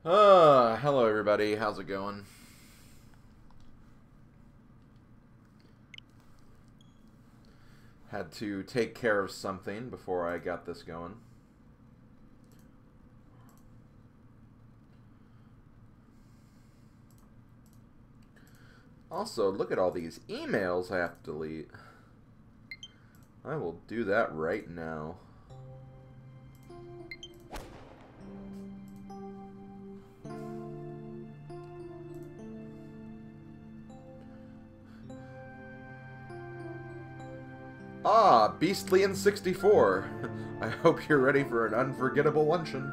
Hello everybody, how's it going? Had to take care of something before I got this going. Also, look at all these emails I have to delete. I will do that right now. Ah, Beastly in 64. I hope you're ready for an unforgettable luncheon.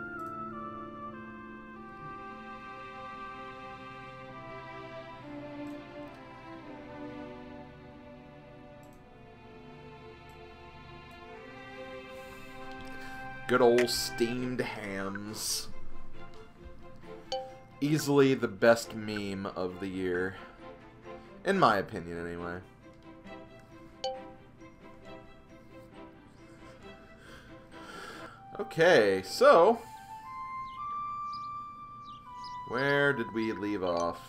Good old steamed hams. Easily the best meme of the year. In my opinion, anyway. Okay, so... where did we leave off?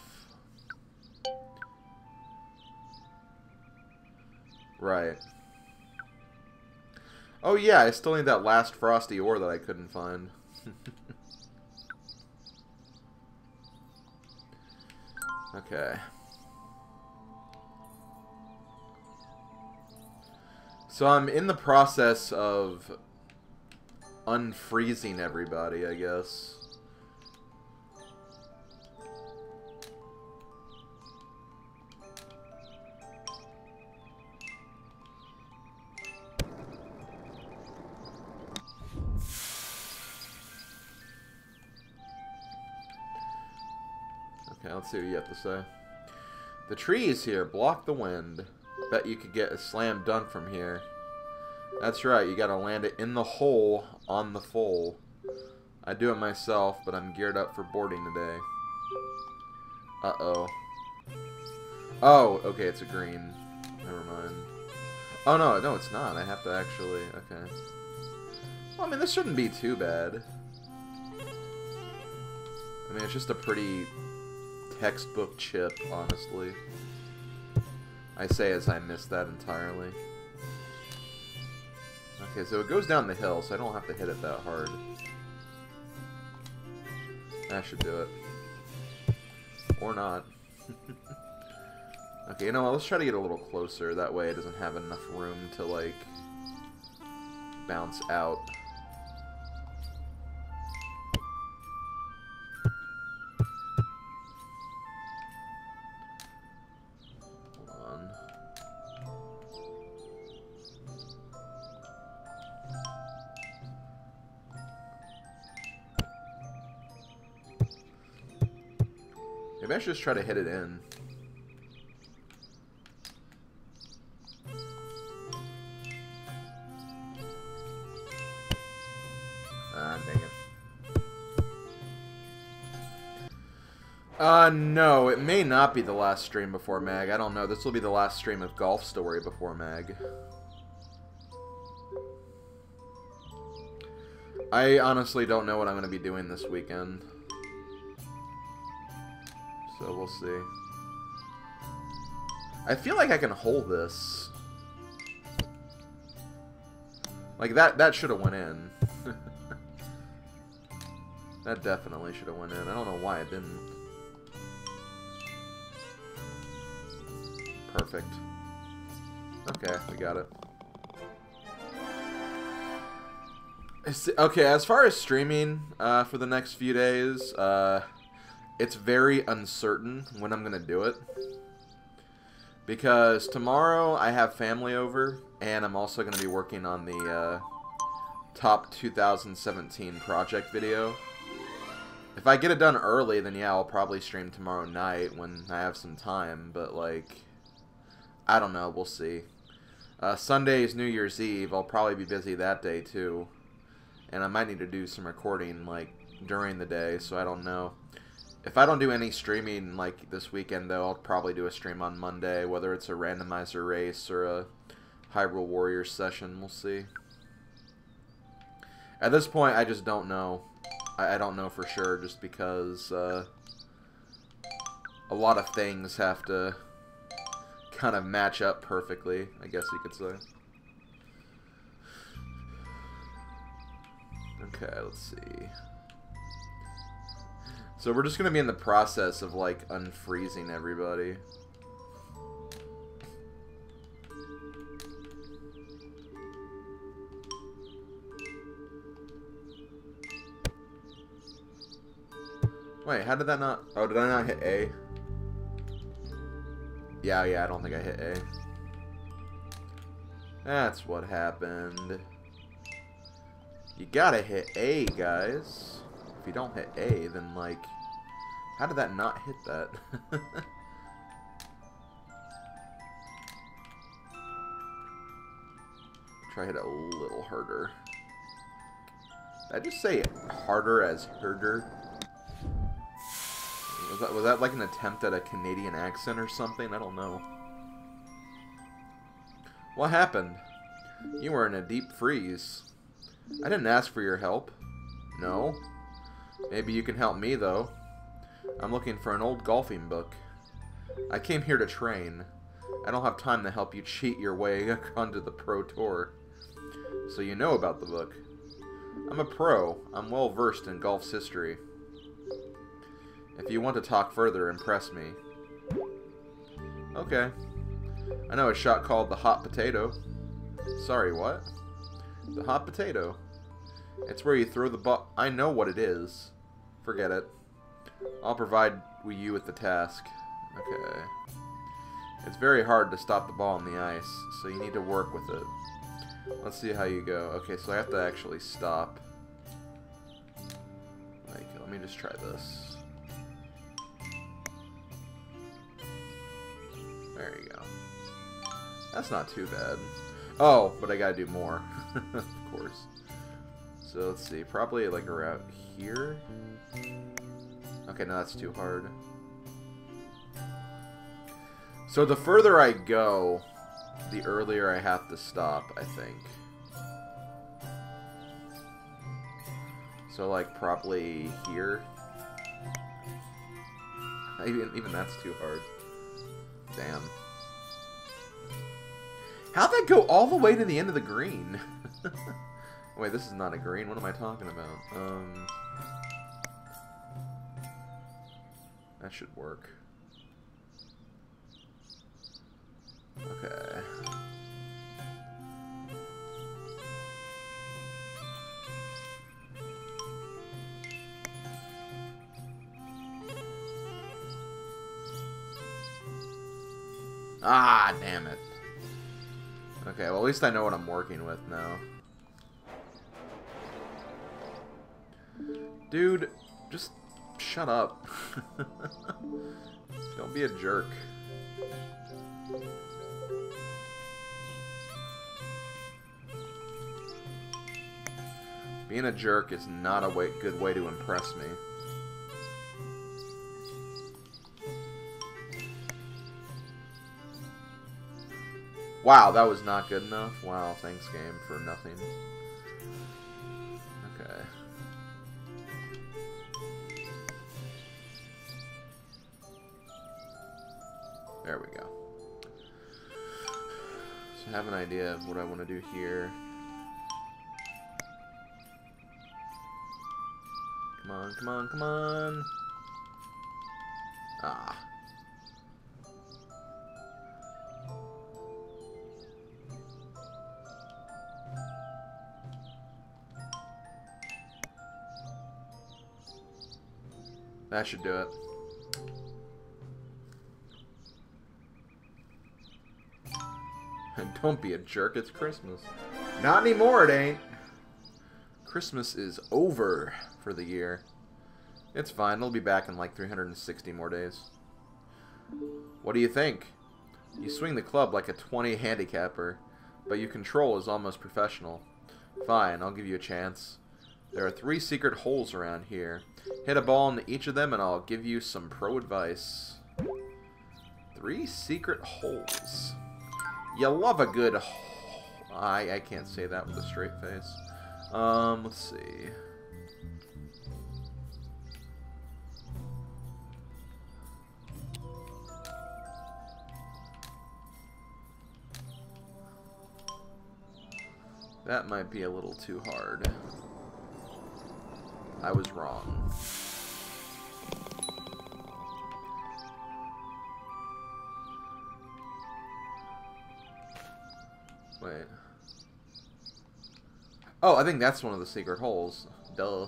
Right. Oh yeah, I still need that last frosty ore that I couldn't find. Okay. So I'm in the process of unfreezing everybody, I guess. Okay, let's see what you have to say. The trees here block the wind. Bet you could get a slam dunk from here. That's right, you gotta land it in the hole on the full. I do it myself, but I'm geared up for boarding today. Uh-oh. Oh, okay, it's a green. Never mind. Oh, no, it's not. I have to actually... okay. Well, I mean, this shouldn't be too bad. I mean, it's just a pretty textbook chip, honestly. I say as I missed that entirely. Okay, so it goes down the hill, so I don't have to hit it that hard. That should do it. Or not. Okay, you know what? Let's try to get a little closer. That way it doesn't have enough room to, like, bounce out. Maybe I should just try to hit it in. Ah, dang it. No, it may not be the last stream before Mag. I don't know. This will be the last stream of Golf Story before Mag. I honestly don't know what I'm going to be doing this weekend. So we'll see. I feel like I can hold this. Like that should have went in. That definitely should have went in. I don't know why it didn't. Perfect. Okay, we got it. Okay, as far as streaming for the next few days, it's very uncertain when I'm going to do it. Because tomorrow I have family over, and I'm also going to be working on the top 2017 project video. If I get it done early, then yeah, I'll probably stream tomorrow night when I have some time. But, like, I don't know. We'll see. Sunday is New Year's Eve. I'll probably be busy that day, too. And I might need to do some recording, like, during the day, so I don't know. If I don't do any streaming, like, this weekend, though, I'll probably do a stream on Monday, whether it's a randomizer race or a Hyrule Warriors session. We'll see. At this point, I just don't know. I don't know for sure, just because a lot of things have to kind of match up perfectly, I guess you could say. Okay, let's see. So we're just going to be in the process of, like, unfreezing everybody. Wait, how did that not... Oh, did I not hit A? Yeah, I don't think I hit A. That's what happened. You gotta hit A, guys. If you don't hit A, then, like... How did that not hit that? Try to hit it a little harder. Did I just say harder as herder? Was that like an attempt at a Canadian accent or something? I don't know. What happened? You were in a deep freeze. I didn't ask for your help. No. Maybe you can help me, though. I'm looking for an old golfing book. I came here to train. I don't have time to help you cheat your way onto the pro tour. So you know about the book. I'm a pro. I'm well versed in golf's history. If you want to talk further, impress me. Okay. I know a shot called the hot potato. Sorry, what? The hot potato. It's where you throw the ball. I know what it is. Forget it. I'll provide you with the task. Okay. It's very hard to stop the ball on the ice, so you need to work with it. Let's see how you go. Okay, so I have to actually stop. Like, let me just try this. There you go. That's not too bad. Oh, but I gotta do more. Of course. So let's see. Probably like around here. Okay, no, that's too hard. So the further I go, the earlier I have to stop, I think. So like probably here. Even that's too hard. Damn. How'd that go all the way to the end of the green? Wait, this is not a green. What am I talking about? That should work. Okay. Ah, damn it. Okay, well at least I know what I'm working with now. Dude, just shut up. Don't be a jerk. Being a jerk is not a good way to impress me. Wow, that was not good enough. Wow, thanks game for nothing. Okay. There we go. So I have an idea of what I want to do here. Come on, come on, come on. Ah. That should do it. And don't be a jerk, it's Christmas. Not anymore, it ain't. Christmas is over for the year. It's fine, it'll be back in like 360 more days. What do you think? You swing the club like a 20 handicapper, but your control is almost professional. Fine, I'll give you a chance. There are 3 secret holes around here. Hit a ball into each of them and I'll give you some pro advice. 3 secret holes. You love a good hole. I can't say that with a straight face. Let's see. That might be a little too hard. I was wrong. Wait. Oh, I think that's one of the secret holes. Duh.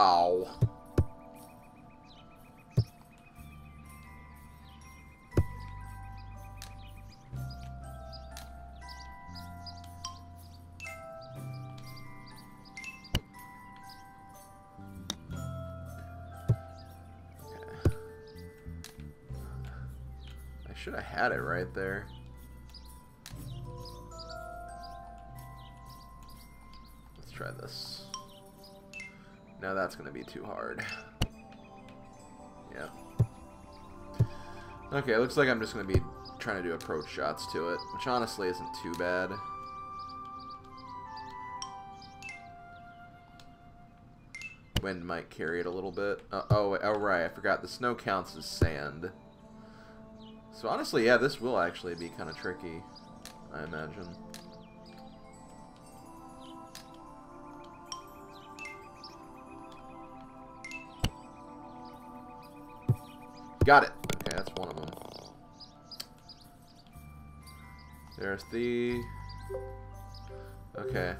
Oh. I should have had it right there. Let's try this. Now that's going to be too hard. Yeah. Okay, looks like I'm just going to be trying to do approach shots to it, which honestly isn't too bad. Wind might carry it a little bit. Oh, right, I forgot. The snow counts as sand. So honestly, yeah, this will actually be kind of tricky, I imagine. Got it. Okay, that's one of them. There's the... Okay.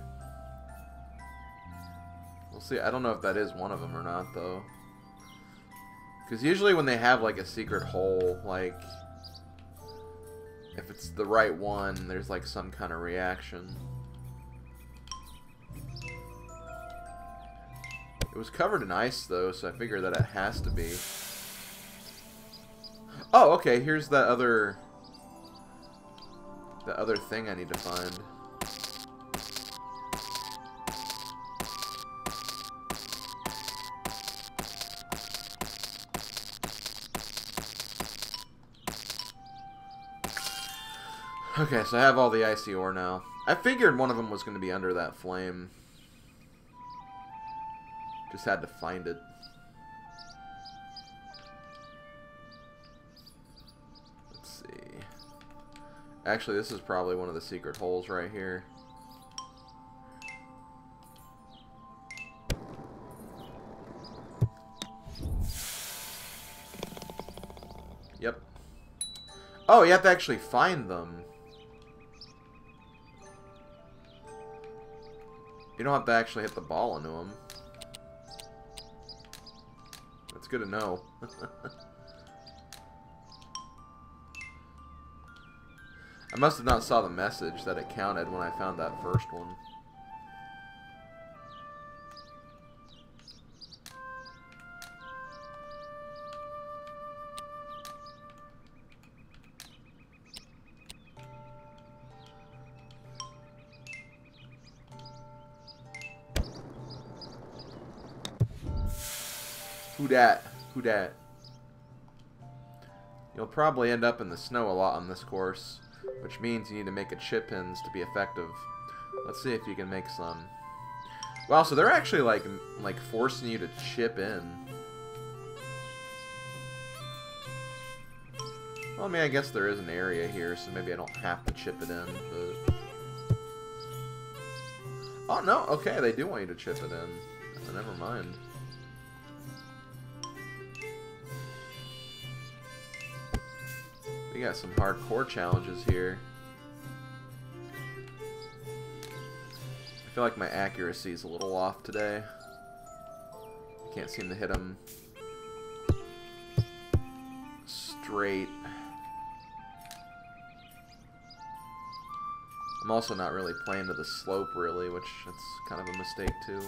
We'll see. I don't know if that is one of them or not, though. Because usually when they have, like, a secret hole, like... If it's the right one, there's, like, some kind of reaction. It was covered in ice, though, so I figure that it has to be. Oh, okay, here's that other... the other thing I need to find. Okay, so I have all the icy ore now. I figured one of them was going to be under that flame. Just had to find it. Let's see. Actually, this is probably one of the secret holes right here. Yep. Oh, you have to actually find them. You don't have to actually hit the ball into them. That's good to know. I must have not saw the message that it counted when I found that first one. Who dat? Who dat? You'll probably end up in the snow a lot on this course, which means you need to make a chip pins to be effective. Let's see if you can make some. Wow, so they're actually like forcing you to chip in. Well, I mean, I guess there is an area here, so maybe I don't have to chip it in, but... Oh, no, okay, they do want you to chip it in. Oh, never mind. We got some hardcore challenges here. I feel like my accuracy is a little off today. Can't seem to hit them straight. I'm also not really playing to the slope, really, which that's kind of a mistake, too.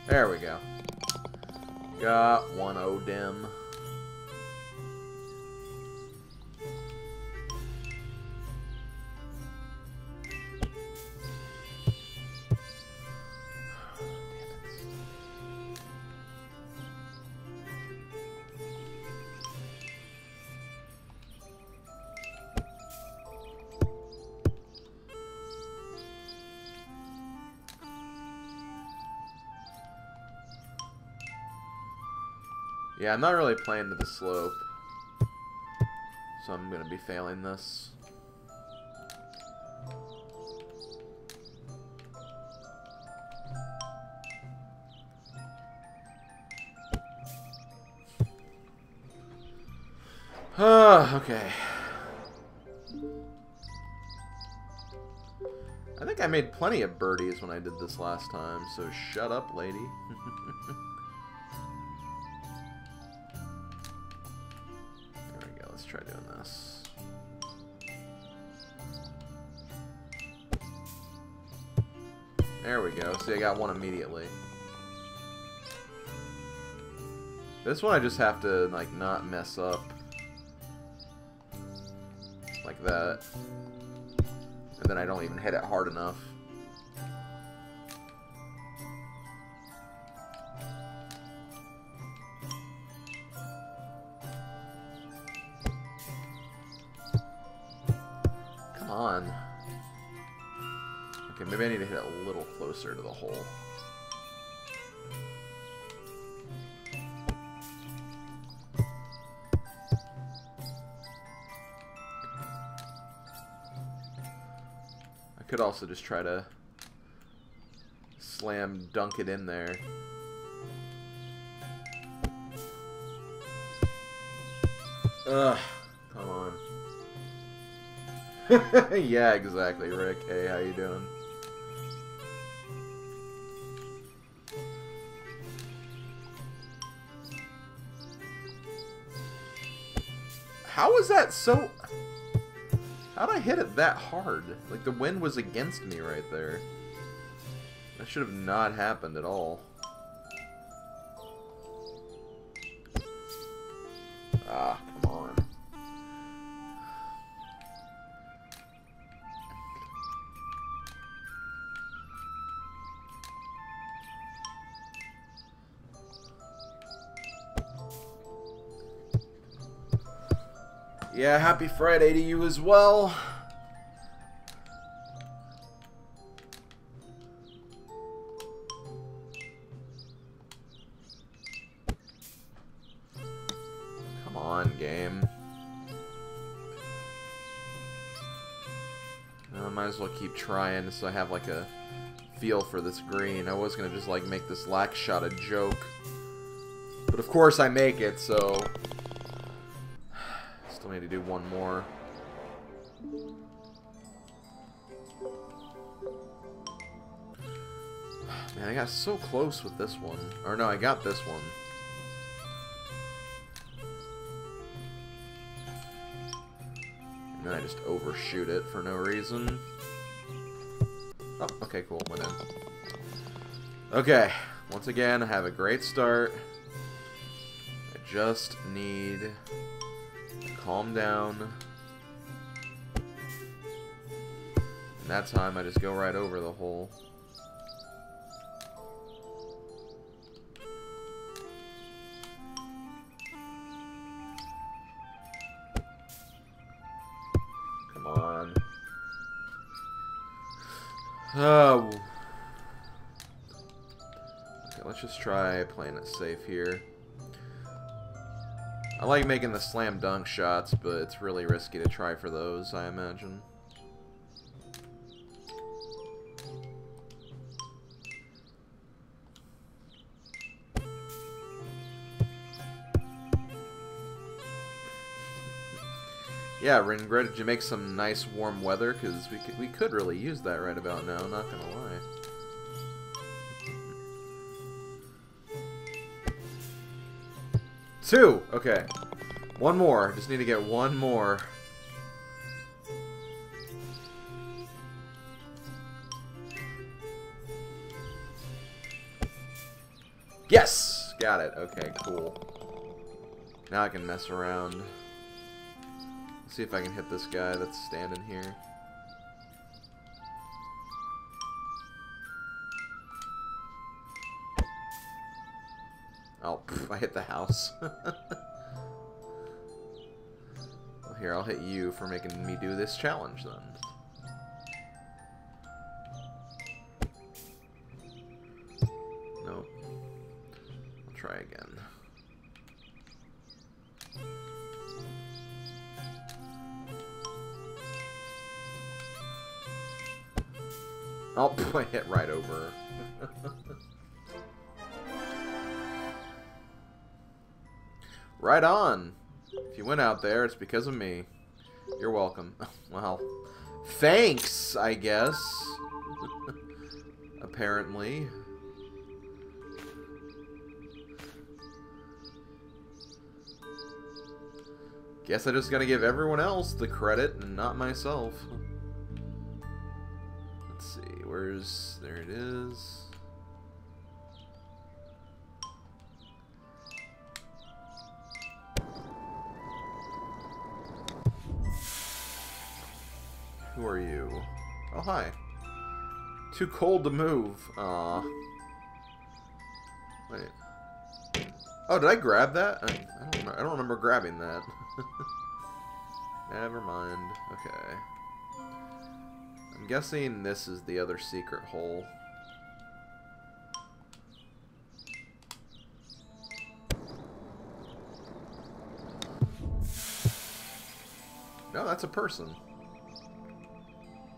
There we go. Got one Odim. Yeah, I'm not really playing to the slope, so I'm going to be failing this. Okay. I think I made plenty of birdies when I did this last time, so shut up, lady. Let's try doing this. There we go. See, I got one immediately. This one I just have to, like, not mess up. Like that. And then I don't even hit it hard enough. On. Okay, maybe I need to hit it a little closer to the hole. I could also just try to slam dunk it in there. Ugh, come on. Yeah, exactly, Rick. Hey, how you doing? How was that so... How'd I hit it that hard? Like, the wind was against me right there. That should have not happened at all. Ah, come on. Yeah, happy Friday to you as well. Come on, game. I might as well keep trying so I have like a feel for this green. I was gonna just like make this lax shot a joke. But of course I make it, so... Still need to do one more. Man, I got so close with this one. Or no, I got this one. And then I just overshoot it for no reason. Oh, okay, cool. Went in. Okay. Once again, I have a great start. I just need... calm down. And that time I just go right over the hole. Come on. Oh. Okay, let's just try playing it safe here. I like making the slam dunk shots, but it's really risky to try for those, I imagine. Yeah, Ringred, did you make some nice warm weather? Because we could really use that right about now, not gonna lie. Two! Okay. One more. Just need to get one more. Yes! Got it. Okay, cool. Now I can mess around. Let's see if I can hit this guy that's standing here. Oh, pff, I hit the house. Well, here, I'll hit you for making me do this challenge, then. Nope. I'll try again. Oh, I hit right over. Right on. If you went out there, it's because of me. You're welcome. Well, thanks, I guess. Apparently. Guess I just gotta give everyone else the credit and not myself. Let's see, where's... there it is. Who are you? Oh, hi. Too cold to move. Aw. Wait. Oh, did I grab that? I don't remember grabbing that. Never mind. Okay. I'm guessing this is the other secret hole. No, that's a person.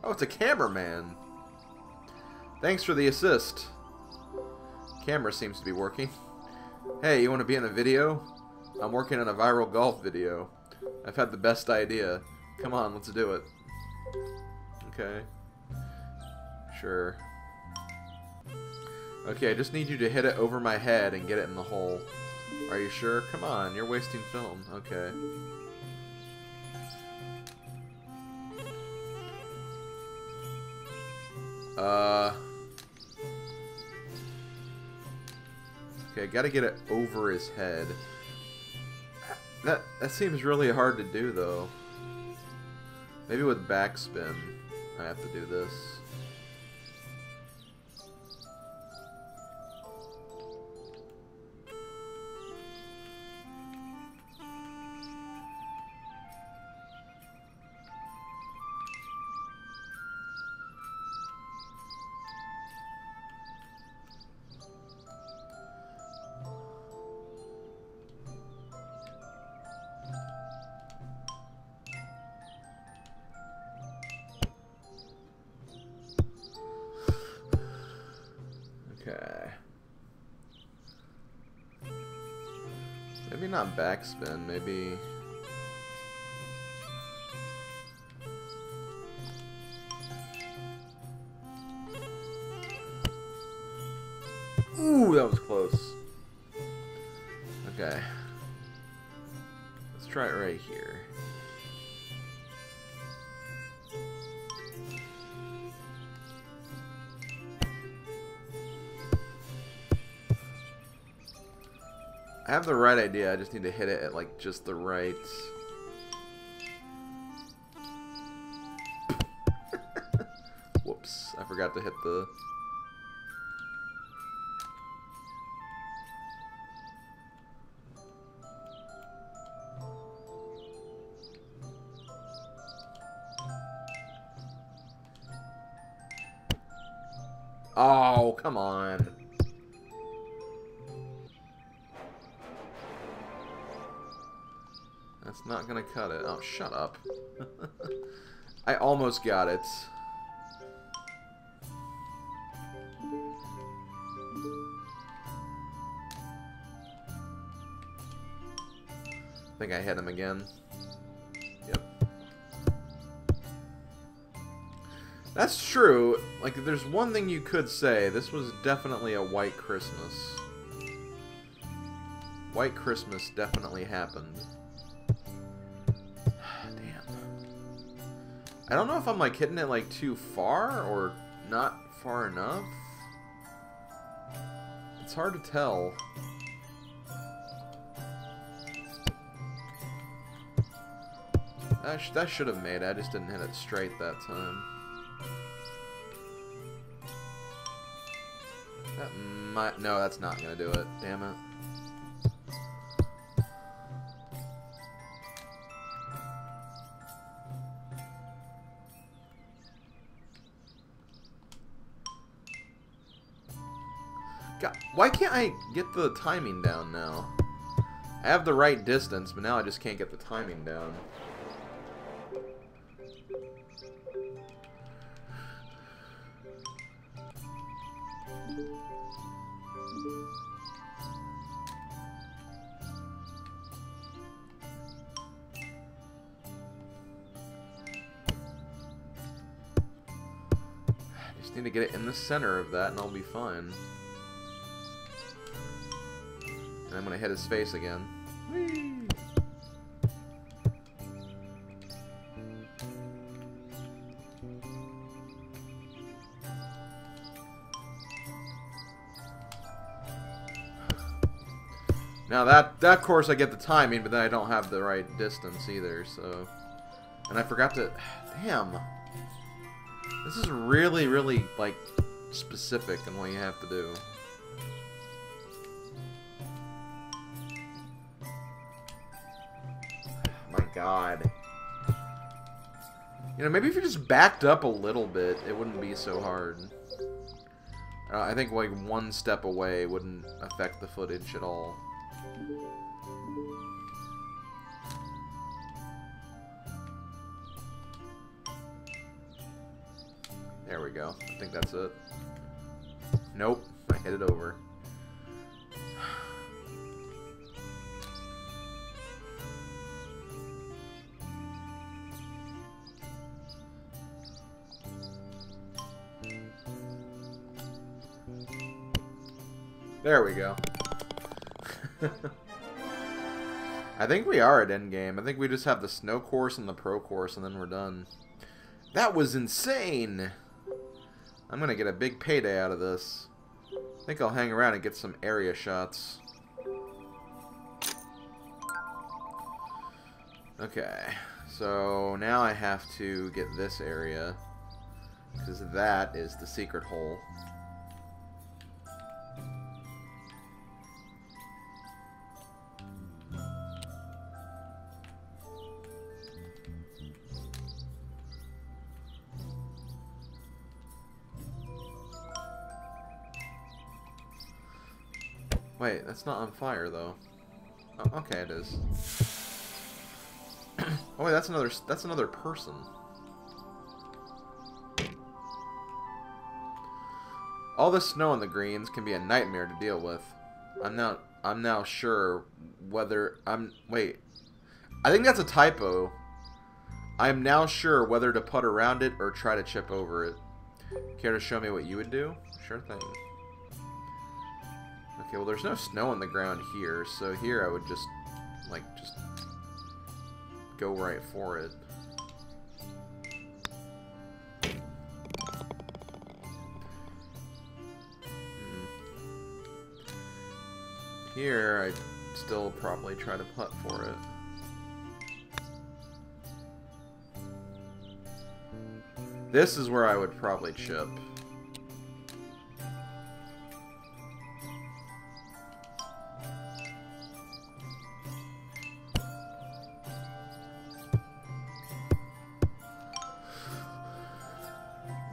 Oh, it's a cameraman. Thanks for the assist. Camera seems to be working. Hey, you want to be in a video? I'm working on a viral golf video. I've had the best idea. Come on, let's do it. Okay. Sure. Okay, I just need you to hit it over my head and get it in the hole. Are you sure? Come on, you're wasting film. Okay. Okay, gotta get it over his head. That seems really hard to do, though. Maybe with backspin, I have to do this. Okay. Maybe not backspin, maybe... Ooh, that was close. Okay. Let's try it right here. I have the right idea, I just need to hit it at, like, just the right... Whoops, I forgot to hit the... Oh, come on. That's not gonna cut it. Oh, shut up. I almost got it. I think I hit him again. Yep. That's true. Like, there's one thing you could say. This was definitely a white Christmas. White Christmas definitely happened. I don't know if I'm, like, hitting it, like, too far or not far enough. It's hard to tell. That should have made it. I just didn't hit it straight that time. That might... No, that's not gonna do it. Damn it. God, why can't I get the timing down now? I have the right distance, but now I just can't get the timing down. I just need to get it in the center of that and I'll be fine. And I'm gonna hit his face again. Whee! Now that course I get the timing, but then I don't have the right distance either, so... And I forgot to... Damn! This is really, really, like, specific in what you have to do. My God. You know, maybe if you just backed up a little bit, it wouldn't be so hard. I think, like, one step away wouldn't affect the footage at all. There we go. I think that's it. Nope. I hit it over. There we go. I think we are at endgame. I think we just have the snow course and the pro course, and then we're done. That was insane! I'm gonna get a big payday out of this. I think I'll hang around and get some area shots. Okay, so now I have to get this area, because that is the secret hole. Wait, that's not on fire though. Oh, okay, it is. Oh wait, that's another person. All the snow on the greens can be a nightmare to deal with. I'm now sure whether wait. I think that's a typo. I'm now sure whether to putt around it or try to chip over it. Care to show me what you would do? Sure thing. Okay, well there's no snow on the ground here, so here I would just go right for it. Here I'd still probably try to putt for it. This is where I would probably chip.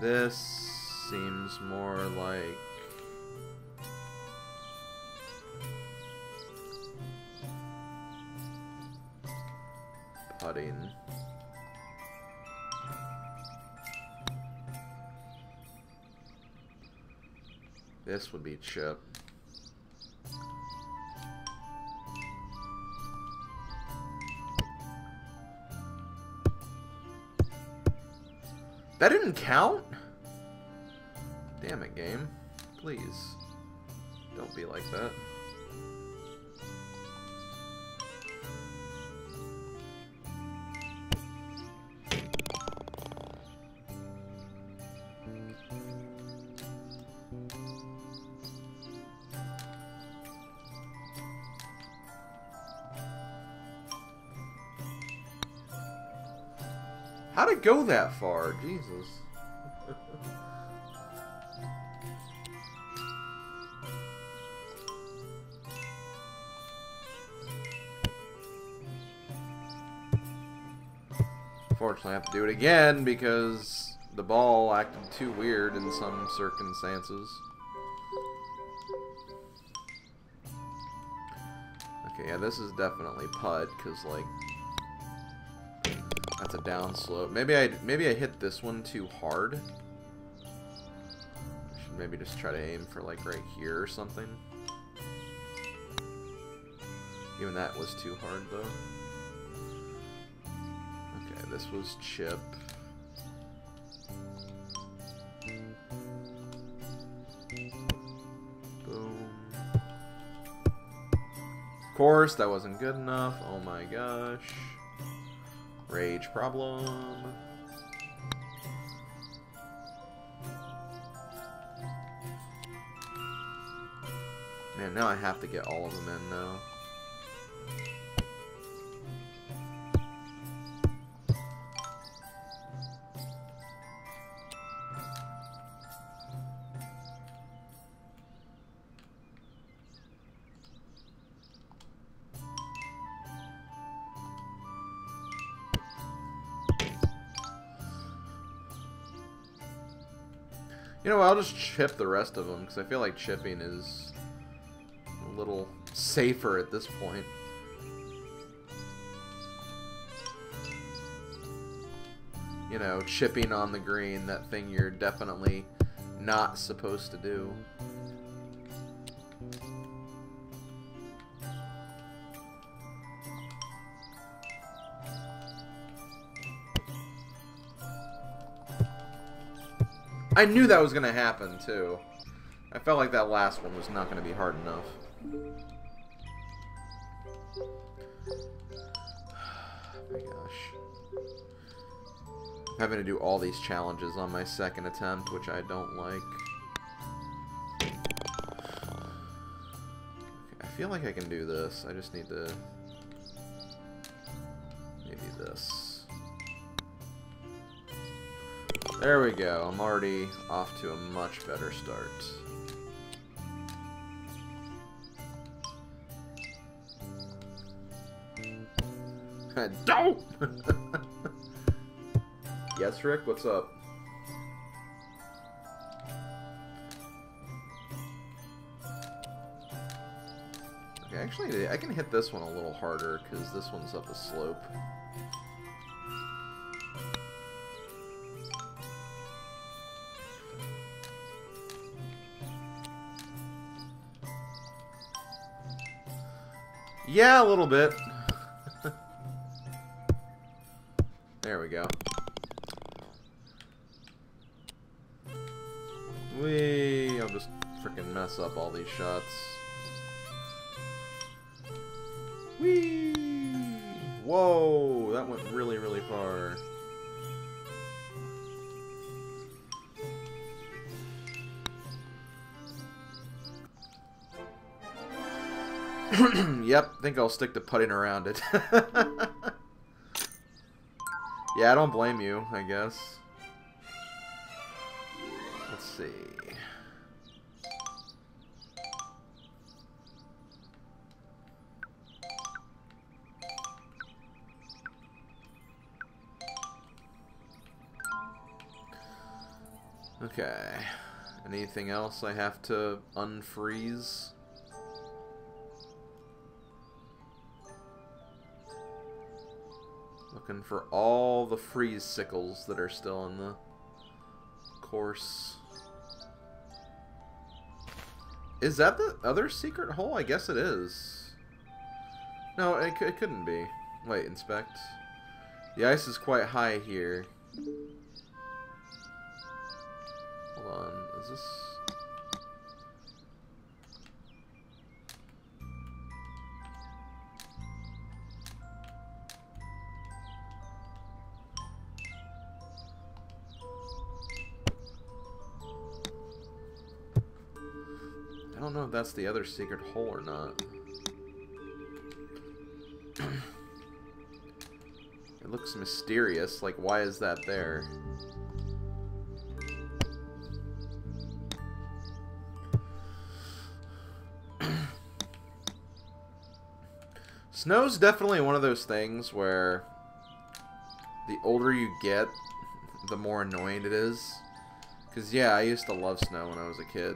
This seems more like putting. This would be chip. That didn't count? Damn it, game. Please. Don't be like that. How'd it go that far? Jesus. Unfortunately, I have to do it again because the ball acted too weird in some circumstances. Okay, yeah, this is definitely putt because, like, that's a down slope. Maybe I hit this one too hard. I should maybe just try to aim for, like, right here or something. Even that was too hard, though. Okay, this was chip. Boom. Of course, that wasn't good enough. Oh my gosh. Rage problem. Man, now I have to get all of them in now. You know what, I'll just chip the rest of them, because I feel like chipping is a little safer at this point. You know, chipping on the green, that thing you're definitely not supposed to do. I knew that was going to happen, too. I felt like that last one was not going to be hard enough. Oh my gosh. I'm having to do all these challenges on my second attempt, which I don't like. Okay, I feel like I can do this. I just need to... maybe this. There we go. I'm already off to a much better start. Don't! Yes, Rick? What's up? Okay, actually, I can hit this one a little harder because this one's up a slope. Yeah, a little bit. There we go. Whee! I'll just freaking mess up all these shots. Whee! Whoa! That went really, really far. Yep, I think I'll stick to putting around it. Yeah, I don't blame you, I guess. Let's see. Okay. Anything else I have to unfreeze? Looking for all the freeze sickles that are still in the course. Is that the other secret hole? I guess it is. No, it couldn't be. Wait, inspect. The ice is quite high here. Hold on, is this... I don't know if that's the other secret hole or not. It looks mysterious. Like, why is that there? Snow's definitely one of those things where the older you get, the more annoying it is. Because, yeah, I used to love snow when I was a kid.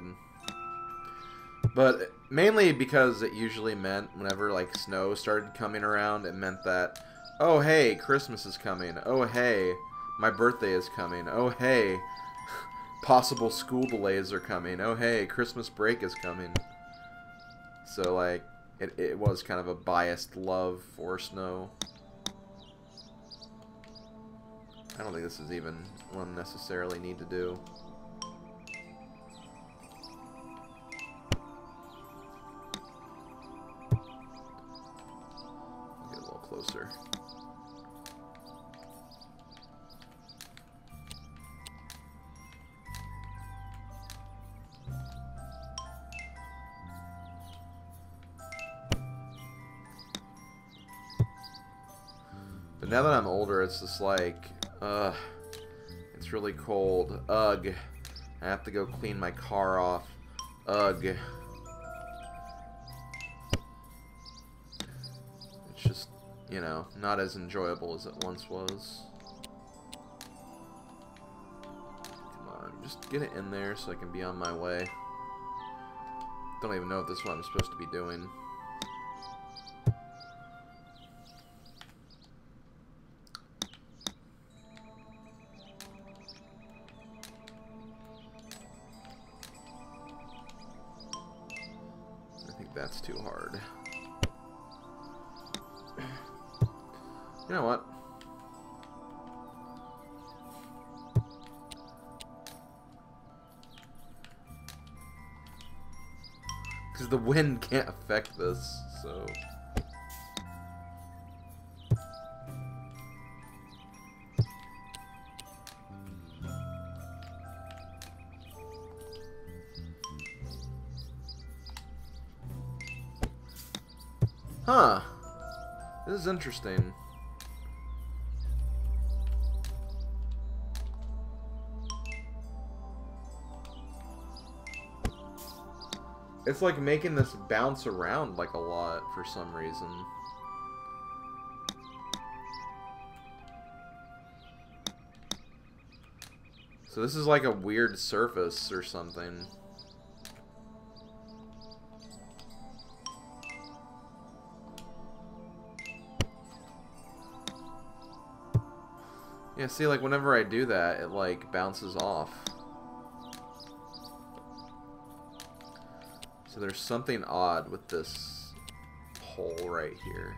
But mainly because it usually meant whenever, like, snow started coming around, it meant that, oh, hey, Christmas is coming. Oh, hey, my birthday is coming. Oh, hey, possible school delays are coming. Oh, hey, Christmas break is coming. So, like, it was kind of a biased love for snow. I don't think this is even one I necessarily need to do. I'll get a little closer. But now that I'm older, it's just like, it's really cold. Ugh. I have to go clean my car off. Ugh. It's just, you know, not as enjoyable as it once was. Come on, just get it in there so I can be on my way. Don't even know if this is what I'm supposed to be doing. That's too hard. You know what? Because the wind can't affect this, so... Huh. This is interesting. It's like making this bounce around like a lot for some reason. So this is like a weird surface or something. Yeah, see, like, whenever I do that, it, like, bounces off. So there's something odd with this hole right here.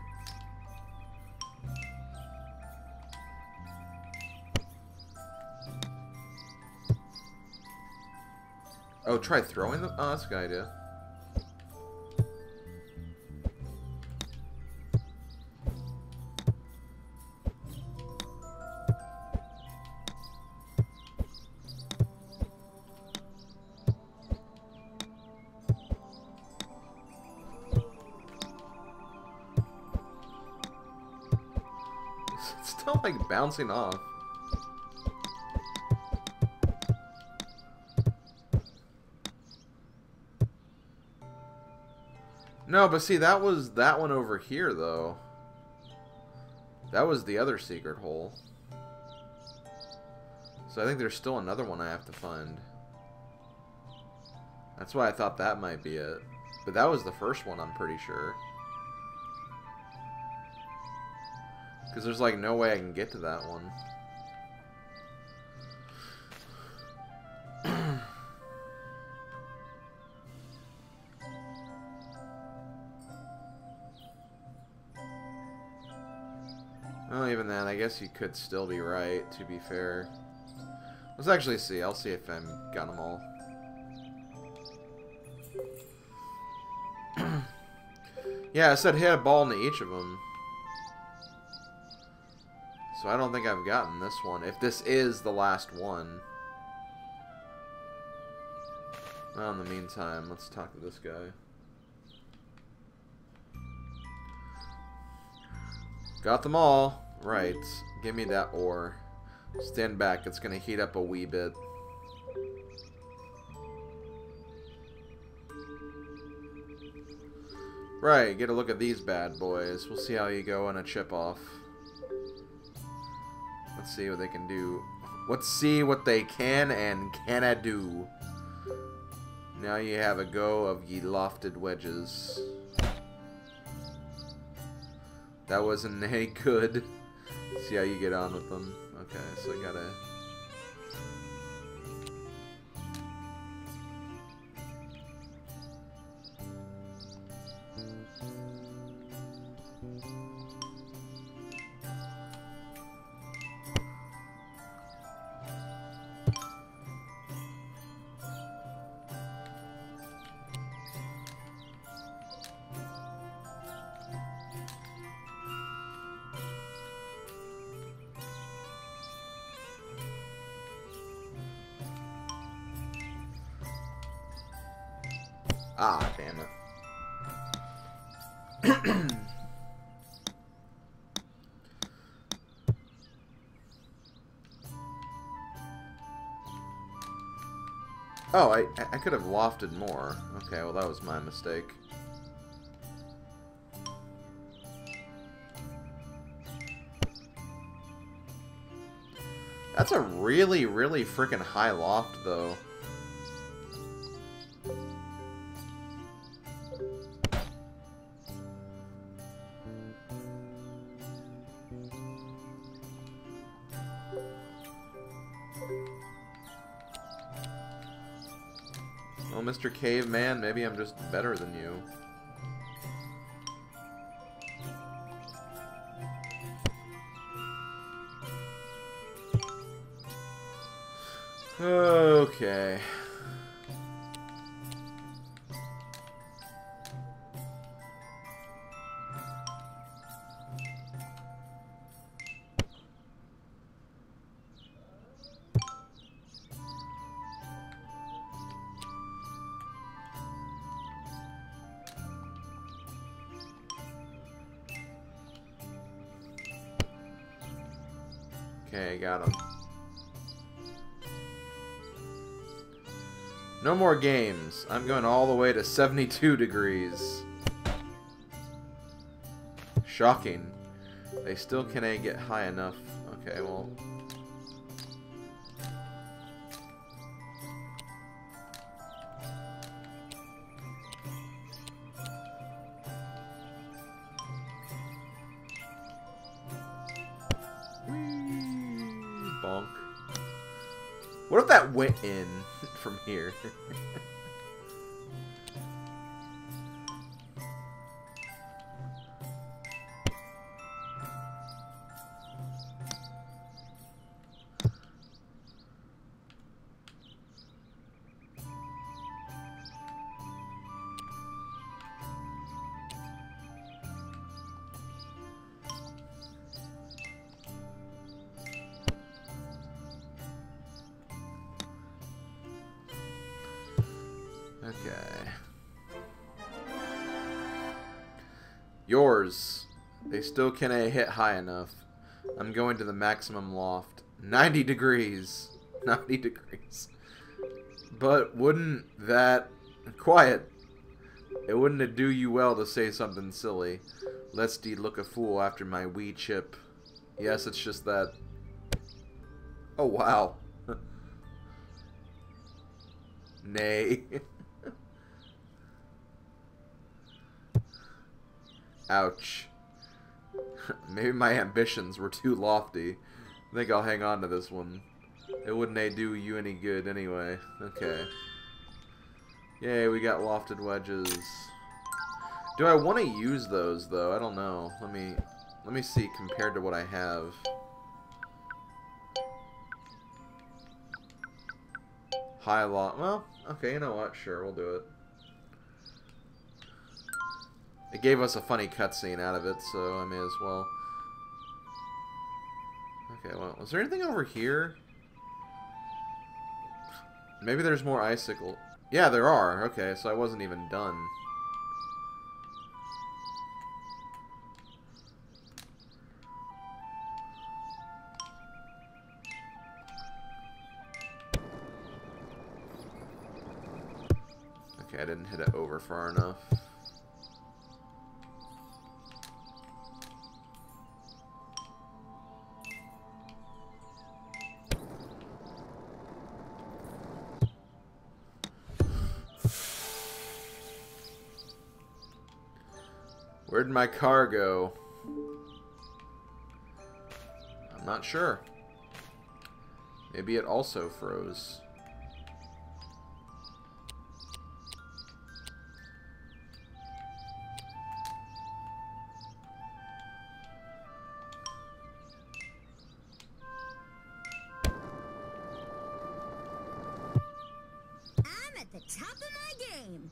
Oh, try throwing them? Oh, that's a good idea. It's still, like, bouncing off. No, but see, that was that one over here, though. That was the other secret hole. So I think there's still another one I have to find. That's why I thought that might be it. But that was the first one, I'm pretty sure. Because there's, like, no way I can get to that one. Well, even then, I guess you could still be right, to be fair. Let's actually see. I'll see if I've got them all. Yeah, I said hit a ball into each of them. So I don't think I've gotten this one, if this is the last one. Well, in the meantime, let's talk to this guy. Got them all. Right. Give me that ore. Stand back. It's going to heat up a wee bit. Right. Get a look at these bad boys. We'll see how you go on a chip off. Let's see what they can do. Let's see what they can and cannot do. Now you have a go of ye lofted wedges. That wasn't any good. See how you get on with them. Okay, so I gotta... Ah, damn it. Oh, I could have lofted more. Okay, well that was my mistake. That's a really, really freaking high loft, though. Well, Mr. Caveman, maybe I'm just better than you. Okay. Okay, got him. No more games. I'm going all the way to 72 degrees. Shocking. They still can't get high enough. Okay, well... Bonk. What if that went in from here? Okay. Yours. They still can't hit high enough. I'm going to the maximum loft. 90 degrees. 90 degrees. But wouldn't that... Quiet. It wouldn't do you well to say something silly. Lest he look a fool after my wee chip. Yes, it's just that. Oh, wow. Nay. Ouch. Maybe my ambitions were too lofty. I think I'll hang on to this one. It wouldn't do you any good anyway. Okay. Yay, we got lofted wedges. Do I want to use those though? I don't know. Let me see compared to what I have. High loft. Well, okay, you know what? Sure, we'll do it. It gave us a funny cutscene out of it, so I may as well. Okay, well, is there anything over here? Maybe there's more icicle. Yeah, there are. Okay, so I wasn't even done. I didn't hit it over far enough. Where'd my car go? I'm not sure. Maybe it also froze. I'm at the top of my game.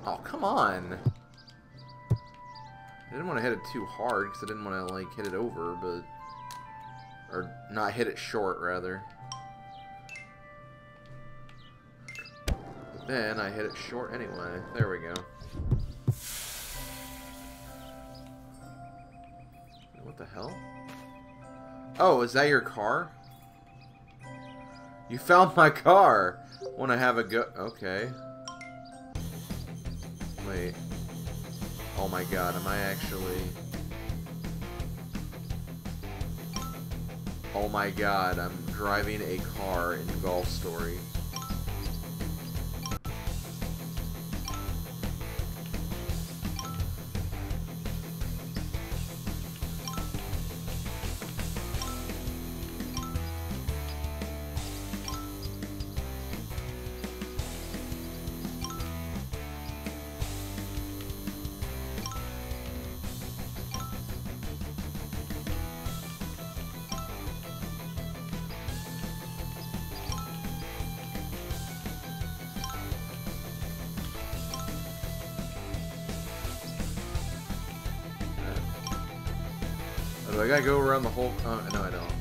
Oh, come on. I didn't want to hit it too hard because I didn't want to, like, hit it over, but... Or not hit it short, rather. But then I hit it short anyway. There we go. What the hell? Oh, is that your car? You found my car! Want to have a go... Okay. Wait. Oh my god, am I actually... Oh my god, I'm driving a car in Golf Story. Do I gotta go around the whole... no, I don't.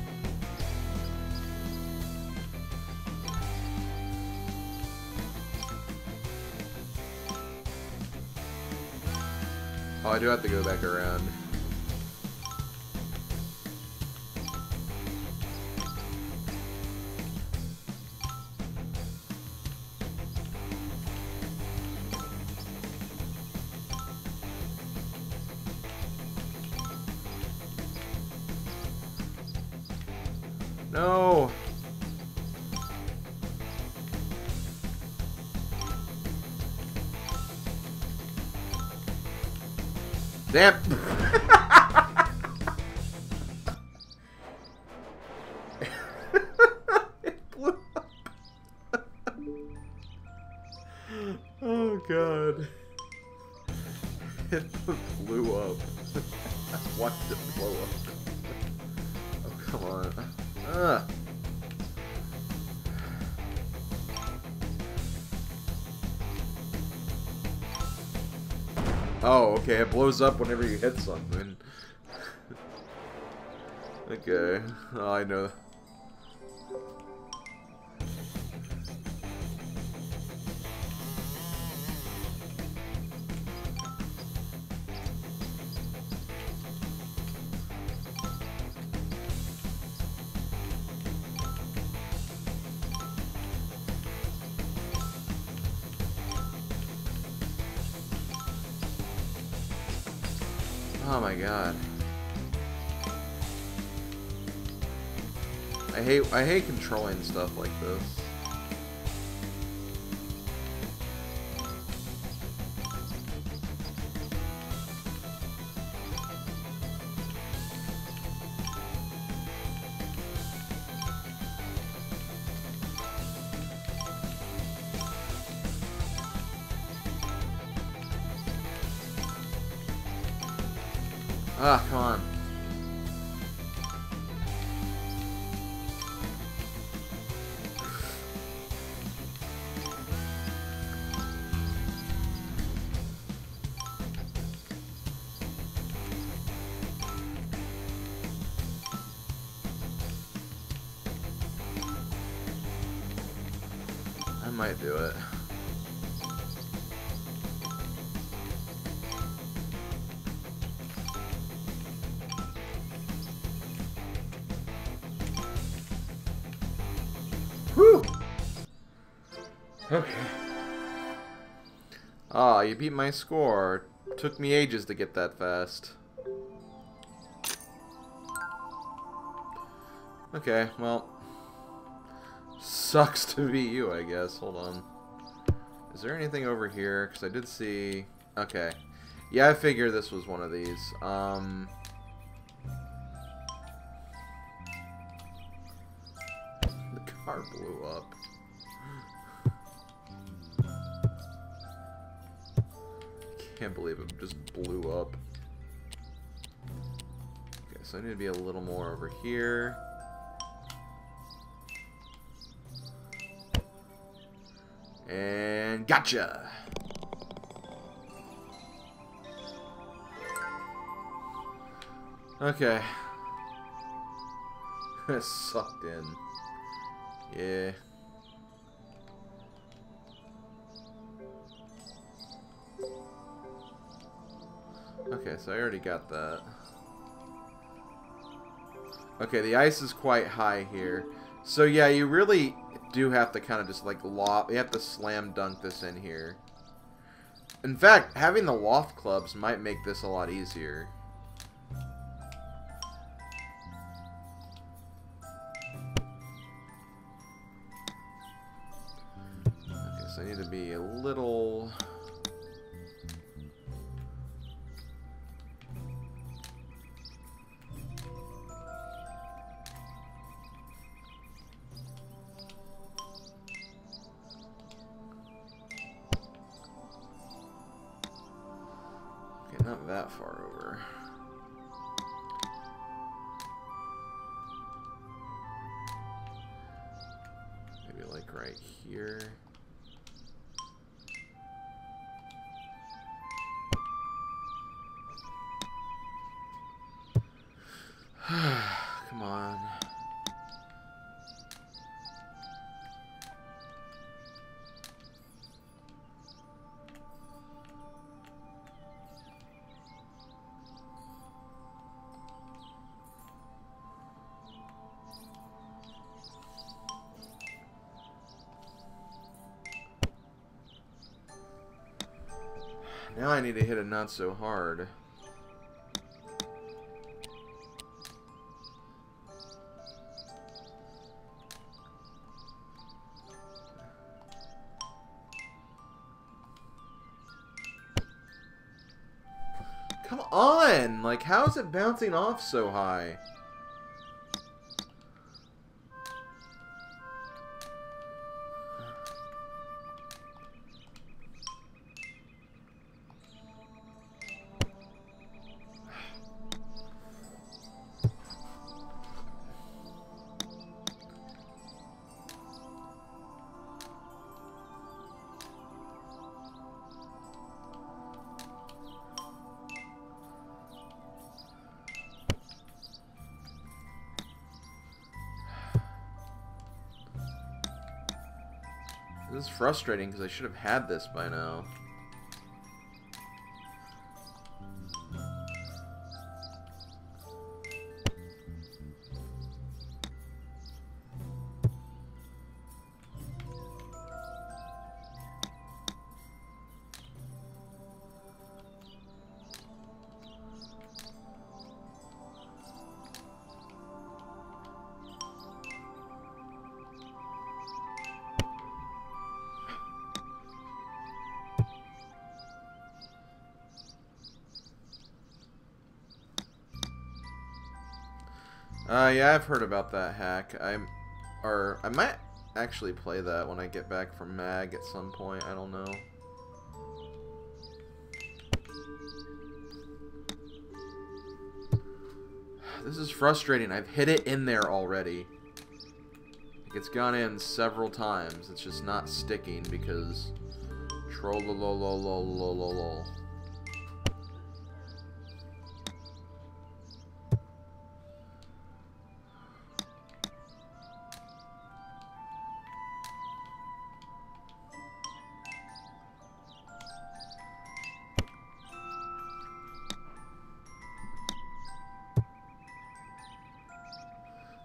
Oh, I do have to go back around. No! Damn! It blew up. Oh god. It blew up. I watched it blow up. Oh, come on. Oh, okay, it blows up whenever you hit something. Okay, oh, I know. Oh my god. I hate controlling stuff like this. Ah, come on. I might do it. Okay. Ah, you beat my score. Took me ages to get that fast. Okay, well. Sucks to be you, I guess. Hold on. Is there anything over here? Because I did see... Okay. Yeah, I figured this was one of these. The car blew up. Can't believe it just blew up. Okay, so I need to be a little more over here. And gotcha! Okay. Sucked in. Yeah. Okay, so I already got that. Okay, the ice is quite high here. So yeah, you really do have to kind of just like loft. You have to slam dunk this in here. In fact, having the loft clubs might make this a lot easier. Okay, so I need to be a little... Not that far over. Maybe like right here. Come on. Now I need to hit it not so hard. Come on! Like, how is it bouncing off so high? This is frustrating because I should have had this by now. Yeah, I've heard about that hack. I might actually play that when I get back from MAG at some point. I don't know. This is frustrating. I've hit it in there already. Like, it's gone in several times. It's just not sticking because troll-lol-lol-lol-lol-lol.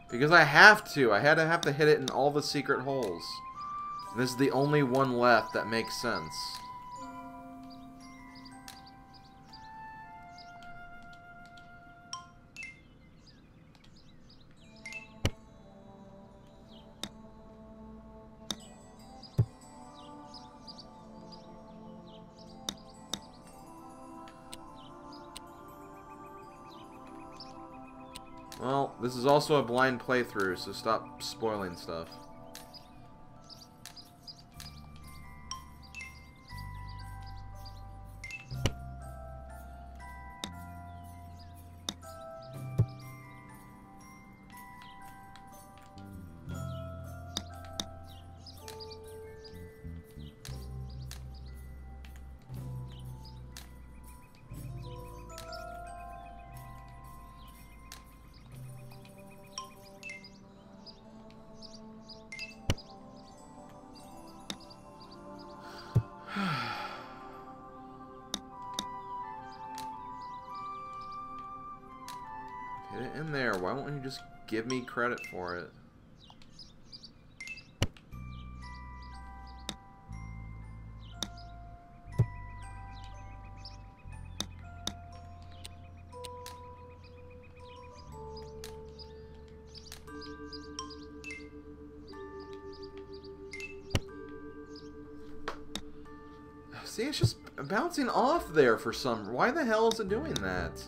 Because I have to. I had to hit it in all the secret holes. This is the only one left that makes sense. Well, this is also a blind playthrough, so stop spoiling stuff. Get it in there. Why won't you just give me credit for it? See, it's just bouncing off there for some... Why the hell is it doing that?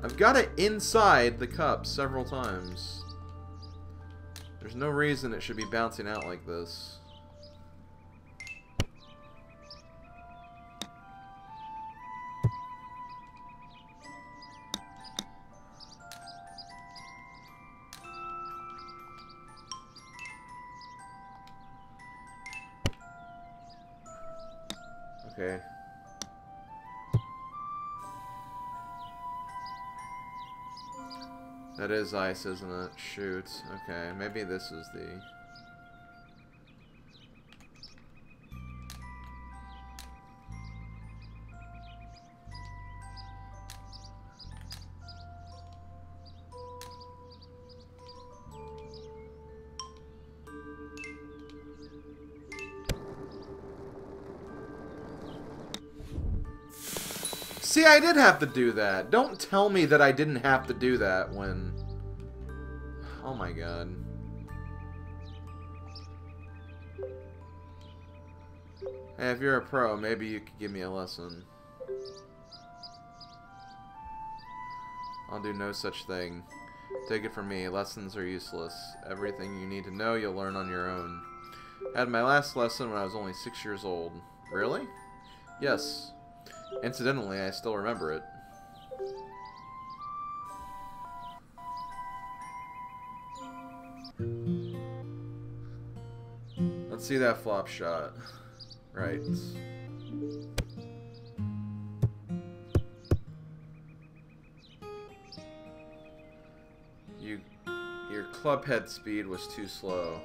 I've got it inside the cup several times. There's no reason it should be bouncing out like this. Okay. That is ice, isn't it? Shoot. Okay, maybe this is the... See, I did have to do that. Don't tell me that I didn't have to do that when... Oh my god. Hey, if you're a pro, maybe you could give me a lesson. I'll do no such thing. Take it from me, lessons are useless. Everything you need to know, you'll learn on your own. I had my last lesson when I was only 6 years old. Really? Yes. Incidentally, I still remember it. Let's see that flop shot. Right. Your club head speed was too slow,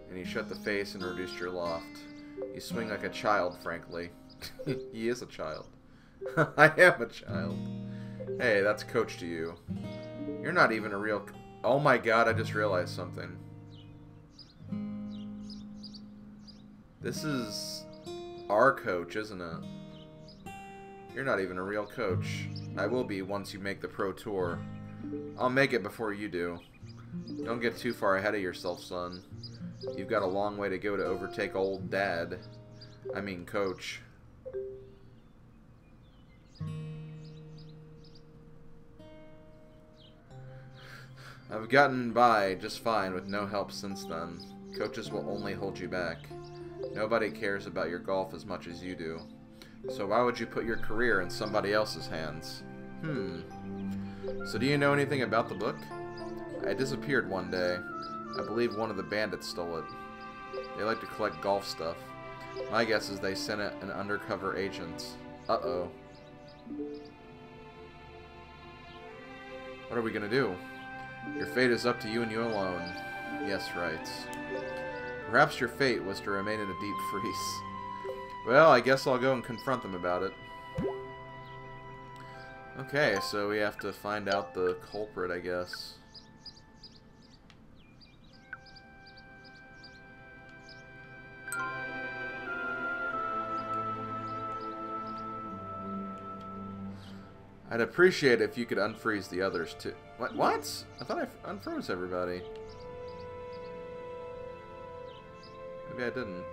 and you shut the face and reduced your loft. You swing like a child, frankly. He is a child. I am a child. Hey, that's coach to you. You're not even a real... Oh my god, I just realized something. This is our coach, isn't it? You're not even a real coach. I will be once you make the pro tour. I'll make it before you do. Don't get too far ahead of yourself, son. You've got a long way to go to overtake old dad. I mean, coach. I've gotten by just fine with no help since then. Coaches will only hold you back. Nobody cares about your golf as much as you do. So why would you put your career in somebody else's hands? So do you know anything about the book? I disappeared one day. I believe one of the bandits stole it. They like to collect golf stuff. My guess is they sent it an undercover agent. Uh-oh. What are we gonna do? Your fate is up to you and you alone. Yes, right. Perhaps your fate was to remain in a deep freeze. Well, I guess I'll go and confront them about it. Okay, so we have to find out the culprit, I guess. I'd appreciate if you could unfreeze the others too. What? I thought I unfroze everybody. Maybe I didn't.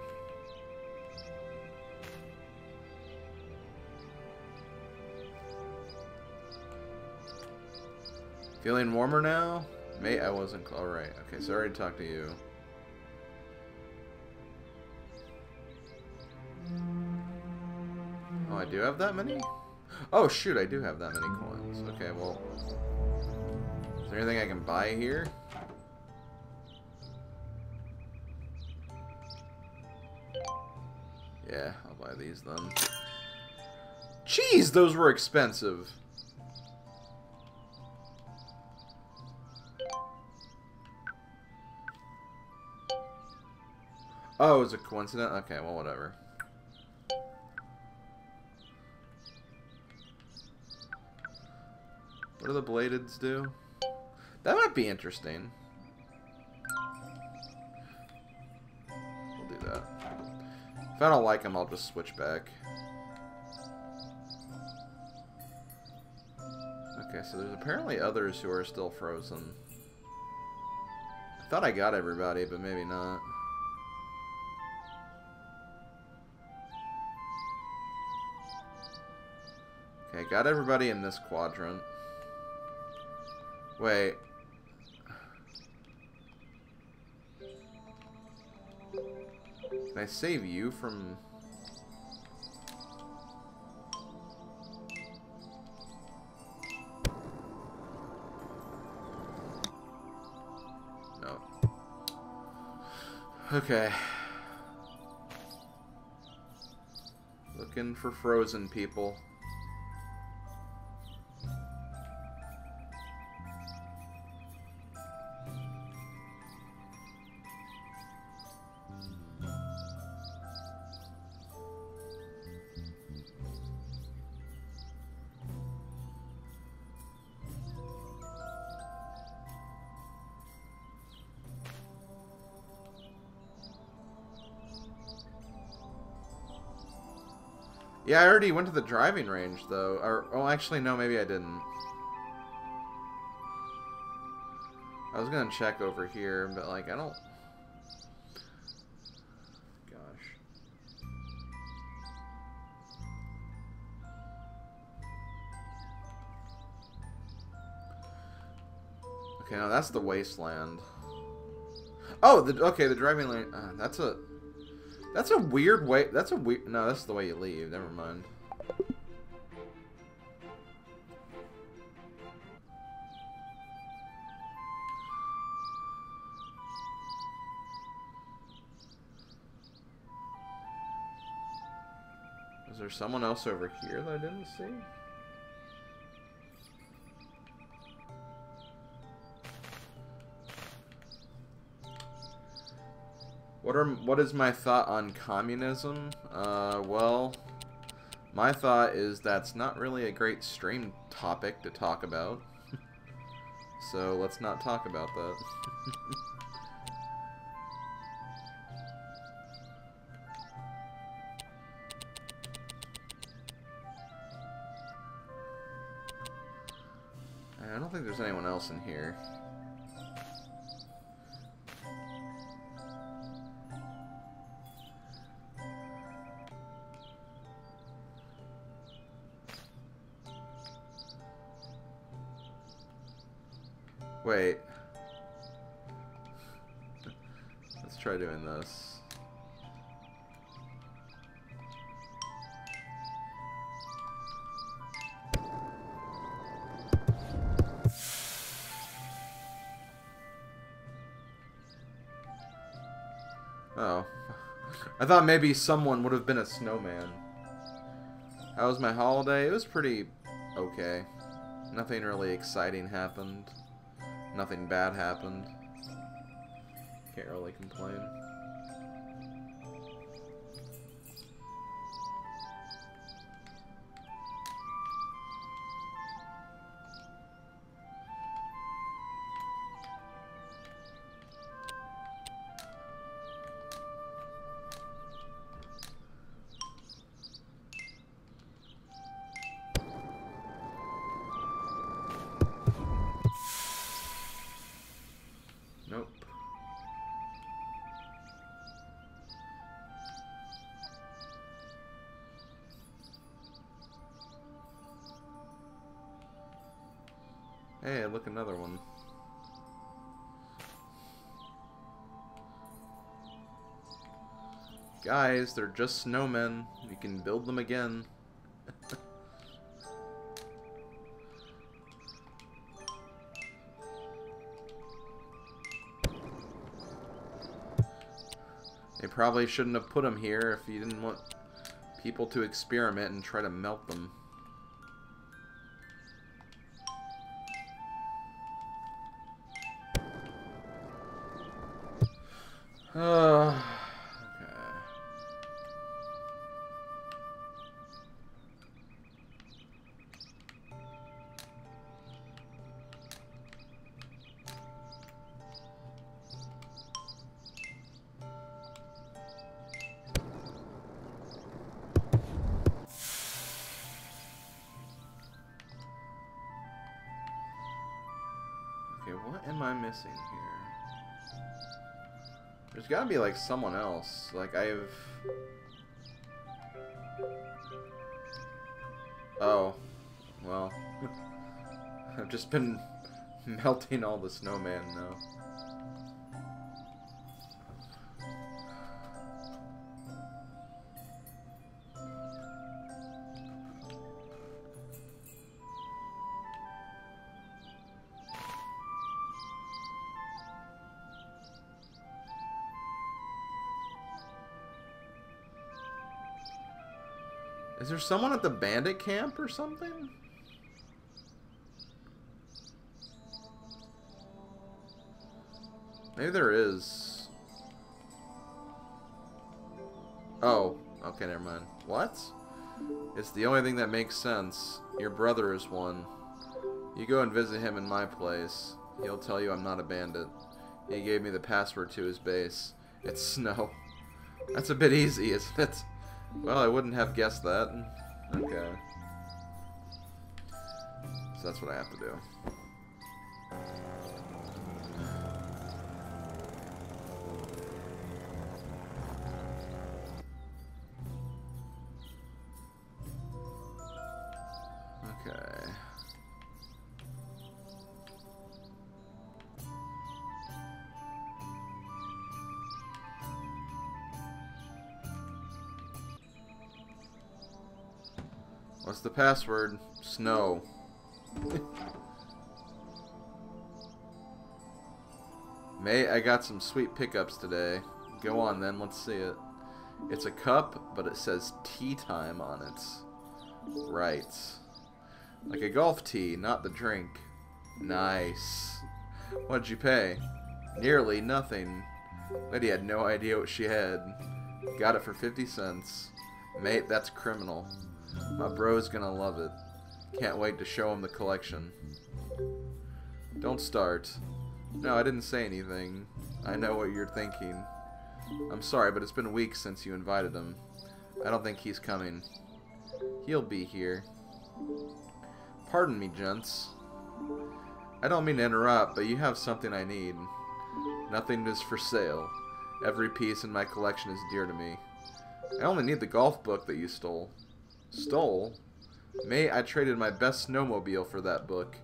Feeling warmer now? Mate, I wasn't. Alright. Okay, so I already talked to you. Oh, I do have that many? Oh, shoot, I do have that many coins. Okay, well. Is there anything I can buy here? Yeah, I'll buy these then. Jeez, those were expensive. Oh, it was a coincidence? Okay, well, whatever. What do the bladeds do? That might be interesting. We'll do that. If I don't like them, I'll just switch back. Okay, so there's apparently others who are still frozen. I thought I got everybody, but maybe not. Okay, got everybody in this quadrant. Wait. Can I save you from... No. Okay. Looking for frozen people. Yeah, I already went to the driving range, though. Or, oh, actually, no, maybe I didn't. I was gonna check over here, but, like, I don't... Gosh. Okay, now that's the wasteland. Oh, okay, the driving lane... that's a weird way... That's a weird... No, that's the way you leave. Never mind. Is there someone else over here that I didn't see? What is my thought on communism? Well, my thought is that's not really a great stream topic to talk about. So let's not talk about that. I don't think there's anyone else in here. Wait. Let's try doing this. Oh. I thought maybe someone would have been a snowman. How was my holiday? It was pretty okay. Nothing really exciting happened. Nothing bad happened. Can't really complain. Hey, look, another one. Guys, they're just snowmen. You can build them again. They probably shouldn't have put them here if you didn't want people to experiment and try to melt them. Okay. Okay, what am I missing here? There's gotta be, like, someone else. Like, Oh. Well. I've just been melting all the snowman now. Is there someone at the bandit camp or something? Maybe there is. Oh, okay, never mind. What? It's the only thing that makes sense. Your brother is one. You go and visit him in my place. He'll tell you I'm not a bandit. He gave me the password to his base. It's snow. That's a bit easy, isn't it? Well, I wouldn't have guessed that. Okay. So that's what I have to do. Okay. What's the password? Snow. May, I got some sweet pickups today. Go on then, let's see it. It's a cup, but it says tea time on it. Right. Like a golf tee, not the drink. Nice. What'd you pay? Nearly nothing. Betty had no idea what she had. Got it for 50 cents. Mate, that's criminal. My bro's gonna love it. Can't wait to show him the collection. Don't start. No, I didn't say anything. I know what you're thinking. I'm sorry, but it's been weeks since you invited him. I don't think he's coming. He'll be here. Pardon me, gents. I don't mean to interrupt, but you have something I need. Nothing is for sale. Every piece in my collection is dear to me. I only need the golf book that you stole. Stole? Mate, I traded my best snowmobile for that book.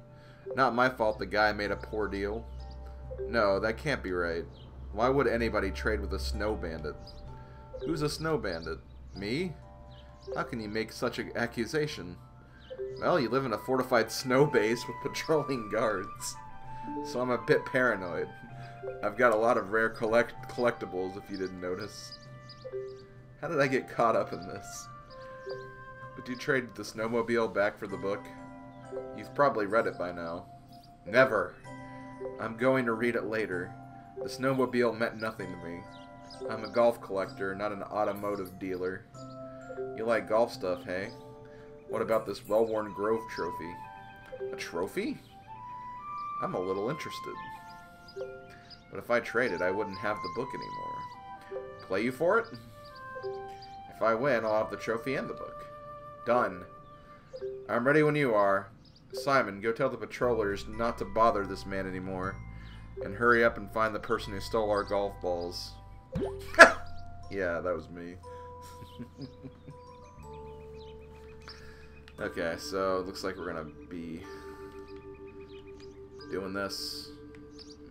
Not my fault the guy made a poor deal. No, that can't be right. Why would anybody trade with a snow bandit? Who's a snow bandit? Me? How can you make such an accusation? Well, you live in a fortified snow base with patrolling guards. So I'm a bit paranoid. I've got a lot of rare collectibles, if you didn't notice. How did I get caught up in this? Would you trade the snowmobile back for the book? You've probably read it by now. Never. I'm going to read it later. The snowmobile meant nothing to me. I'm a golf collector, not an automotive dealer. You like golf stuff, hey? What about this well-worn Grove trophy? A trophy? I'm a little interested. But if I traded, I wouldn't have the book anymore. Play you for it? If I win, I'll have the trophy and the book. Done. I'm ready when you are. Simon, go tell the patrollers not to bother this man anymore. And hurry up and find the person who stole our golf balls. Yeah, that was me. Okay, so it looks like we're gonna be Doing this.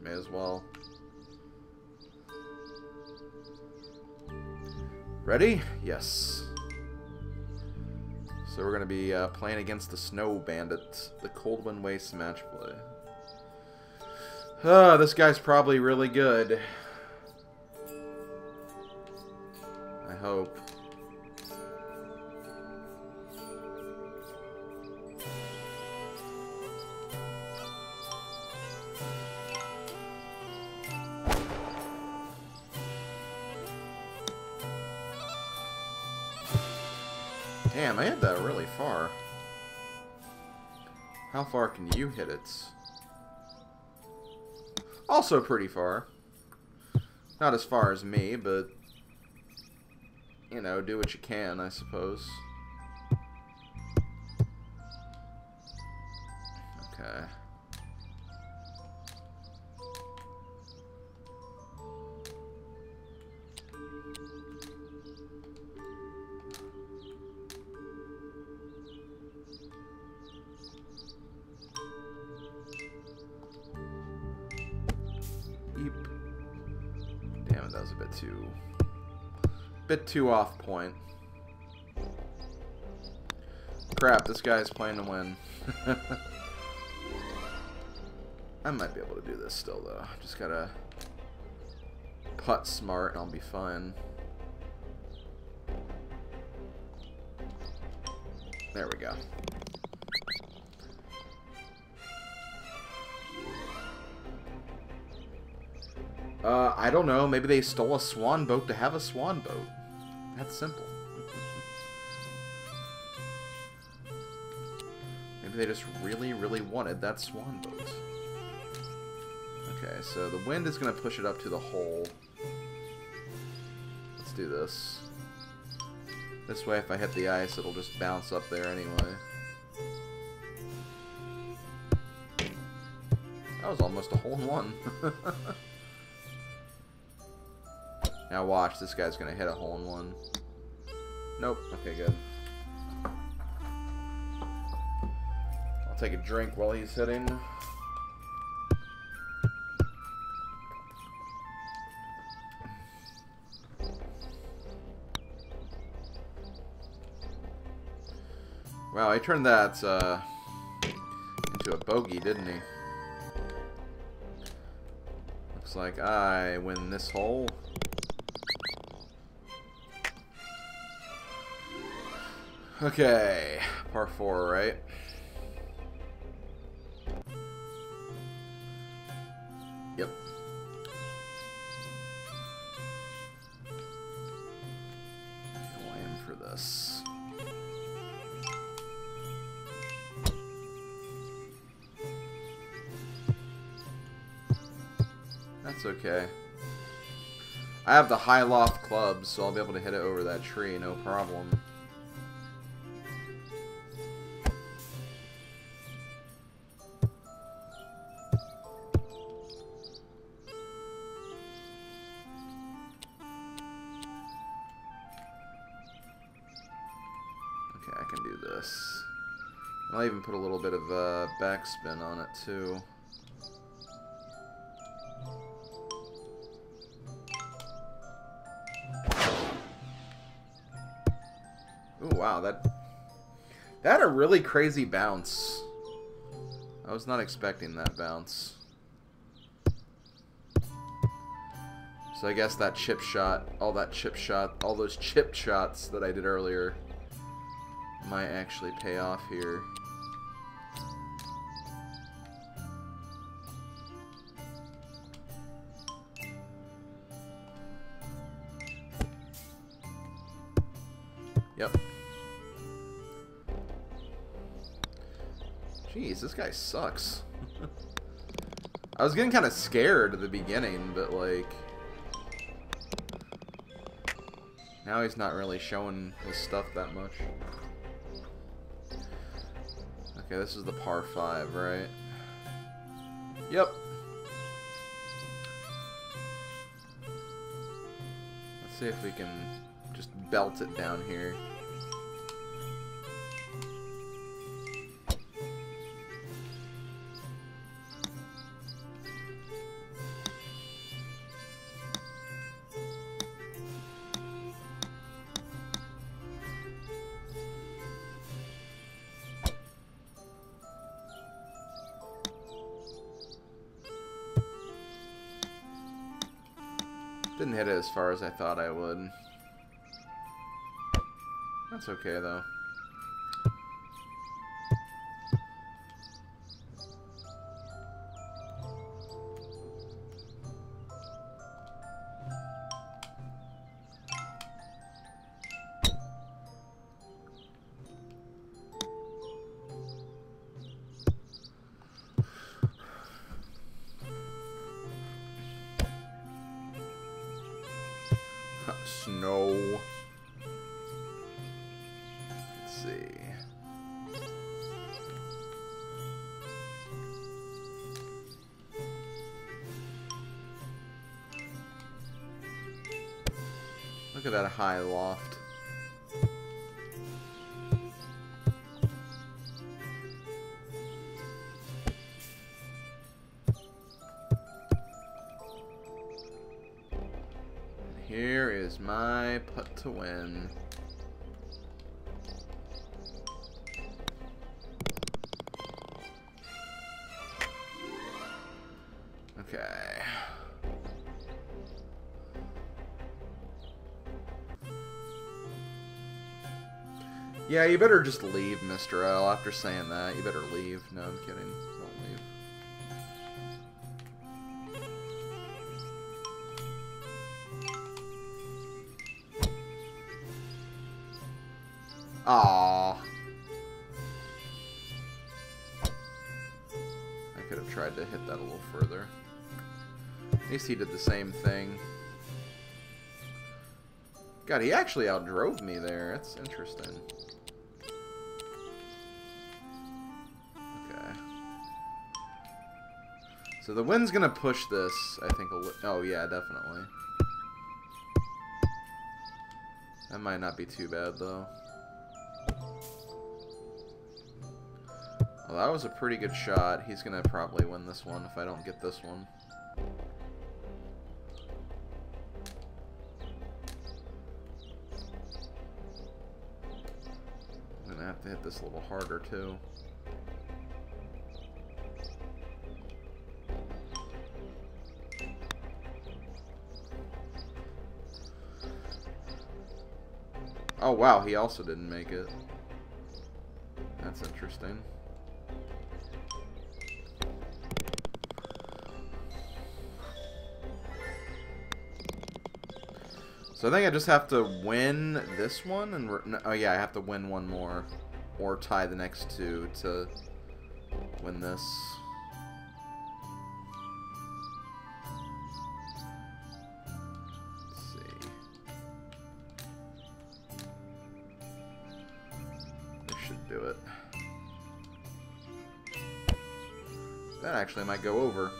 May as well. Ready? Yes. So we're going to be playing against the Snow Bandits, the Coldwind Waste match play. This guy's probably really good. I hope. Damn, I hit that really far. How far can you hit it? Also pretty far. Not as far as me, but, you know, do what you can, I suppose. Okay. Damn it, that was a bit too off point. Crap, this guy's playing to win. I might be able to do this still, though. Just gotta putt smart and I'll be fine. There we go. I don't know. Maybe they stole a swan boat to have a swan boat. That's simple. Maybe they just really, really wanted that swan boat. Okay, so the wind is going to push it up to the hole. Let's do this. This way, if I hit the ice, it'll just bounce up there anyway. That was almost a hole-in-one. Now watch, this guy's gonna hit a hole-in-one. Nope. Okay, good. I'll take a drink while he's hitting. Wow, he turned that into a bogey, didn't he? Looks like I win this hole. Okay, par 4, right? Yep. Go in for this. That's okay. I have the high loft clubs, so I'll be able to hit it over that tree, no problem. Okay, I can do this. I'll even put a little bit of backspin on it too. Ooh, wow, that had a really crazy bounce. I was not expecting that bounce. So I guess that chip shot, all those chip shots that I did earlier might actually pay off here. Yep. Jeez, this guy sucks. I was getting kind of scared at the beginning, but like now he's not really showing his stuff that much. Okay, this is the par 5, right? Yep. Let's see if we can just belt it down here. Didn't hit it as far as I thought I would. That's okay, though. Snow. Let's see. Look at that high loft. Here is my putt to win. Okay. Yeah, you better just leave, Mr. L. After saying that, you better leave. No, I'm kidding. Don't leave. Aww. I could have tried to hit that a little further. At least he did the same thing. God, he actually outdrove me there. That's interesting. Okay. So the wind's gonna push this, I think, a little. Oh, yeah, definitely. That might not be too bad, though. Well, that was a pretty good shot. He's gonna probably win this one if I don't get this one. I'm gonna have to hit this a little harder, too. Oh, wow, he also didn't make it. That's interesting. So I think I just have to win this one, and oh yeah, I have to win one more, or tie the next two to win this. Let's see. This should do it. That actually might go over.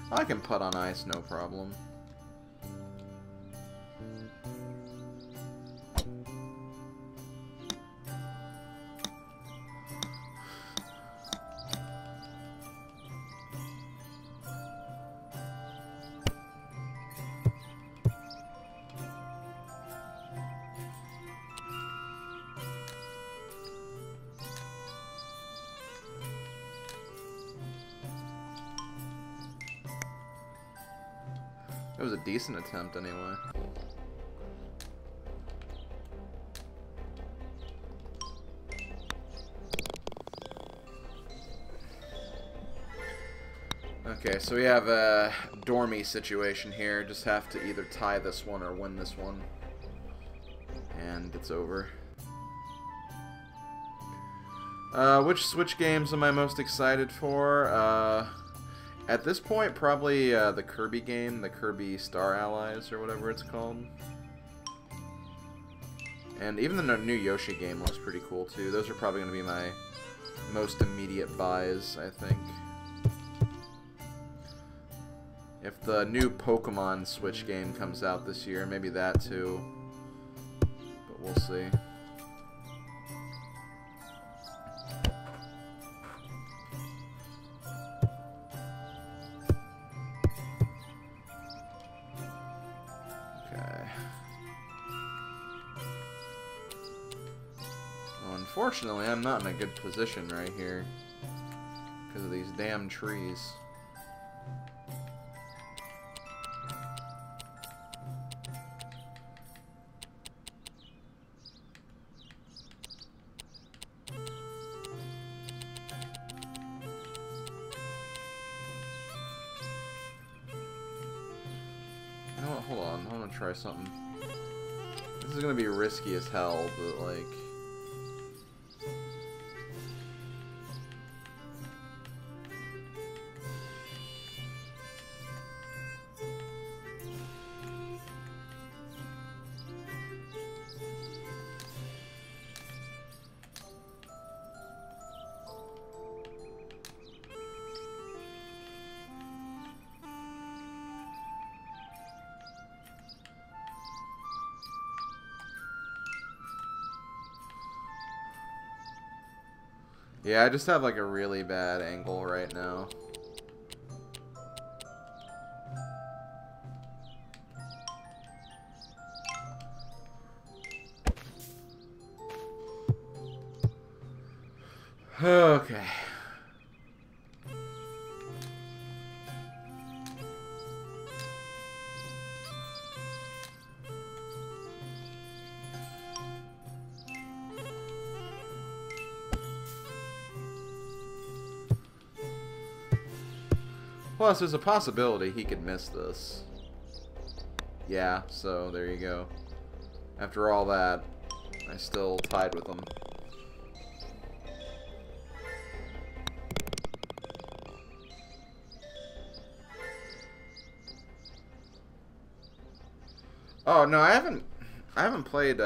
I can putt on ice, no problem. It was a decent attempt anyway. Okay, so we have a dormy situation here. Just have to either tie this one or win this one. And it's over. Which Switch games am I most excited for? At this point, probably the Kirby game, the Kirby Star Allies, or whatever it's called. And even the new Yoshi game looks pretty cool, too. Those are probably going to be my most immediate buys, I think. If the new Pokemon Switch game comes out this year, maybe that, too. But we'll see. Unfortunately, I'm not in a good position right here because of these damn trees. hold on. I want to try something. This is gonna be risky as hell, but like... Yeah, I just have like a really bad angle right now. Okay. Plus, there's a possibility he could miss this. Yeah, so there you go. After all that, I still tied with him. Oh no, I haven't played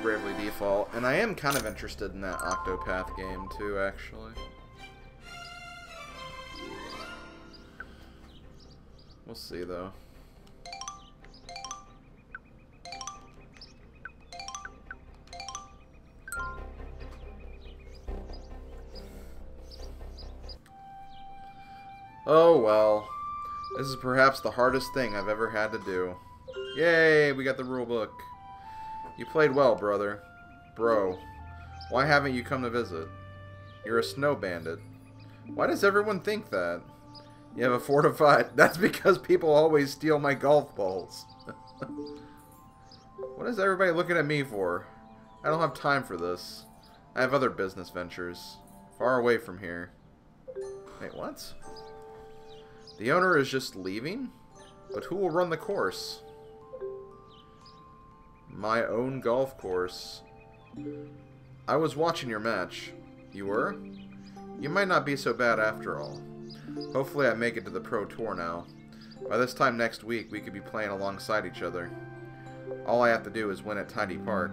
Bravely Default, and I am kind of interested in that Octopath game too, actually. We'll see, though. Oh, well. This is perhaps the hardest thing I've ever had to do. Yay, we got the rule book. You played well, brother. Bro, why haven't you come to visit? You're a snow bandit. Why does everyone think that? You have a fortified... That's because people always steal my golf balls. What is everybody looking at me for? I don't have time for this. I have other business ventures. Far away from here. Wait, what? The owner is just leaving? But who will run the course? My own golf course. I was watching your match. You were? You might not be so bad after all. Hopefully I make it to the Pro Tour now. By this time next week, we could be playing alongside each other. All I have to do is win at Tidy Park.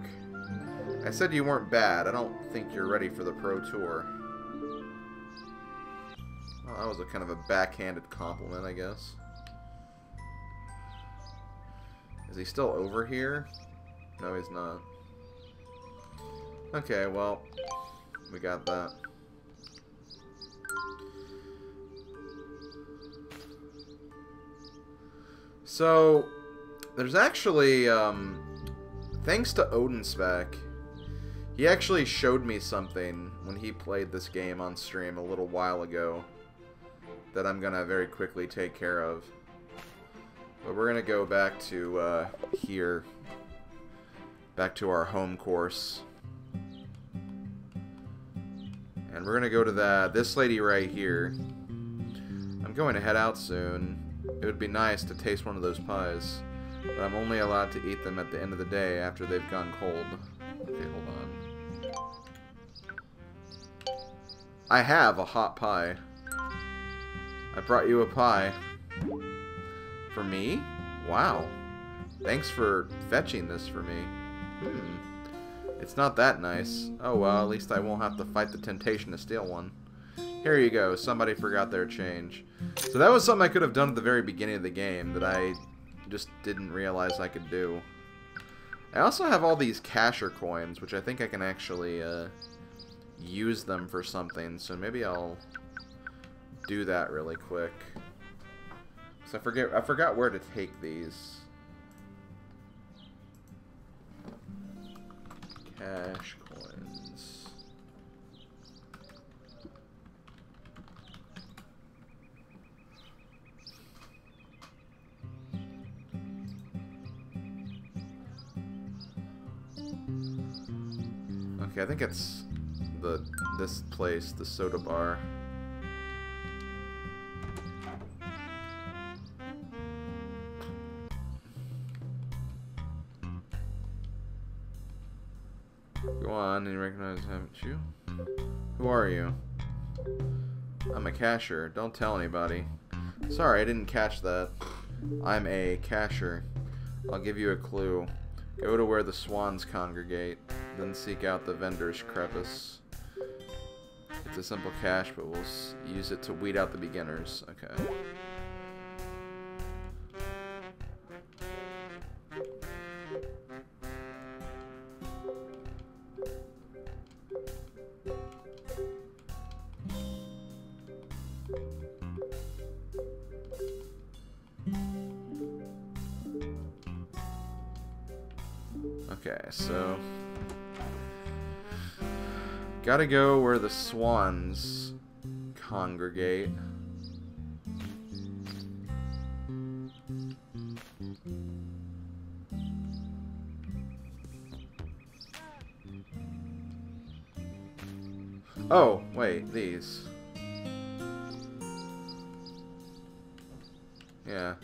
I said you weren't bad. I don't think you're ready for the Pro Tour. Well, that was a kind of a backhanded compliment, I guess. Is he still over here? No, he's not. Okay, well, we got that. So, there's actually, thanks to Odinspec, he actually showed me something when he played this game on stream a little while ago that I'm gonna very quickly take care of. But we're gonna go back to, here. Back to our home course. And we're gonna go to this lady right here. I'm going to head out soon. It would be nice to taste one of those pies, but I'm only allowed to eat them at the end of the day after they've gone cold. Okay, hold on. I have a hot pie. I brought you a pie. For me? Wow. Thanks for fetching this for me. It's not that nice. Oh well, at least I won't have to fight the temptation to steal one. Here you go. Somebody forgot their change. So that was something I could have done at the very beginning of the game that I just didn't realize I could do. I also have all these casher coins, which I think I can actually use them for something. So maybe I'll do that really quick. So I forgot where to take these. Cash coins. Okay, I think it's this place, the soda bar. done, and you recognize, haven't you? Who are you? I'm a cashier. Don't tell anybody. Sorry, I didn't catch that. I'm a cashier. I'll give you a clue. Go to where the swans congregate, then seek out the vendor's crevice. It's a simple cache, but we'll use it to weed out the beginners. Okay. Okay, so gotta go where the swans congregate. Oh, wait, these. Yeah.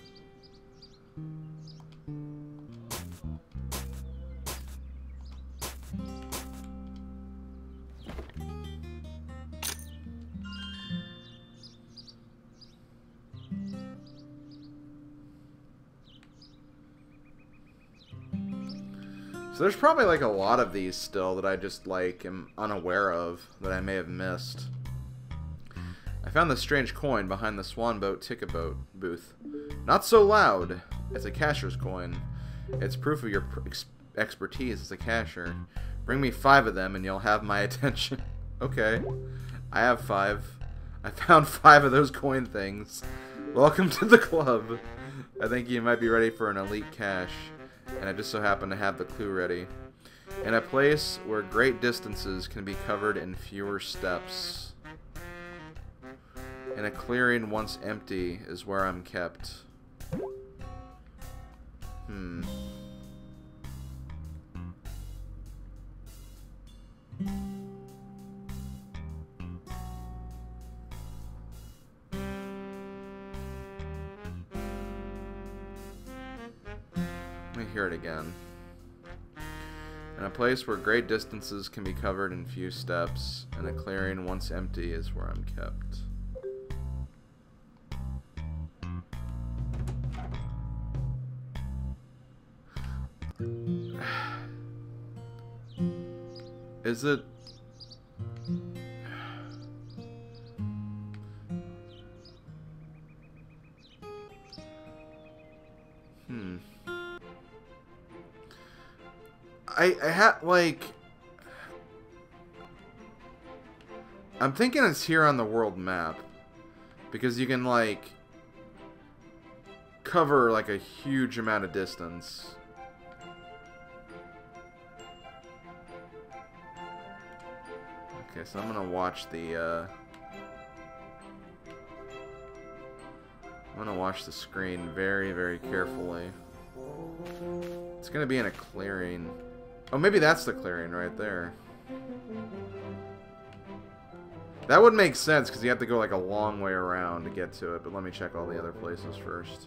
So there's probably like a lot of these still that I just like am unaware of that I may have missed. I found this strange coin behind the Swan Boat ticket booth. Not so loud. It's a cashier's coin. It's proof of your expertise as a cashier. Bring me 5 of them and you'll have my attention. Okay. I have 5. I found 5 of those coin things. Welcome to the club. I think you might be ready for an elite cache. And I just so happen to have the clue ready. In a place where great distances can be covered in fewer steps. In a clearing once empty is where I'm kept. Let me hear it again. In a place where great distances can be covered in few steps, and a clearing once empty is where I'm kept. Is it... I had, like... I'm thinking it's here on the world map. Because you can, like... cover, like, a huge amount of distance. Okay, so I'm gonna watch the, I'm gonna watch the screen very, very carefully. It's gonna be in a clearing. Oh, maybe that's the clearing right there. That would make sense, because you have to go, like, a long way around to get to it. But let me check all the other places first.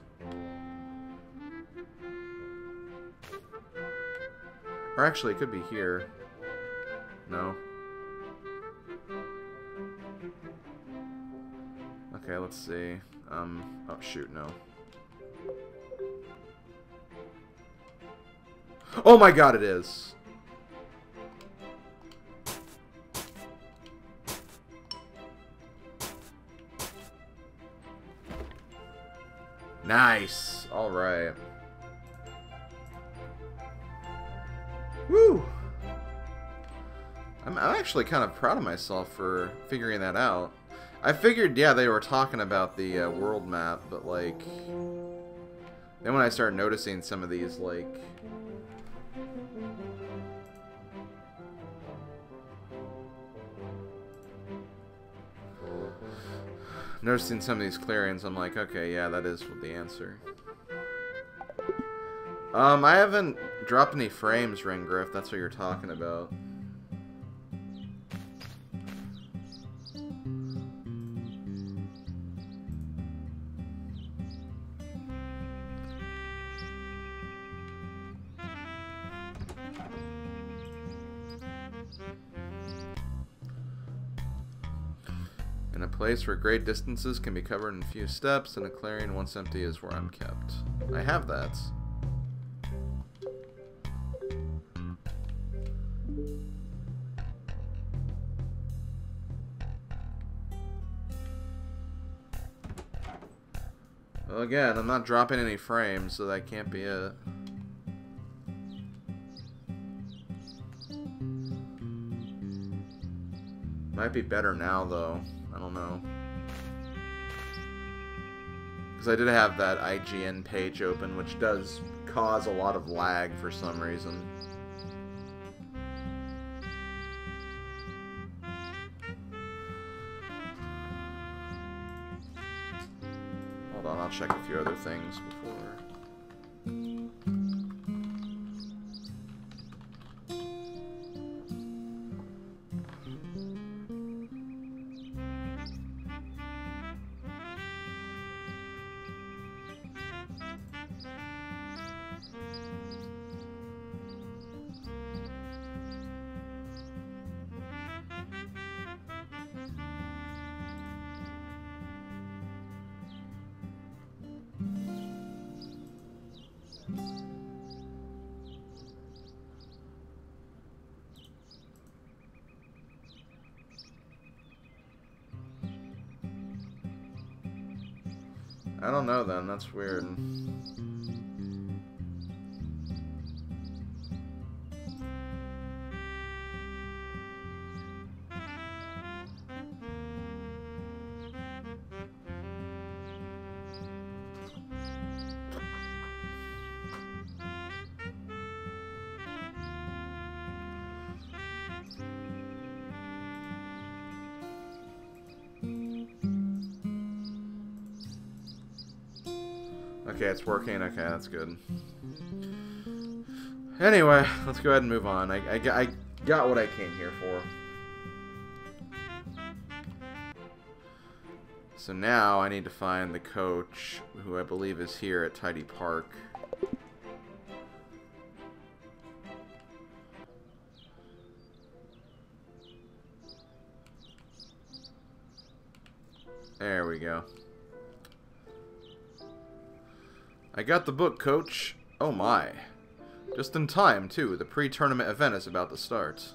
Or actually, it could be here. No. Okay, let's see. Oh shoot, no. Oh my god, it is! Nice! Alright. Woo! I'm actually kind of proud of myself for figuring that out. I figured, yeah, they were talking about the world map, but, like... Then when I started noticing some of these, like... Noticing some of these clearings, I'm like, okay, yeah, that is the answer. I haven't dropped any frames, Ringriff, that's what you're talking about. In a place where great distances can be covered in a few steps, and a clearing once empty is where I'm kept. I have that. Well, again, I'm not dropping any frames, so that can't be it. Might be better now, though. I don't know. Because I did have that IGN page open, which does cause a lot of lag for some reason. Hold on, I'll check a few other things before. I don't know then, that's weird. Okay, it's working. Okay, that's good. Anyway, let's go ahead and move on. I got what I came here for. So now I need to find the coach, who I believe is here at Tidy Park. There we go. I got the book, Coach. Oh my. Just in time, too. The pre-tournament event is about to start.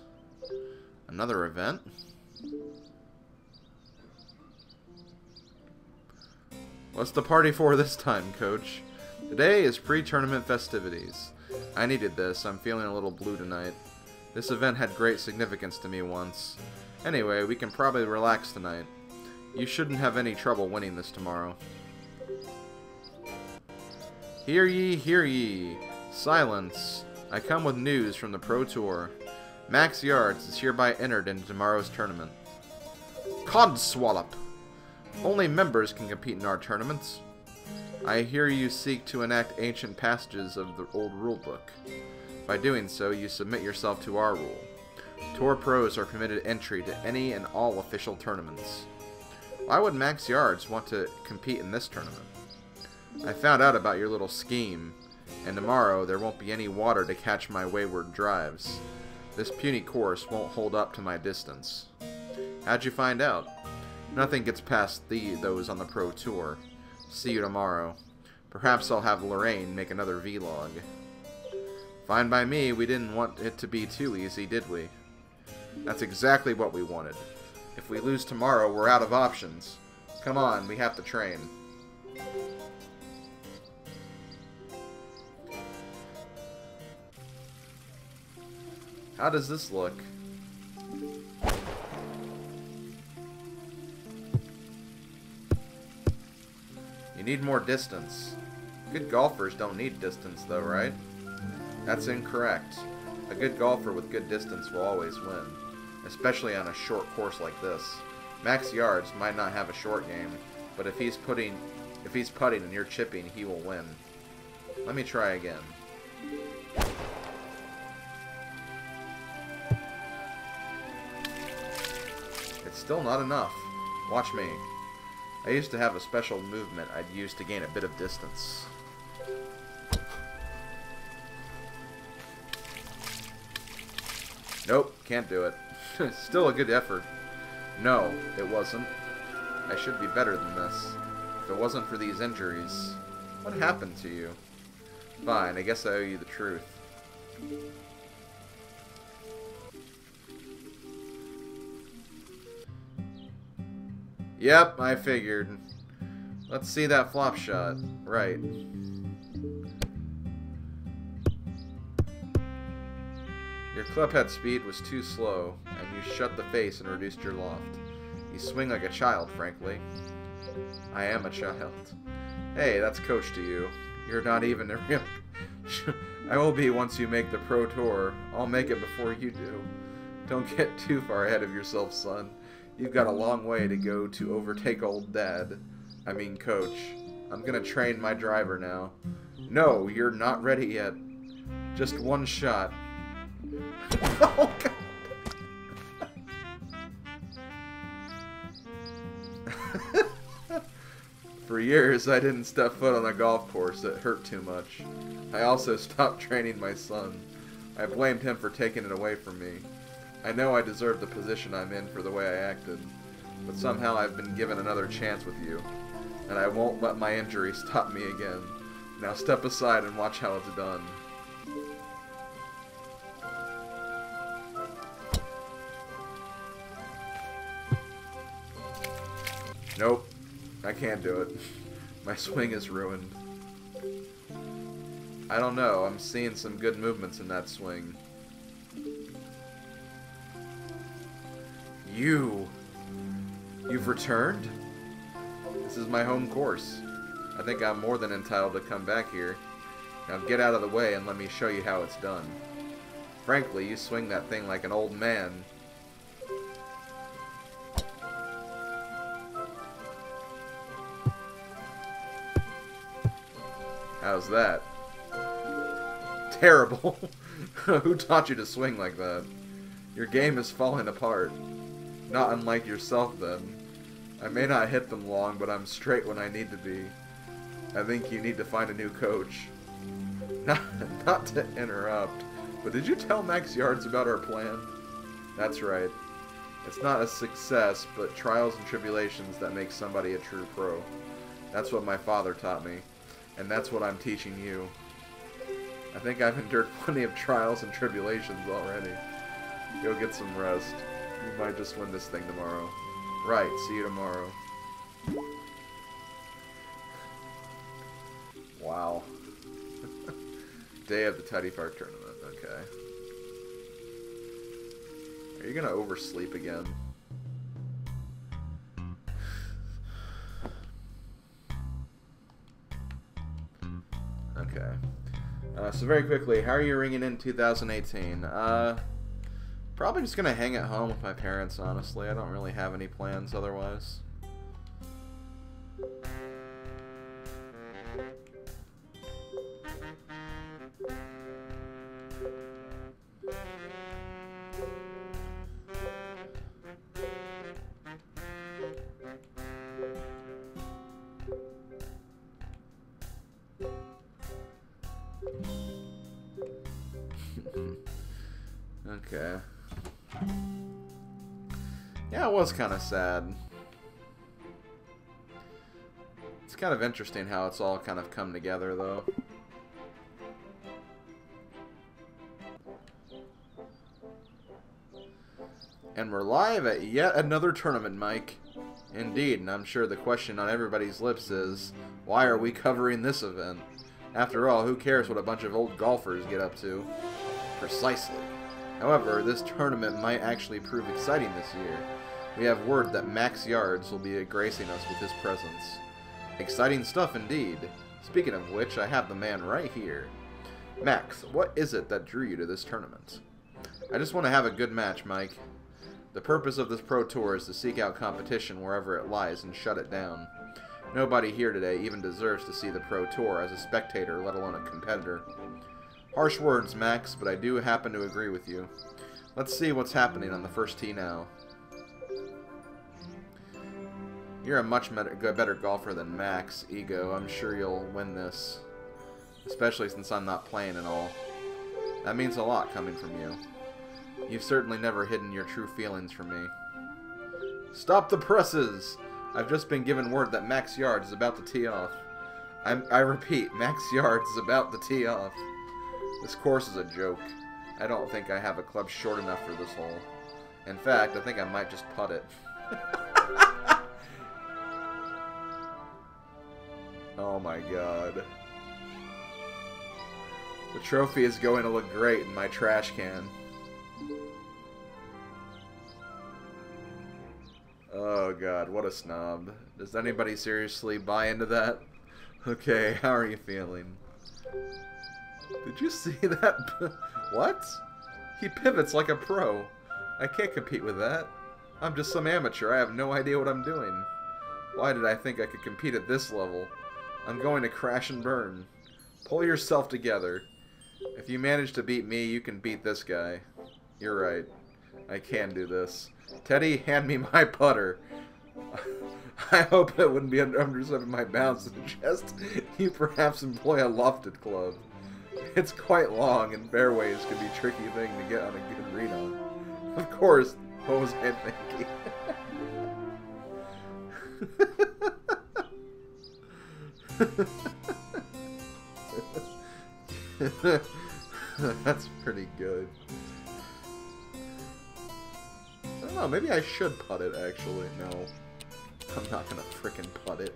Another event? What's the party for this time, Coach? Today is pre-tournament festivities. I needed this. I'm feeling a little blue tonight. This event had great significance to me once. Anyway, we can probably relax tonight. You shouldn't have any trouble winning this tomorrow. Hear ye, hear ye. Silence. I come with news from the Pro Tour. Max Yards is hereby entered into tomorrow's tournament. Codswallop. Only members can compete in our tournaments. I hear you seek to enact ancient passages of the old rulebook. By doing so, you submit yourself to our rule. Tour pros are permitted entry to any and all official tournaments. Why would Max Yards want to compete in this tournament? I found out about your little scheme, and tomorrow there won't be any water to catch my wayward drives. This puny course won't hold up to my distance. How'd you find out? Nothing gets past those on the Pro Tour. See you tomorrow. Perhaps I'll have Lorraine make another vlog. Fine by me, we didn't want it to be too easy, did we? That's exactly what we wanted. If we lose tomorrow, we're out of options. Come on, we have to train. How does this look? You need more distance. Good golfers don't need distance though, right? That's incorrect. A good golfer with good distance will always win, especially on a short course like this. Max Yards might not have a short game, but if he's putting and you're chipping, he will win. Let me try again. It's still not enough. Watch me. I used to have a special movement I'd use to gain a bit of distance. Nope, can't do it. Still a good effort. No, it wasn't. I should be better than this. If it wasn't for these injuries, what happened to you? Fine, I guess I owe you the truth. Yep, I figured. Let's see that flop shot. Right. Your clubhead speed was too slow, and you shut the face and reduced your loft. You swing like a child, frankly. I am a child. Hey, that's coach to you. You're not even a real... I will be once you make the Pro Tour. I'll make it before you do. Don't get too far ahead of yourself, son. You've got a long way to go to overtake old dad. I mean, coach. I'm gonna train my driver now. No, you're not ready yet. Just one shot. Oh, God. For years, I didn't step foot on a golf course. It hurt too much. I also stopped training my son. I blamed him for taking it away from me. I know I deserve the position I'm in for the way I acted, but somehow I've been given another chance with you, and I won't let my injury stop me again. Now step aside and watch how it's done. Nope. I can't do it. My swing is ruined. I don't know. I'm seeing some good movements in that swing. You've returned? This is my home course. I think I'm more than entitled to come back here. Now get out of the way and let me show you how it's done. Frankly, you swing that thing like an old man. How's that? Terrible. Who taught you to swing like that? Your game is falling apart. Not unlike yourself, then. I may not hit them long, but I'm straight when I need to be. I think you need to find a new coach. Not to interrupt, but did you tell Max Yards about our plan? That's right. It's not a success, but trials and tribulations that make somebody a true pro. That's what my father taught me. And that's what I'm teaching you. I think I've endured plenty of trials and tribulations already. Go get some rest. You might just win this thing tomorrow. Right, see you tomorrow. Wow. Day of the Teddy Park tournament, okay. Are you gonna oversleep again? Okay. So very quickly, how are you ringing in 2018? Probably just gonna hang at home with my parents, honestly. I don't really have any plans otherwise. Okay. Yeah, it was kind of sad. It's kind of interesting how it's all kind of come together, though. And we're live at yet another tournament, Mike. Indeed, and I'm sure the question on everybody's lips is, why are we covering this event? After all, who cares what a bunch of old golfers get up to? Precisely. However, this tournament might actually prove exciting this year. We have word that Max Yards will be gracing us with his presence. Exciting stuff indeed. Speaking of which, I have the man right here. Max, what is it that drew you to this tournament? I just want to have a good match, Mike. The purpose of this Pro Tour is to seek out competition wherever it lies and shut it down. Nobody here today even deserves to see the Pro Tour as a spectator, let alone a competitor. Harsh words, Max, but I do happen to agree with you. Let's see what's happening on the first tee now. You're a much better golfer than Max, Ego. I'm sure you'll win this. Especially since I'm not playing at all. That means a lot coming from you. You've certainly never hidden your true feelings from me. Stop the presses! I've just been given word that Max Yards is about to tee off. I repeat, Max Yards is about to tee off. This course is a joke. I don't think I have a club short enough for this hole. In fact, I think I might just putt it. Oh my god. The trophy is going to look great in my trash can. Oh god, what a snob. Does anybody seriously buy into that? Okay, how are you feeling? Did you see that? What? He pivots like a pro. I can't compete with that. I'm just some amateur. I have no idea what I'm doing. Why did I think I could compete at this level? I'm going to crash and burn. Pull yourself together. If you manage to beat me, you can beat this guy. You're right. I can do this. Teddy, hand me my putter. I hope it wouldn't be under some of my bounds to suggest you perhaps employ a lofted club. It's quite long, and fairways can be a tricky thing to get on a good read on. Of course, what was I thinking? That's pretty good. I don't know, maybe I should putt it, actually. No. I'm not gonna frickin' putt it.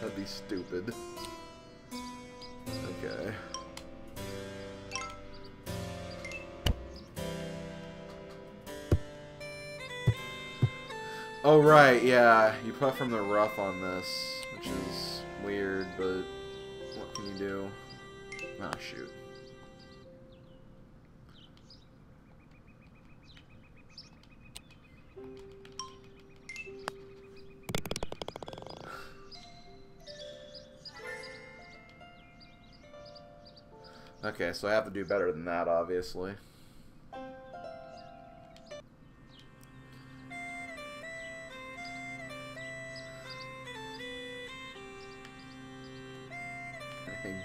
That'd be stupid. Okay. Oh, right, yeah. You putt from the rough on this, which is weird, but what can you do? Ah, shoot. Okay, so I have to do better than that, obviously.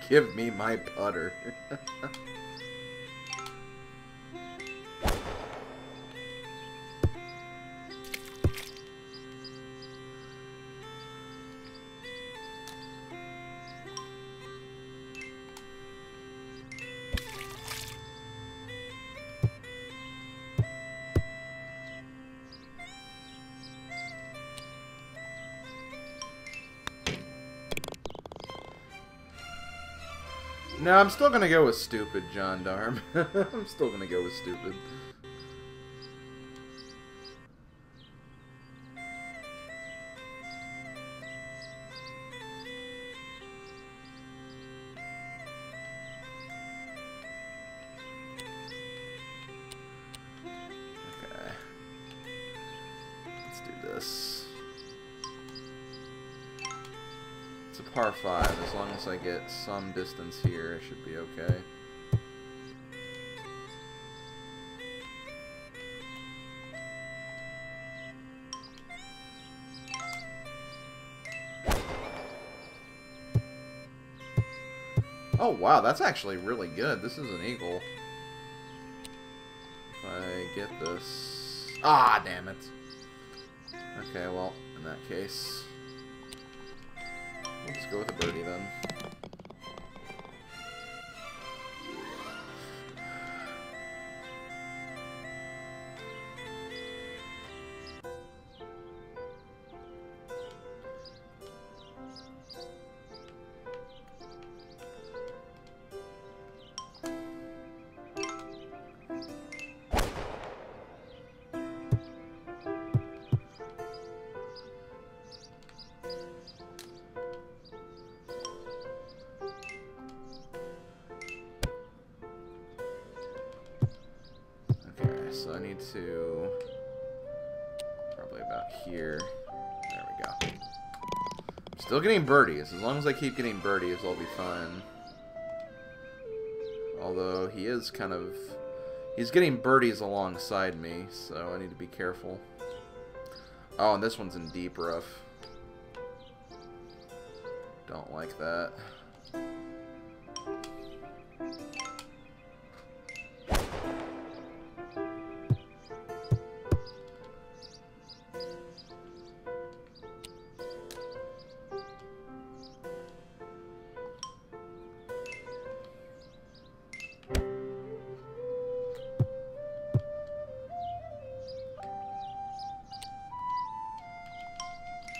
Give me my putter. No, I'm still gonna go with stupid, John Darm. I'm still gonna go with stupid. Okay. Let's do this. It's a par 5. As long as I get some distance here, I should be okay. Oh wow, that's actually really good. This is an eagle. If I get this... Ah, damn it. Okay, well, in that case... Let's go with a birdie then. So I need to probably about here. There we go. Still getting birdies. As long as I keep getting birdies, I'll be fine. Although he is kind of... He's getting birdies alongside me, so I need to be careful. Oh, and this one's in deep rough. Don't like that.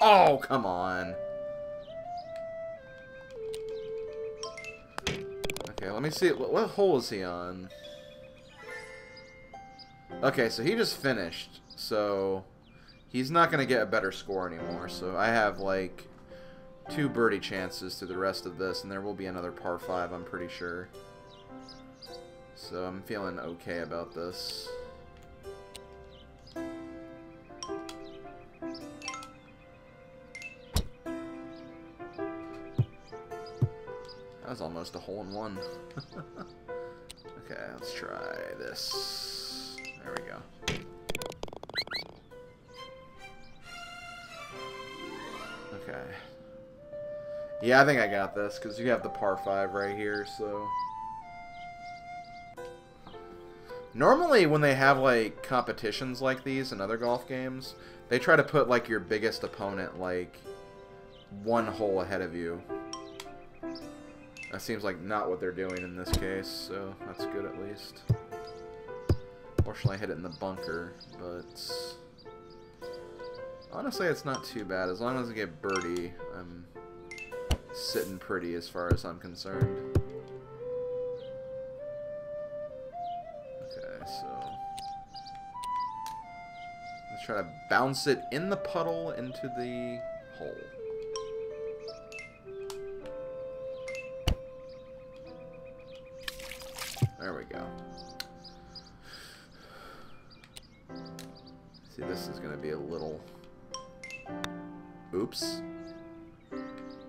Oh, come on. Okay, let me see. What hole is he on? Okay, so he just finished. So he's not going to get a better score anymore. So I have, like, 2 birdie chances through the rest of this. And there will be another par 5, I'm pretty sure. So I'm feeling okay about this. That was almost a hole-in-one. Okay, let's try this. There we go. Okay. Yeah, I think I got this, because you have the par 5 right here, so... Normally, when they have, like, competitions like these in other golf games, they try to put, like, your biggest opponent, like, 1 hole ahead of you. That seems like not what they're doing in this case, so that's good at least. Fortunately, I hit it in the bunker, but... Honestly, it's not too bad. As long as I get birdie, I'm sitting pretty as far as I'm concerned. So let's try to bounce it in the puddle into the hole. There we go. See, this is going to be a little... Oops.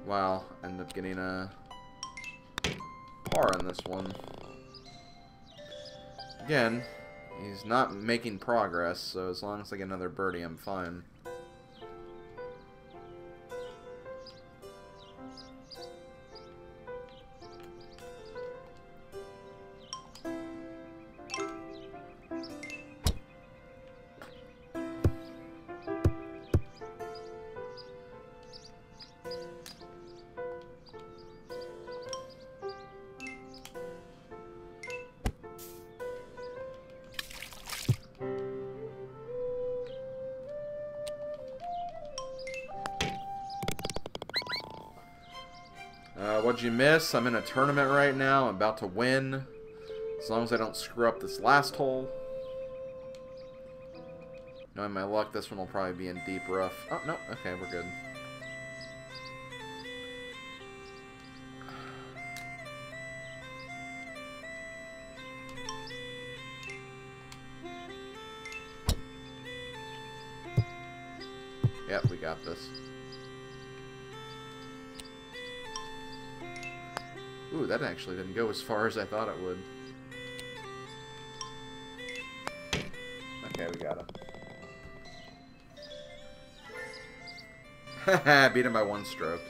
Wow, end up getting a par on this one. Again, he's not making progress, so as long as I get another birdie, I'm fine. What'd you miss? I'm in a tournament right now. I'm about to win. As long as I don't screw up this last hole. Knowing my luck, this one will probably be in deep rough. Oh, no. Okay, we're good. Yep, we got this. Ooh, that actually didn't go as far as I thought it would. Okay, we got him. Haha, beat him by 1 stroke.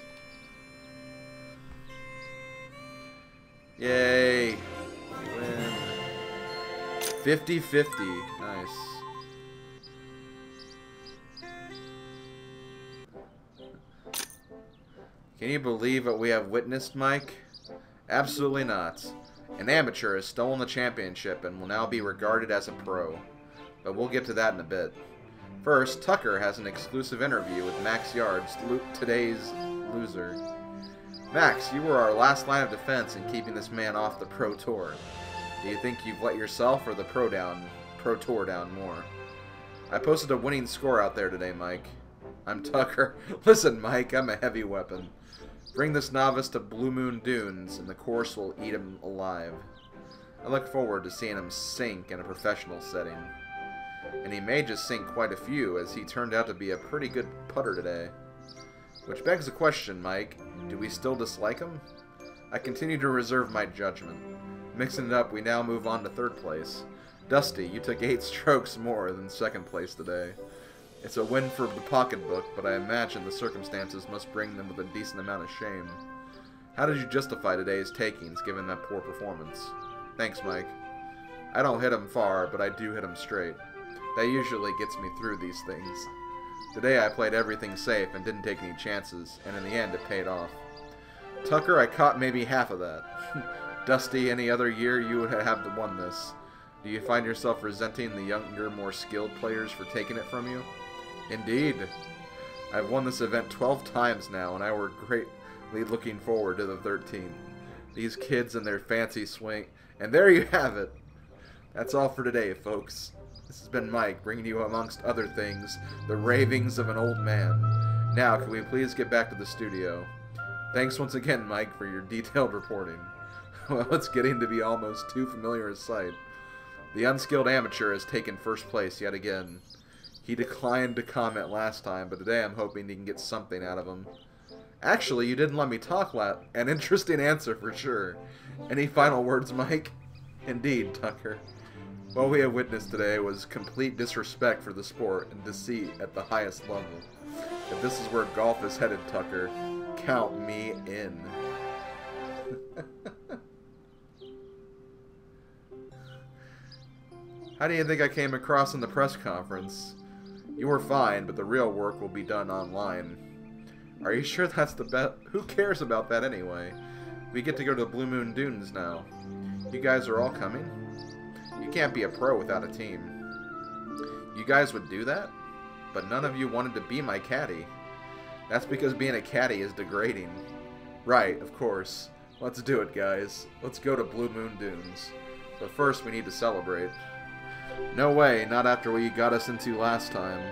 Yay! We win. 50-50. Nice. Can you believe what we have witnessed, Mike? Absolutely not. An amateur has stolen the championship and will now be regarded as a pro. But we'll get to that in a bit. First, Tucker has an exclusive interview with Max Yards, today's loser. Max, you were our last line of defense in keeping this man off the Pro Tour. Do you think you've let yourself or the Pro Tour down more? I posted a winning score out there today, Mike. I'm Tucker. Listen, Mike, I'm a heavy weapon. Bring this novice to Blue Moon Dunes, and the course will eat him alive. I look forward to seeing him sink in a professional setting. And he may just sink quite a few, as he turned out to be a pretty good putter today. Which begs the question, Mike, do we still dislike him? I continue to reserve my judgment. Mixing it up, we now move on to 3rd place. Dusty, you took 8 strokes more than 2nd place today. It's a win for the pocketbook, but I imagine the circumstances must bring them with a decent amount of shame. How did you justify today's takings, given that poor performance? Thanks, Mike. I don't hit him far, but I do hit him straight. That usually gets me through these things. Today I played everything safe and didn't take any chances, and in the end it paid off. Tucker, I caught maybe half of that. Dusty, any other year you would have won this. Do you find yourself resenting the younger, more skilled players for taking it from you? Indeed. I've won this event 12 times now, and I were greatly looking forward to the 13th. These kids and their fancy swing. And there you have it. That's all for today, folks. This has been Mike, bringing you, amongst other things, the ravings of an old man. Now, can we please get back to the studio? Thanks once again, Mike, for your detailed reporting. Well, it's getting to be almost too familiar a sight. The unskilled amateur has taken first place yet again. He declined to comment last time, but today I'm hoping he can get something out of him. Actually, you didn't let me talk an interesting answer for sure. Any final words, Mike? Indeed, Tucker. What we have witnessed today was complete disrespect for the sport and deceit at the highest level. If this is where golf is headed, Tucker, count me in. How do you think I came across in the press conference? You were fine, but the real work will be done online. Are you sure that's the best? Who cares about that anyway? We get to go to the Blue Moon Dunes now. You guys are all coming? You can't be a pro without a team. You guys would do that? But none of you wanted to be my caddy. That's because being a caddy is degrading. Right, of course. Let's do it, guys. Let's go to Blue Moon Dunes. But first, we need to celebrate. No way, not after what you got us into last time.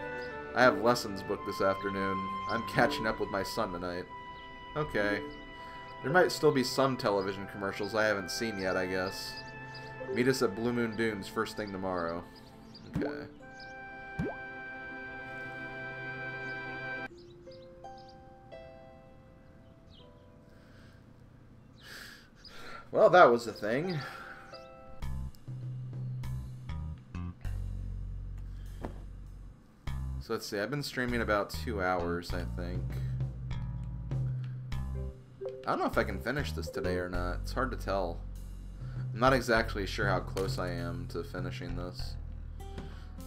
I have lessons booked this afternoon. I'm catching up with my son tonight. Okay. There might still be some television commercials I haven't seen yet, I guess. Meet us at Blue Moon Dunes first thing tomorrow. Okay. Well, that was the thing. So let's see, I've been streaming about 2 hours, I think. I don't know if I can finish this today or not. It's hard to tell. I'm not exactly sure how close I am to finishing this.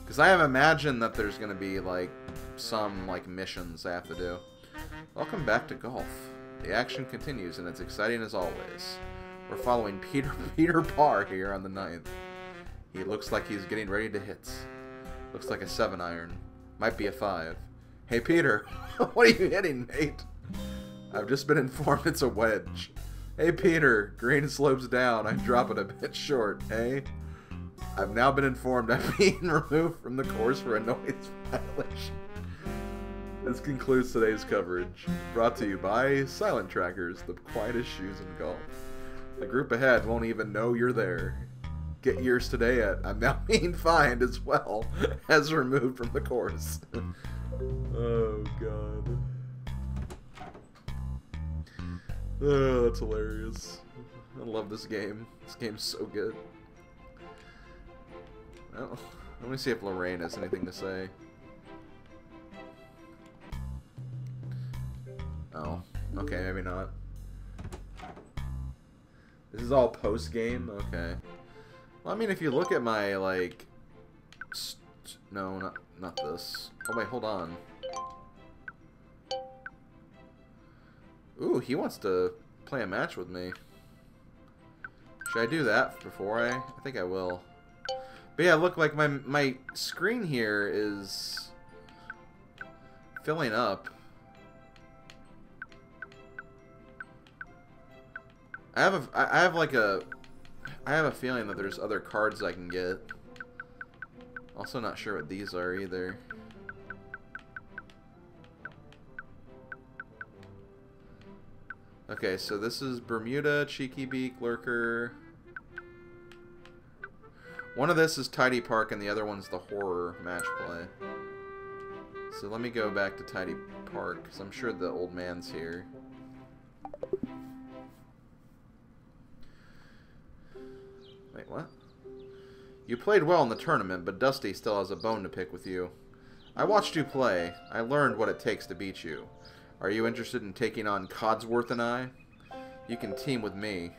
Because I have imagined that there's going to be, like, some, like, missions I have to do. Welcome back to golf. The action continues, and it's exciting as always. We're following Peter Parr here on the 9th. He looks like he's getting ready to hit. Looks like a 7-iron. Might be a 5. Hey, Peter. What are you hitting, mate? I've just been informed it's a wedge. Hey, Peter. Green slopes down. I drop it a bit short, hey? I've now been informed I'm being removed from the course for a noise violation. This concludes today's coverage. Brought to you by Silent Trackers, the quietest shoes in golf. The group ahead won't even know you're there. Get yours today at I'm now being fined as well as removed from the course. Oh, God. Oh, that's hilarious. I love this game. This game's so good. Well, let me see if Lorraine has anything to say. Oh, okay, maybe not. This is all post-game? Okay. Well, I mean, if you look at my, like... no, not this. Oh, wait, hold on. Ooh, he wants to play a match with me. Should I do that before I think I will. But yeah, look, like, my screen here is filling up. I have a feeling that there's other cards I can get. Also not sure what these are either. Okay, so this is Bermuda, Cheeky Beak, Lurker. One of this is Tidy Park and the other one's the Horror Match Play. So let me go back to Tidy Park, because I'm sure the old man's here. Wait, what? You played well in the tournament, but Dusty still has a bone to pick with you. I watched you play. I learned what it takes to beat you. Are you interested in taking on Codsworth and I? You can team with me.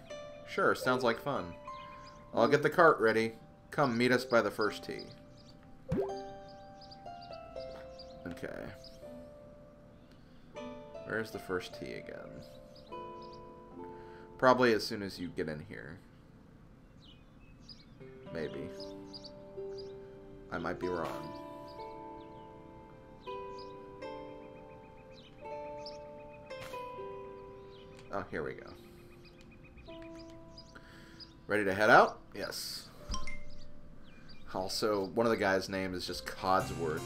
Sure, sounds like fun. I'll get the cart ready. Come meet us by the first tee. Okay. Where's the first tee again? Probably as soon as you get in here. Maybe. I might be wrong. Oh, here we go. Ready to head out? Yes. Also, one of the guys' name is just Codsworth.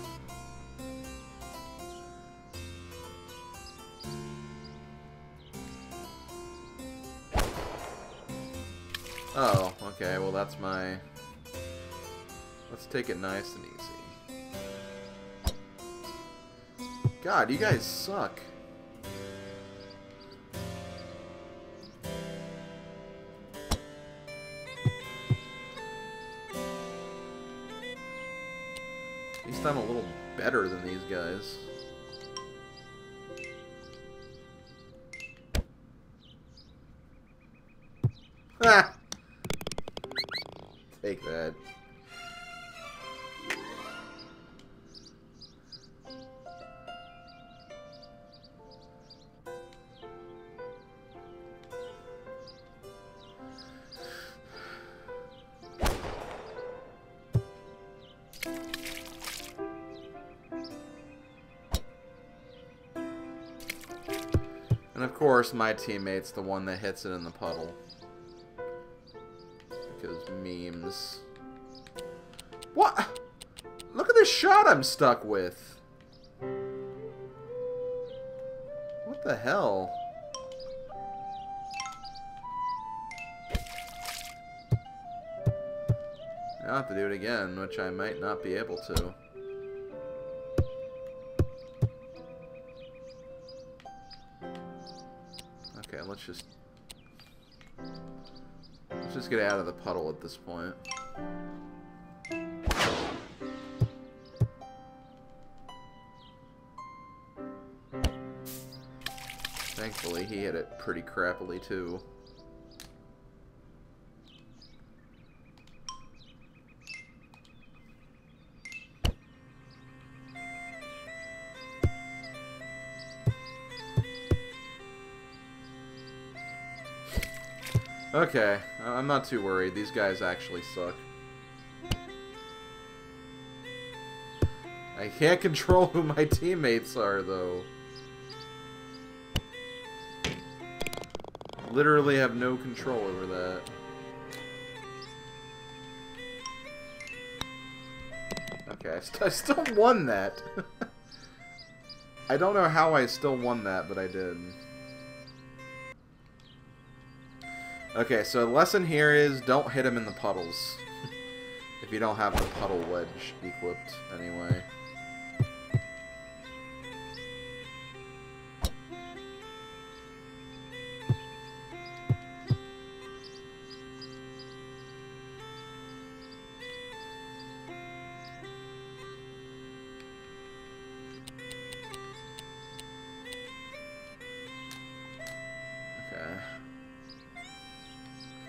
Oh, okay, well that's my... Let's take it nice and easy. God, you guys suck. At least I'm a little better than these guys. Ha! Take that. And of course, my teammate's the one that hits it in the puddle. Because memes. What? Look at this shot I'm stuck with. What the hell? I'll have to do it again, which I might not be able to. Okay, let's just get out of the puddle at this point. Thankfully, he hit it pretty crappily too. Okay, I'm not too worried. These guys actually suck. I can't control who my teammates are, though. Literally have no control over that. Okay, I still won that. I don't know how I still won that, but I did. Okay, so the lesson here is don't hit him in the puddles. If you don't have the puddle wedge equipped, anyway. Okay.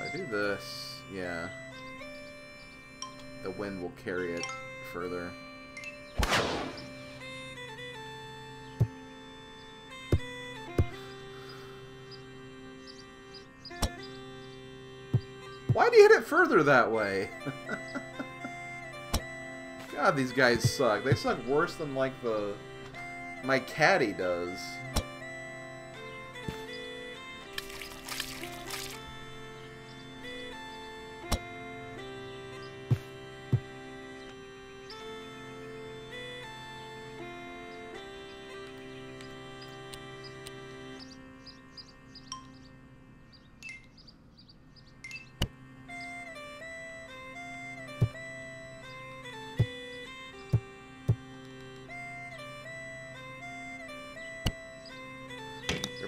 If I do this, yeah, the wind will carry it further. Why do you hit it further that way? God, these guys suck. They suck worse than, like, my caddy does.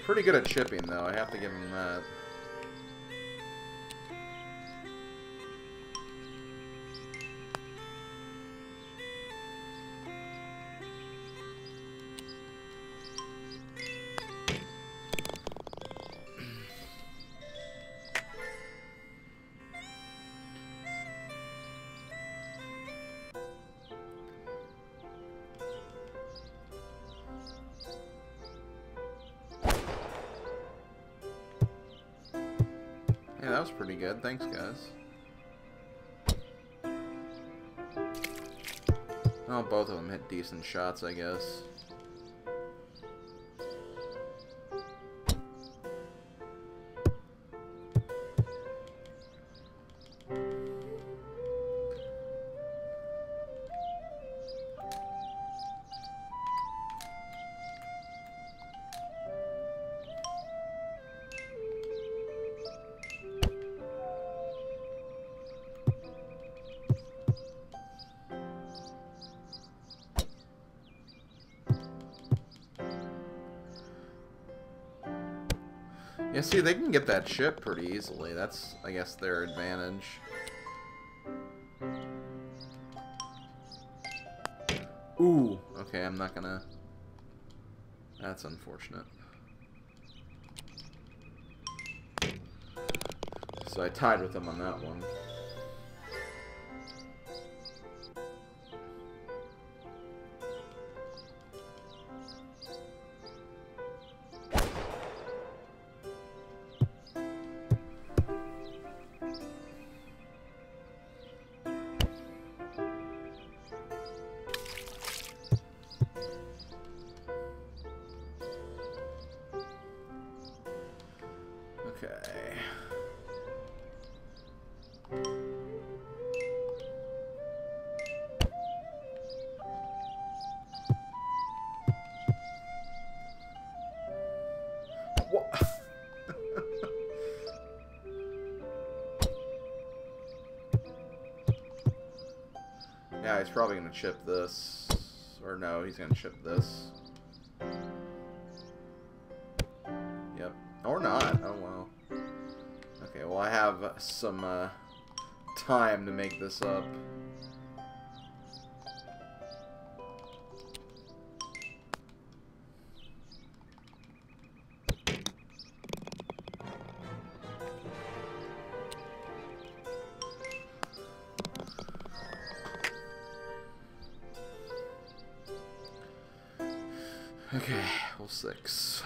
Pretty good at chipping, though. I have to give him that. Yeah, that was pretty good. Thanks, guys. Oh, both of them hit decent shots, I guess. Yeah, see, they can get that ship pretty easily. That's, I guess, their advantage. Ooh, okay, I'm not gonna... That's unfortunate. So I tied with them on that one. Okay. What? Yeah, he's probably gonna chip this. Or no, he's gonna chip this. Yep. Or not. Oh, well. Okay, well, I have some time to make this up. Okay, well, 6.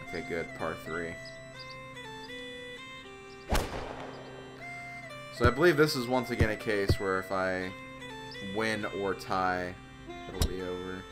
Okay, good. Par 3. So I believe this is once again a case where if I win or tie, it'll be over.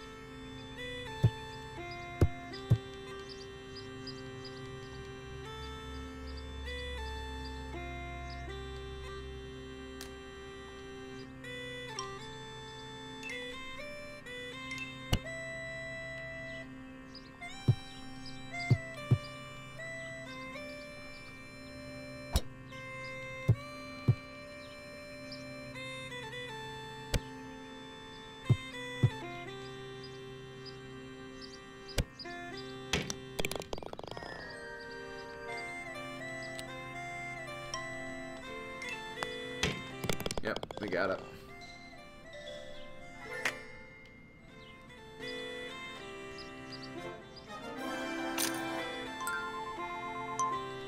Yep, we got it.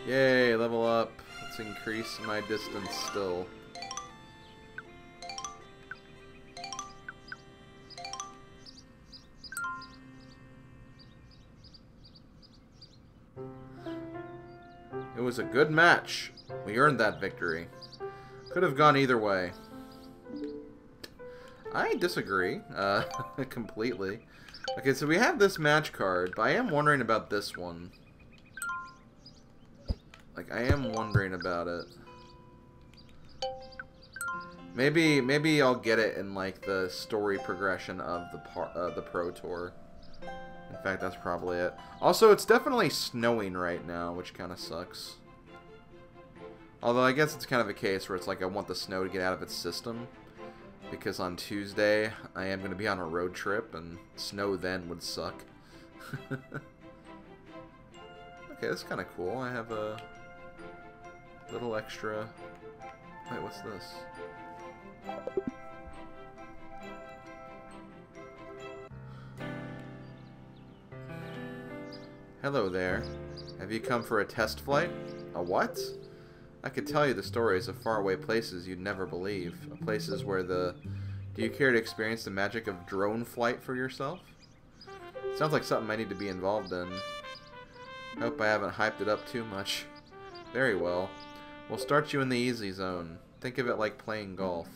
Yay, level up. Let's increase my distance still. It was a good match. We earned that victory. Could have gone either way. I disagree, completely. Okay, so we have this match card, but I am wondering about this one. Like, I am wondering about it. Maybe I'll get it in, like, the story progression of the Pro Tour. In fact, that's probably it. Also, it's definitely snowing right now, which kind of sucks. Although, I guess it's kind of a case where it's like I want the snow to get out of its system. Because on Tuesday, I am going to be on a road trip, and snow then would suck. Okay, that's kind of cool. I have a little extra... Wait, what's this? Hello there. Have you come for a test flight? A what? I could tell you the stories of faraway places you'd never believe. Places where the... Do you care to experience the magic of drone flight for yourself? Sounds like something I need to be involved in. Hope I haven't hyped it up too much. Very well. We'll start you in the easy zone. Think of it like playing golf.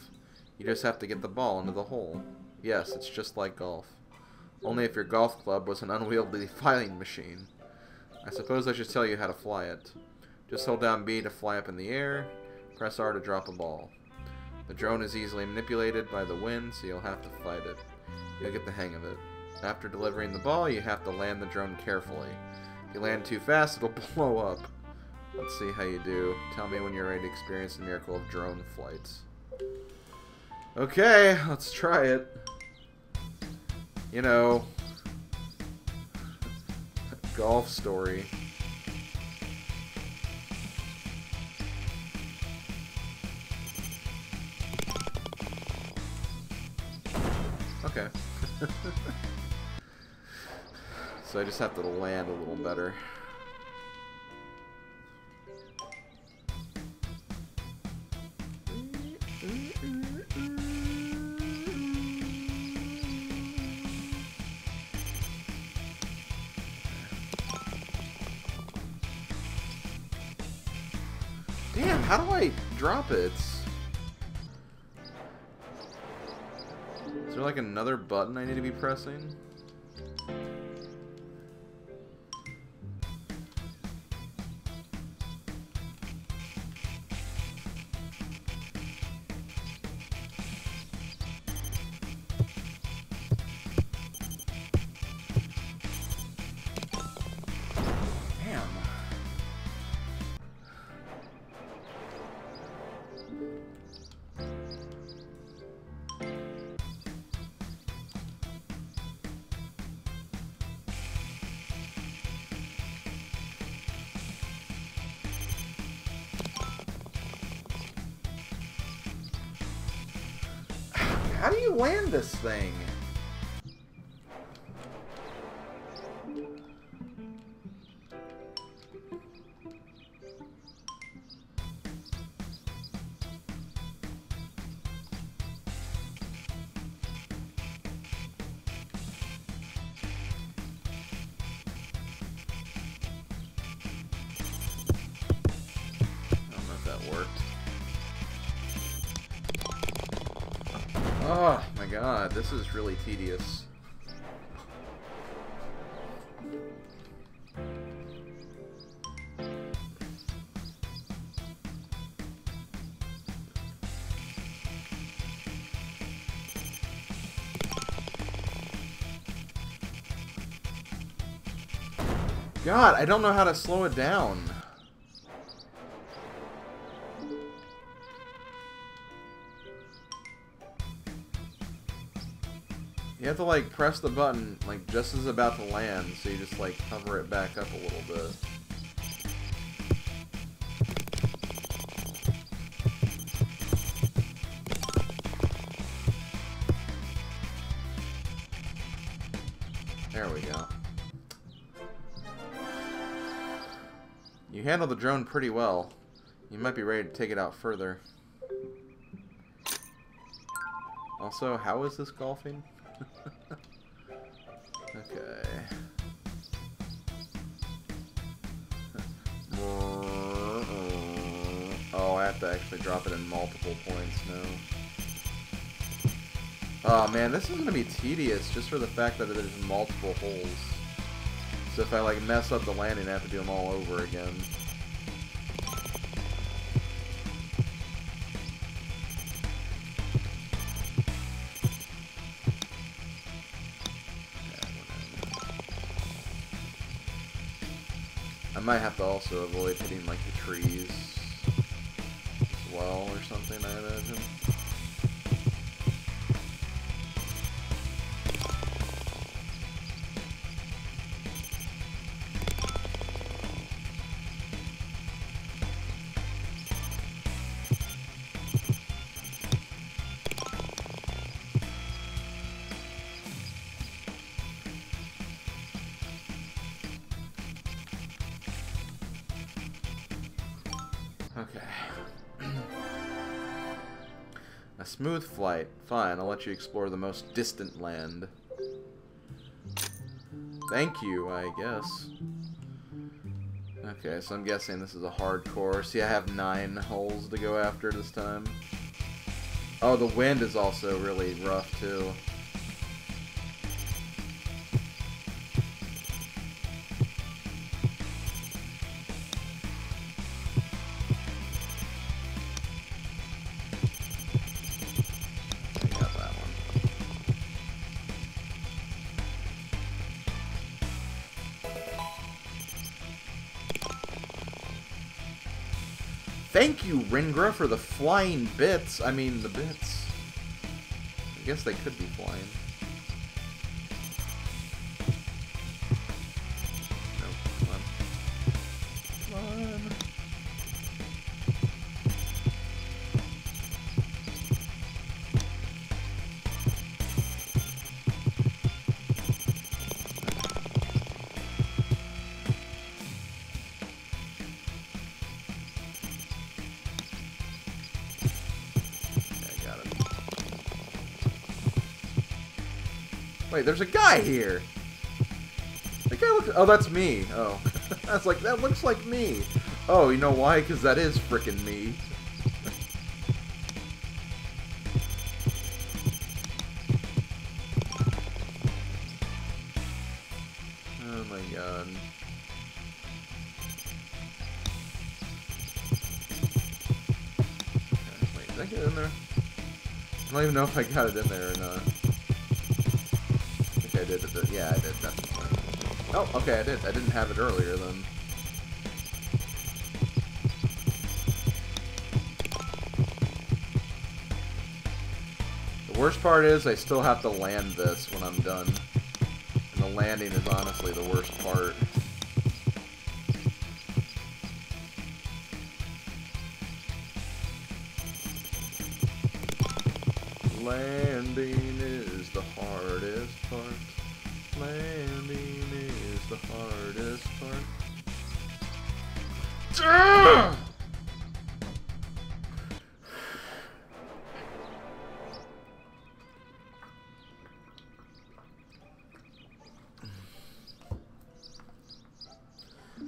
You just have to get the ball into the hole. Yes, it's just like golf. Only if your golf club was an unwieldy flying machine. I suppose I should tell you how to fly it. Just hold down B to fly up in the air, press R to drop a ball. The drone is easily manipulated by the wind, so you'll have to fight it. You'll get the hang of it. After delivering the ball, you have to land the drone carefully. If you land too fast, it'll blow up. Let's see how you do. Tell me when you're ready to experience the miracle of drone flights. Okay, let's try it. You know, golf story. Okay. So I just have to land a little better. Damn, how do I drop it? Is there like another button I need to be pressing? How do you land this thing? Oh my god, this is really tedious. God, I don't know how to slow it down. You have to like press the button like just as it's about to land, so you just like hover it back up a little bit. There we go. You handle the drone pretty well. You might be ready to take it out further. Also, how is this golfing? Okay. Oh, I have to actually drop it in multiple points now. Oh man, this is going to be tedious just for the fact that there's multiple holes. So if I like mess up the landing, I have to do them all over again. I might have to also avoid hitting like the trees as well or something, I imagine. Okay. A smooth flight. Fine, I'll let you explore the most distant land. Thank you, I guess. Okay, so I'm guessing this is a hard course. See, I have 9 holes to go after this time. Oh, the wind is also really rough, too. Thank you, Ringra, for the flying bits. I mean, the bits. I guess they could be flying. Nope, come on. Come on. Wait, there's a guy here! That guy looks... Oh, that's me. Oh. I was like, that looks like me. Oh, you know why? Because that is frickin' me. Oh my god. Okay, wait, did I get in there? I don't even know if I got it in there or not. I think I did it. Yeah, I did, definitely. Oh, okay, I did. I didn't have it earlier then. The worst part is I still have to land this when I'm done. And the landing is honestly the worst part. Landing is the hardest part. Landing is the hardest part.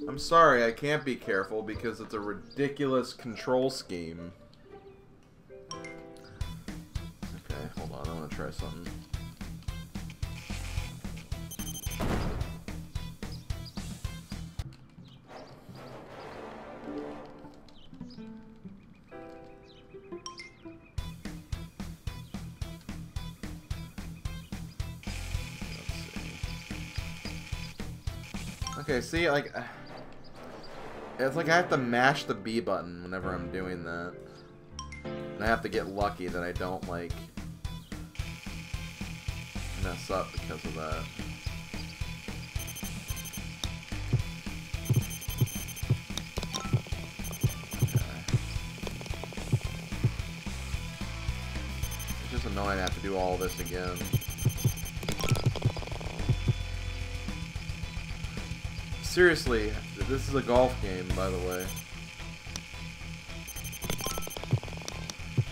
I'm sorry, I can't be careful because it's a ridiculous control scheme. Okay, hold on, I want to try something. Okay, see, like, it's like I have to mash the B button whenever I'm doing that. And I have to get lucky that I don't, like, mess up because of that. Okay. It's just annoying to have to do all this again. Seriously, this is a golf game, by the way.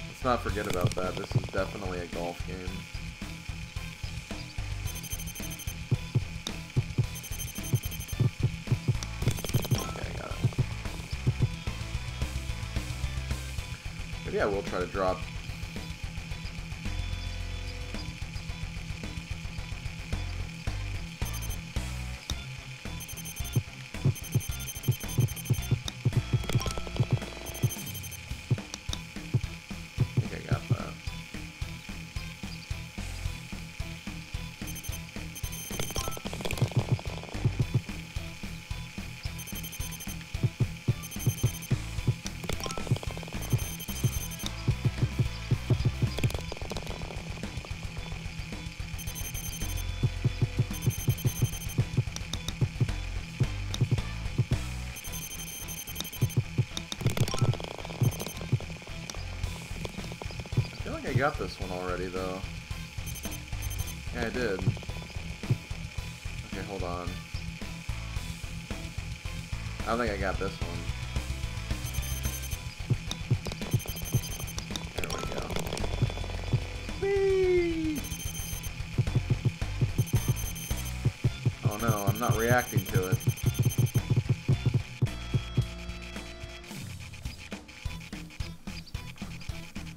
Let's not forget about that. This is definitely a golf game. Okay, I got it. Maybe I will try to drop. I got this one already, though. Yeah, I did. Okay, hold on. I don't think I got this one. There we go. Whee! Oh no, I'm not reacting to it.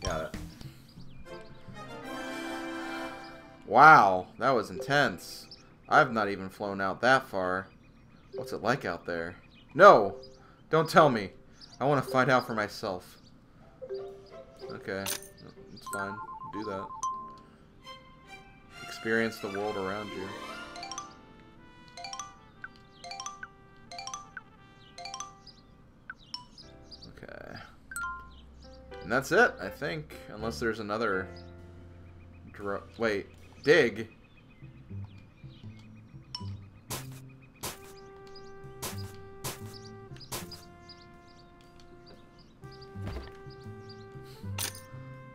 Got it. Wow, that was intense. I've not even flown out that far. What's it like out there? No! Don't tell me. I want to find out for myself. Okay, it's fine. Do that. Experience the world around you. Okay. And that's it, I think. Unless there's another... Wait. Dig?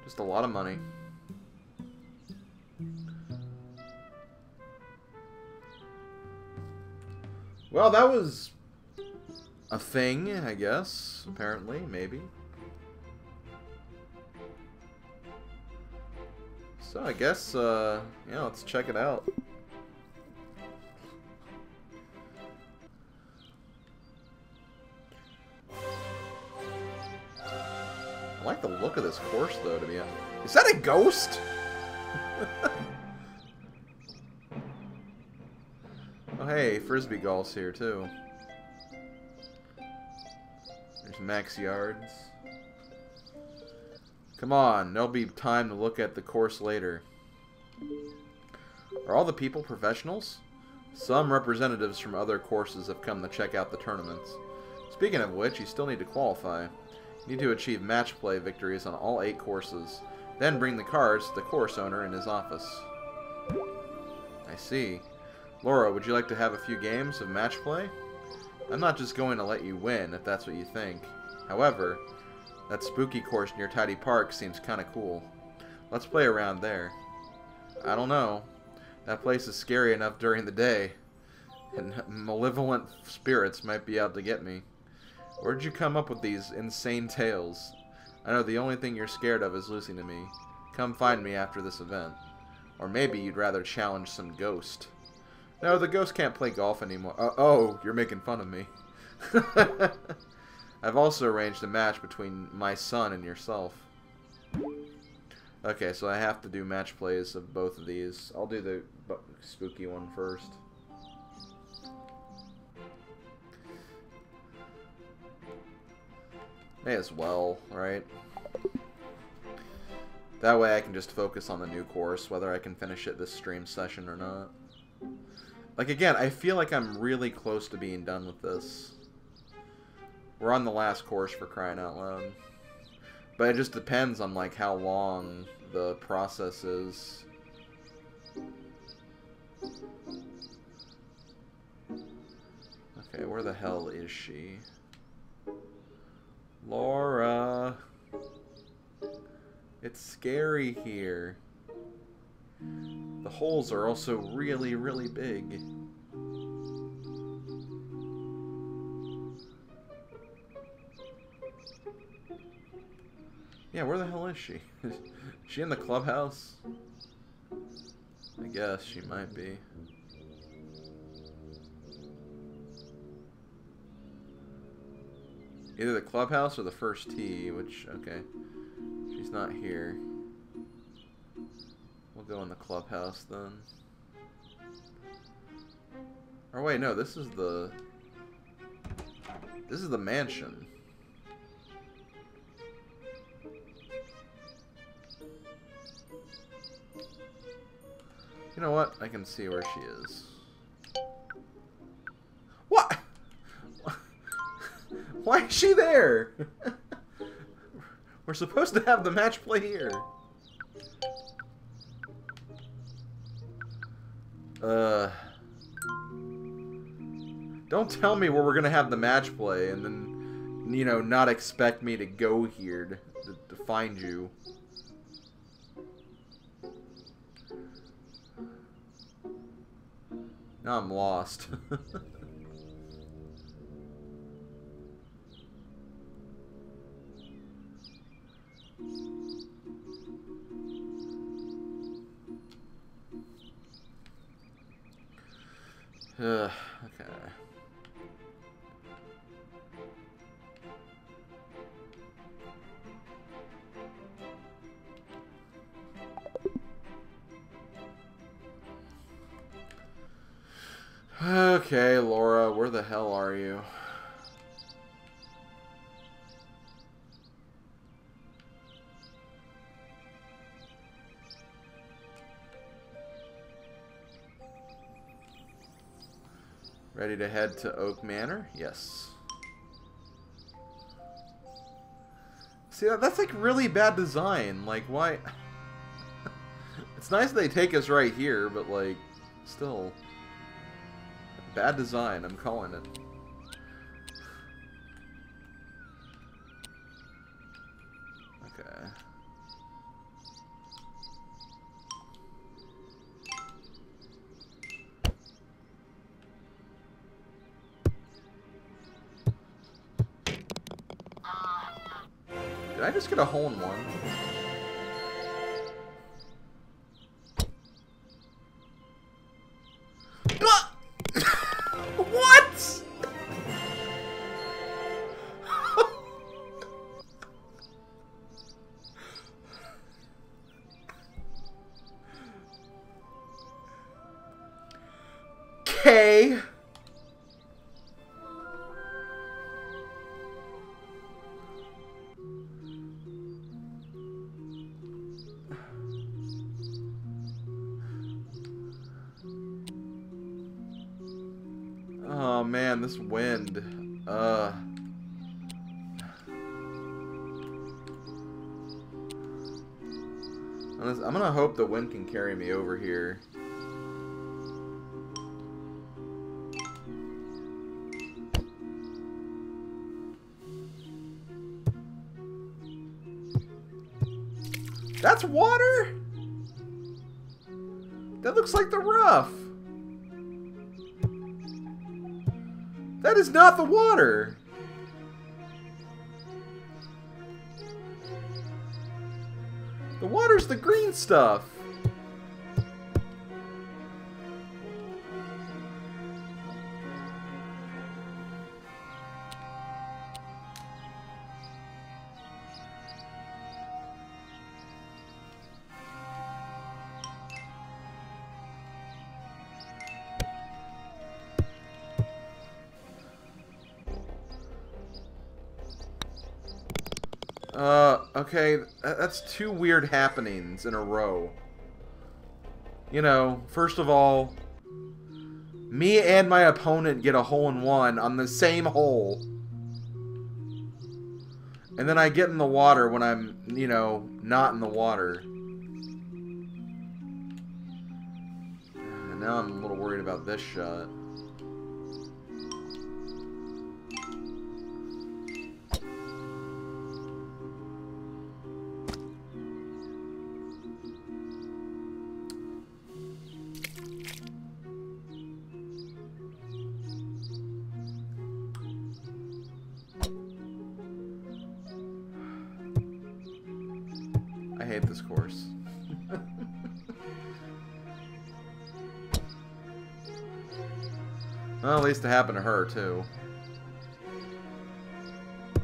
Just a lot of money. Well, that was a thing, I guess. Apparently, maybe. So I guess, yeah, let's check it out. I like the look of this course, though, to be honest. Is that a ghost? Oh, hey, Frisbee Golf's here, too. There's Max Yards. Come on, there'll be time to look at the course later. Are all the people professionals? Some representatives from other courses have come to check out the tournaments. Speaking of which, you still need to qualify. You need to achieve match play victories on all 8 courses. Then bring the cards to the course owner in his office. I see. Laura, would you like to have a few games of match play? I'm not just going to let you win, if that's what you think. However, that spooky course near Tidy Park seems kind of cool. Let's play around there. I don't know. That place is scary enough during the day, and malevolent spirits might be out to get me. Where'd you come up with these insane tales? I know the only thing you're scared of is losing to me. Come find me after this event. Or maybe you'd rather challenge some ghost. No, the ghost can't play golf anymore. Oh, you're making fun of me. I've also arranged a match between my son and yourself. Okay, so I have to do match plays of both of these. I'll do the spooky one first. May as well, right? That way I can just focus on the new course, whether I can finish it this stream session or not. Like, again, I feel like I'm really close to being done with this. We're on the last course, for crying out loud. But it just depends on, like, how long the process is. Okay, where the hell is she? Laura! It's scary here. The holes are also really, really big. Yeah, where the hell is she? Is she in the clubhouse? I guess she might be. Either the clubhouse or the first tee, which, okay. She's not here. We'll go in the clubhouse then. Or wait, no, this is the mansion. You know what? I can see where she is. What? Why is she there? We're supposed to have the match play here. Don't tell me where we're gonna have the match play and then, you know, not expect me to go here to find you. Now I'm lost. Okay. Okay, Laura, where the hell are you? Ready to head to Oak Manor? Yes. See, that's like really bad design. Like, why? It's nice they take us right here, but like, still. Bad design, I'm calling it. Okay. Did I just get a hole in one? What? Okay. Oh man, this wind. I'm gonna hope the wind can carry me over here. That's water? That looks like the rough. That is not the water. The water's the green stuff. Okay, that's two weird happenings in a row. You know, first of all, me and my opponent get a hole-in-one on the same hole. And then I get in the water when I'm, you know, not in the water. And now I'm a little worried about this shot. I hate this course. Well, at least it happened to her, too.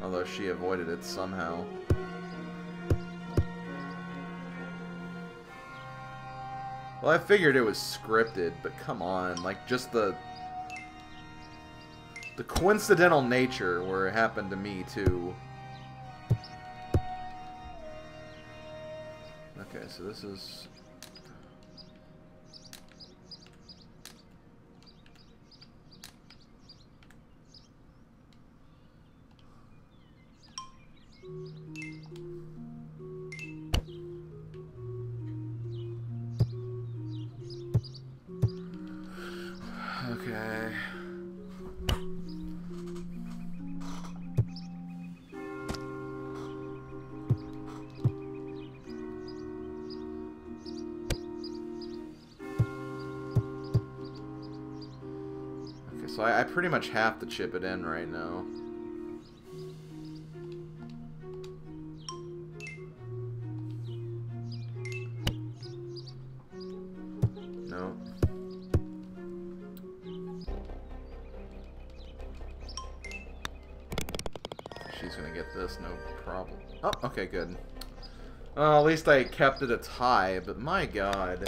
Although she avoided it somehow. Well, I figured it was scripted, but come on, like, just the coincidental nature where it happened to me, too. Okay, so this is... Okay. So I pretty much have to chip it in right now. No. She's gonna get this, no problem. Oh, okay, good. Well, at least I kept it a tie, but my god.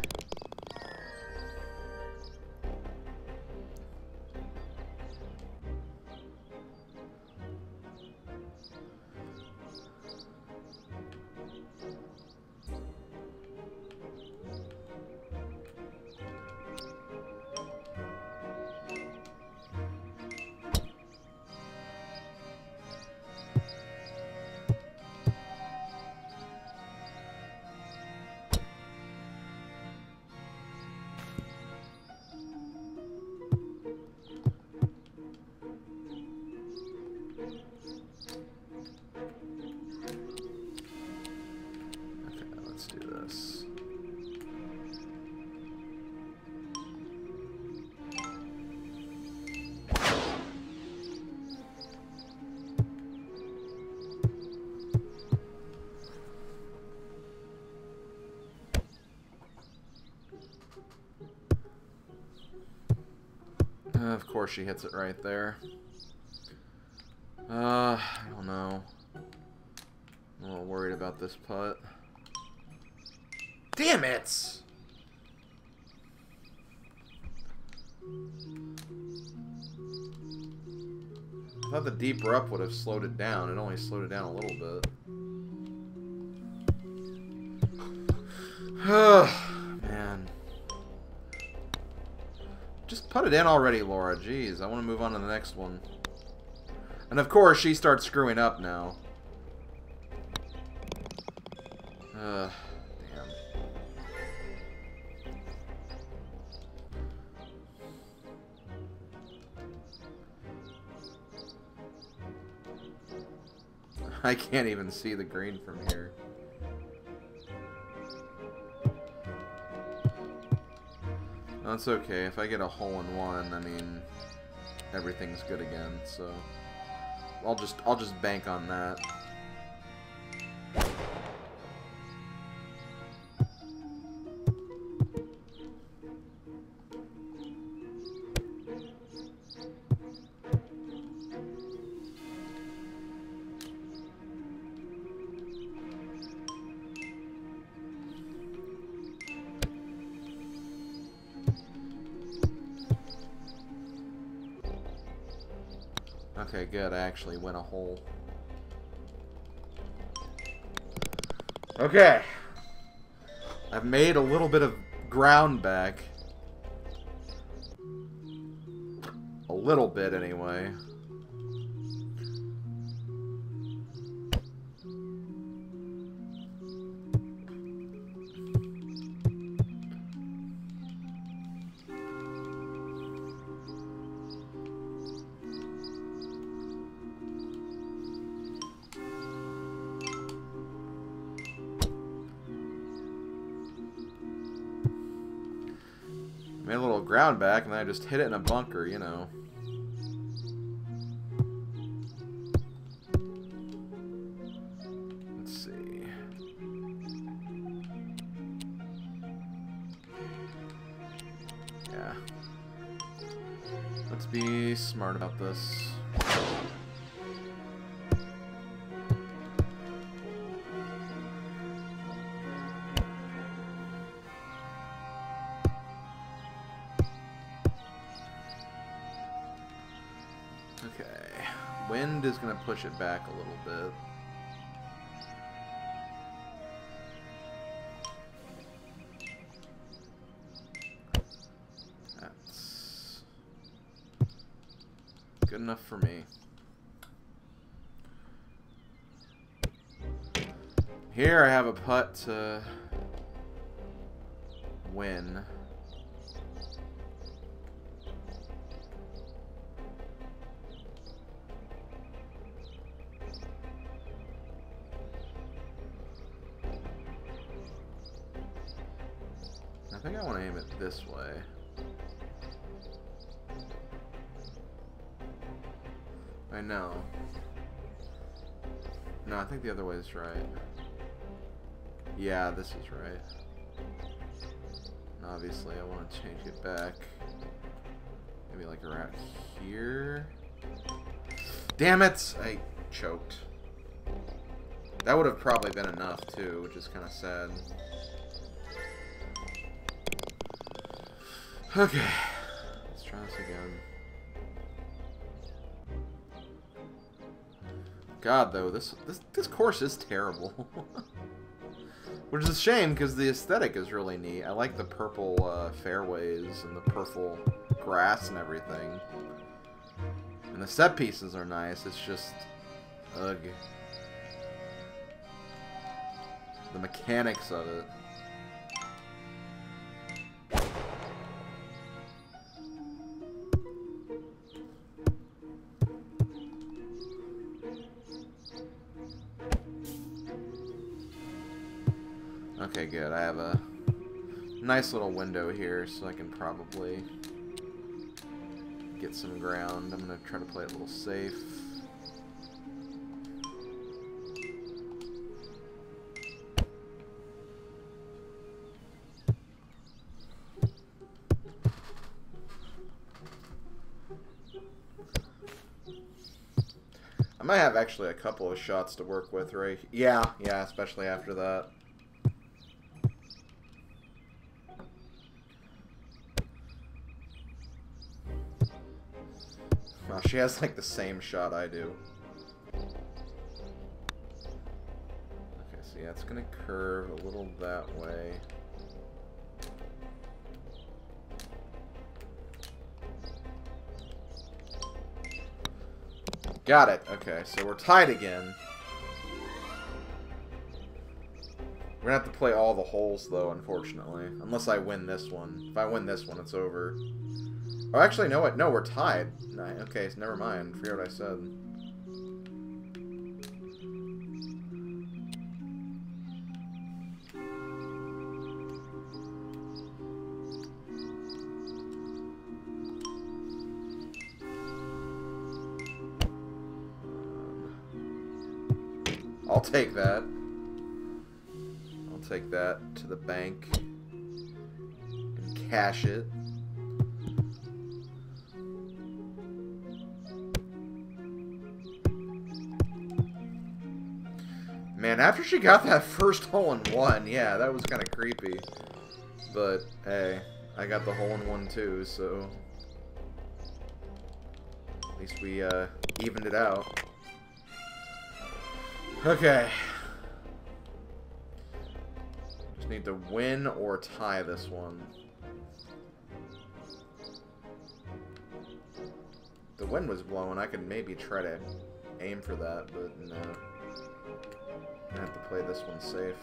Of course she hits it right there. I don't know. I'm a little worried about this putt. Damn it! I thought the deeper up would have slowed it down. It only slowed it down a little bit. Man. Just put it in already, Laura. Jeez, I want to move on to the next one. And of course, she starts screwing up now. Damn. I can't even see the green from here. That's okay. If I get a hole-in-one, I mean, everything's good again. So I'll just bank on that. Okay, good. I actually went a hole. Okay. I've made a little bit of ground back. A little bit, anyway. Made a little ground back, and then I just hit it in a bunker, you know. Let's see. Yeah. Let's be smart about this. Okay, wind is going to push it back a little bit. That's good enough for me. Here I have a putt to win. I think I want to aim it this way. I know. No, I think the other way is right. Yeah, this is right. And obviously, I want to change it back. Maybe like around here. Damn it! I choked. That would have probably been enough, too, which is kind of sad. Okay, let's try this again. God, though, this course is terrible. Which is a shame, because the aesthetic is really neat. I like the purple fairways and the purple grass and everything. And the set pieces are nice, it's just... ugh. The mechanics of it. Okay, good. I have a nice little window here, so I can probably get some ground. I'm going to try to play it a little safe. I might have actually a couple of shots to work with, right? Yeah, especially after that. Oh, she has like the same shot I do. Okay, so yeah, it's gonna curve a little that way. Got it. Okay, so we're tied again. We're gonna have to play all the holes, though, unfortunately. Unless I win this one. If I win this one, it's over. Oh, actually, no, what? No, we're tied. Okay, so never mind. Forget what I said. I'll take that. I'll take that to the bank and cash it. Man, after she got that first hole-in-one, yeah, that was kind of creepy. But, hey, I got the hole-in-one too, so... At least we, evened it out. Okay. Just need to win or tie this one. The wind was blowing. I could maybe try to aim for that, but no. I have to play this one safe.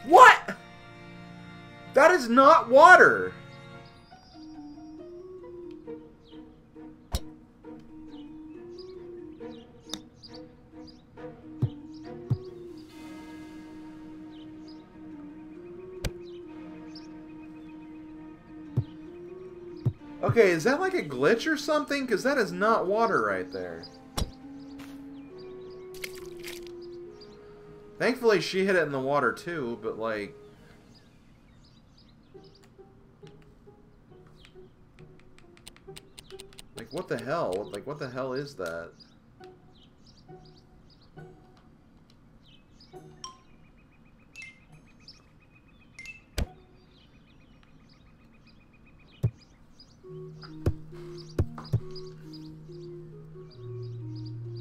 What? That is not water! Okay, is that like a glitch or something? Because that is not water right there. Thankfully, she hit it in the water too, but like... Like, what the hell? Like, what the hell is that?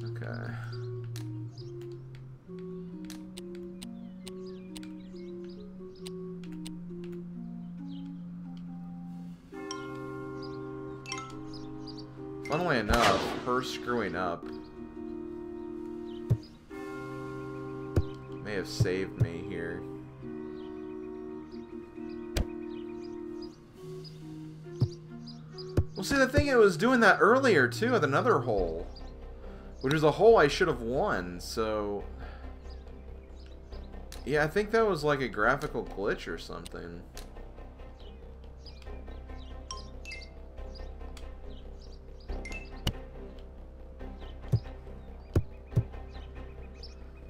Okay. Funnily enough, her screwing up may have saved me here. Well, see, the thing, it was doing that earlier, too, at another hole. Which is a hole I should have won, so... Yeah, I think that was like a graphical glitch or something.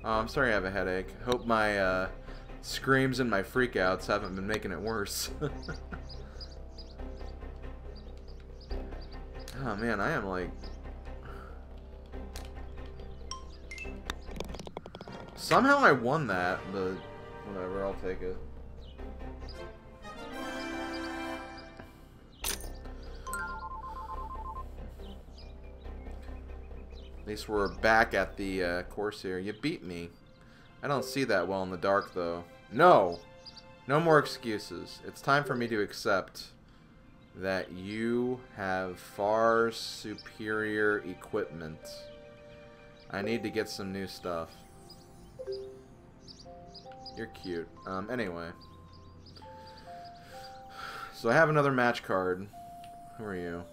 Oh, I'm sorry I have a headache. Hope my screams and my freakouts haven't been making it worse. Oh man, I am like... Somehow I won that, but whatever, I'll take it. At least we're back at the course here. You beat me. I don't see that well in the dark, though. No! No more excuses. It's time for me to accept that you have far superior equipment. I need to get some new stuff. You're cute. Anyway. So I have another match card. Who are you?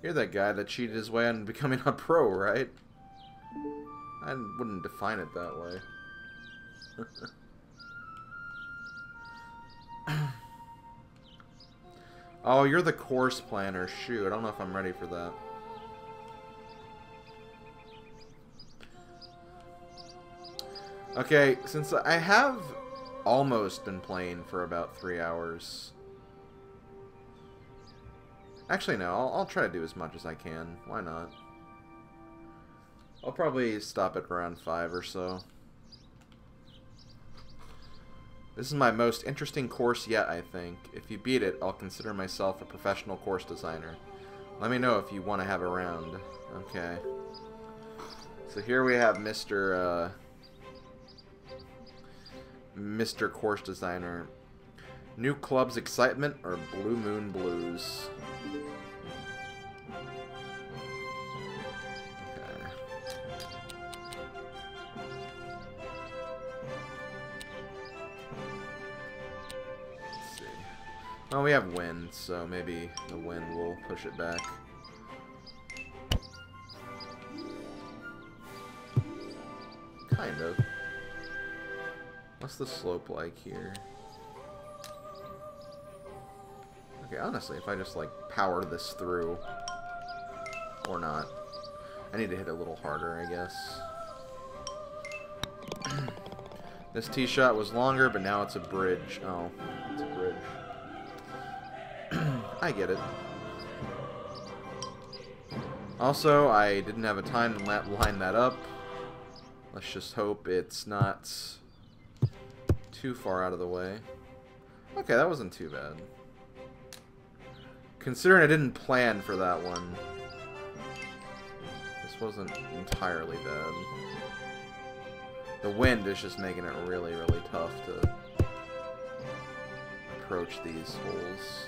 You're that guy that cheated his way on becoming a pro, right? I wouldn't define it that way. Oh, you're the course planner. Shoot, I don't know if I'm ready for that. Okay, since I have almost been playing for about 3 hours. Actually, no, I'll try to do as much as I can. Why not? I'll probably stop at around 5 or so. This is my most interesting course yet, I think. If you beat it, I'll consider myself a professional course designer. Let me know if you want to have a round. Okay. So here we have Mr. Course Designer. New club's excitement or Blue Moon Blues? Okay. Let's see. Well, we have wind, so maybe the wind will push it back. Kind of. What's the slope like here? Okay, honestly, if I just, like, power this through, or not. I need to hit a little harder, I guess. This tee shot was longer, but now it's a bridge. Oh, it's a bridge. I get it. Also, I didn't have a time to line that up. Let's just hope it's not too far out of the way. Okay, that wasn't too bad. Considering I didn't plan for that one, this wasn't entirely bad. The wind is just making it really, really tough to approach these holes.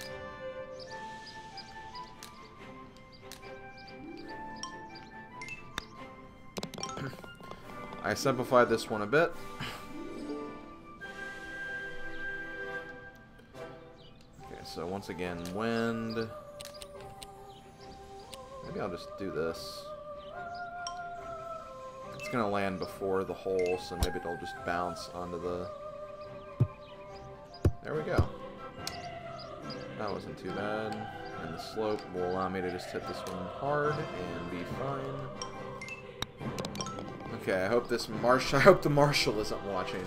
I simplified this one a bit. Okay, so once again, wind. Maybe I'll just do this. It's gonna land before the hole, so maybe it'll just bounce onto the... There we go. That wasn't too bad. And the slope will allow me to just hit this one hard and be fine. Okay, I hope the marshal isn't watching.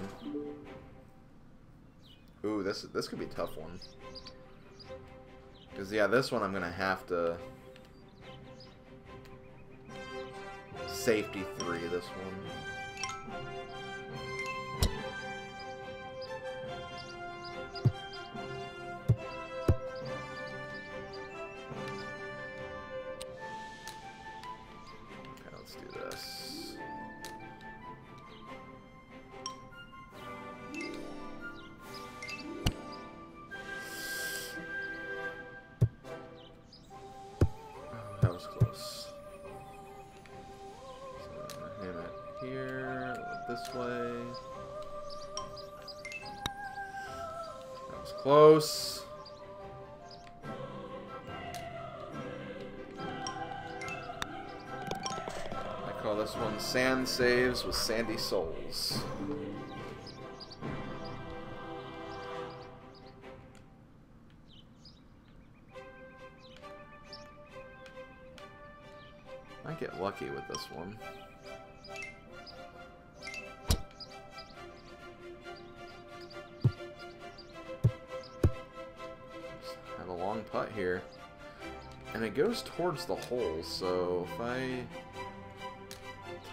Ooh, this could be a tough one. Cause yeah, this one I'm gonna have to safety 3 this one. Okay, let's do this. That was close. So I'm gonna aim it here, this way. That was close. I call this one Sand Saves with Sandy Souls. Might get lucky with this one. Just have a long putt here. And it goes towards the hole, so if I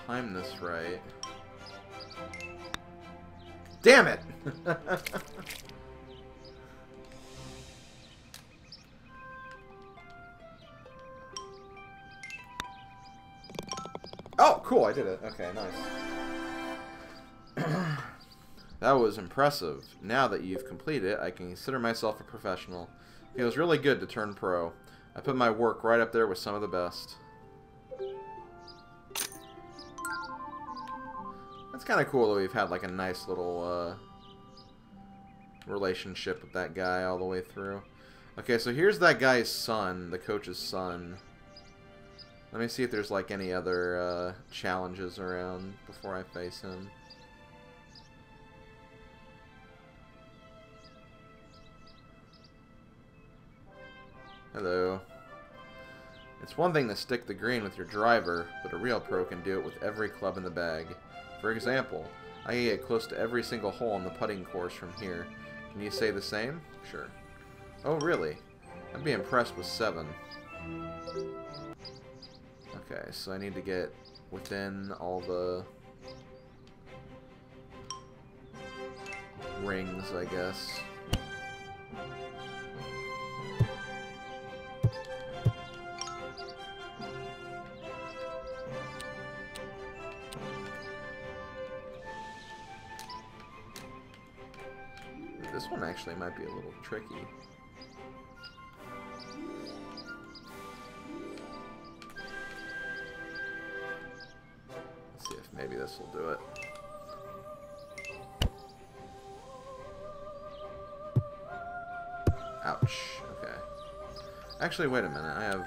time this right... Damn it! Oh, cool, I did it. Okay, nice. That was impressive. Now that you've completed it, I can consider myself a professional. Feels really good to turn pro. I put my work right up there with some of the best. That's kind of cool that we've had like a nice little relationship with that guy all the way through. Okay, so here's that guy's son, the coach's son. Let me see if there's like any other challenges around before I face him. Hello. It's one thing to stick the green with your driver, but a real pro can do it with every club in the bag. For example, I can get close to every single hole on the putting course from here. Can you say the same? Sure. Oh, really? I'd be impressed with 7. Okay, so I need to get within all the... rings, I guess. This one actually might be a little tricky. Let's see if maybe this will do it. Ouch. Okay. Actually, wait a minute. I have...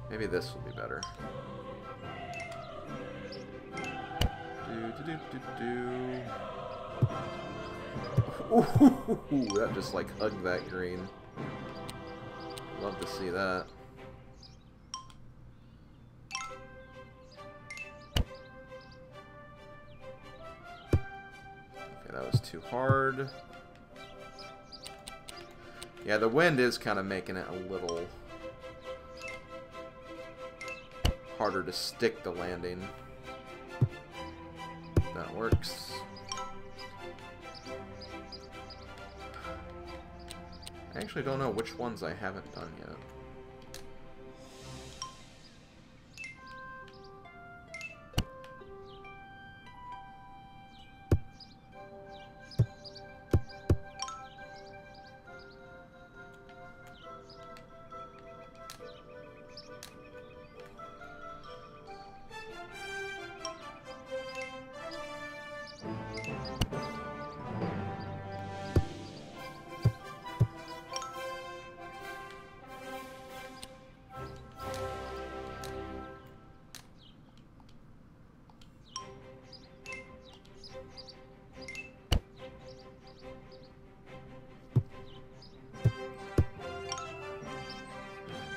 Maybe this will be better. Ooh, that just like hugged that green. Love to see that. Okay, that was too hard. Yeah, the wind is kind of making it a little harder to stick the landing. That works. I actually don't know which ones I haven't done yet.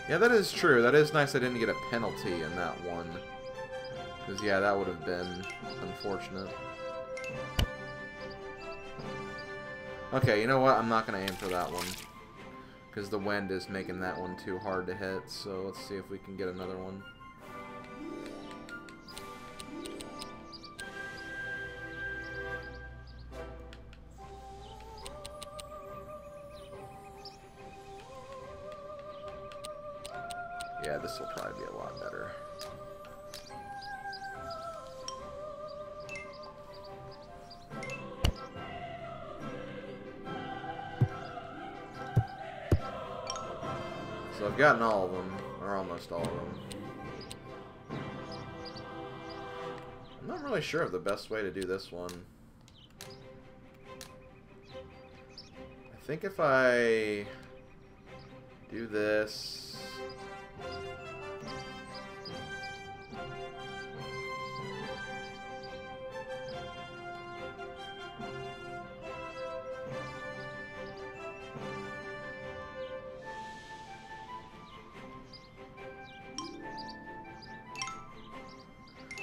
Yeah, that is true. That is nice I didn't get a penalty in that one. Because, yeah, that would have been unfortunate. Okay, you know what? I'm not going to aim for that one. Because the wind is making that one too hard to hit. So let's see if we can get another one. Yeah, this will probably be a lot better. So I've gotten all of them, or almost all of them. I'm not really sure of the best way to do this one. I think if I do this...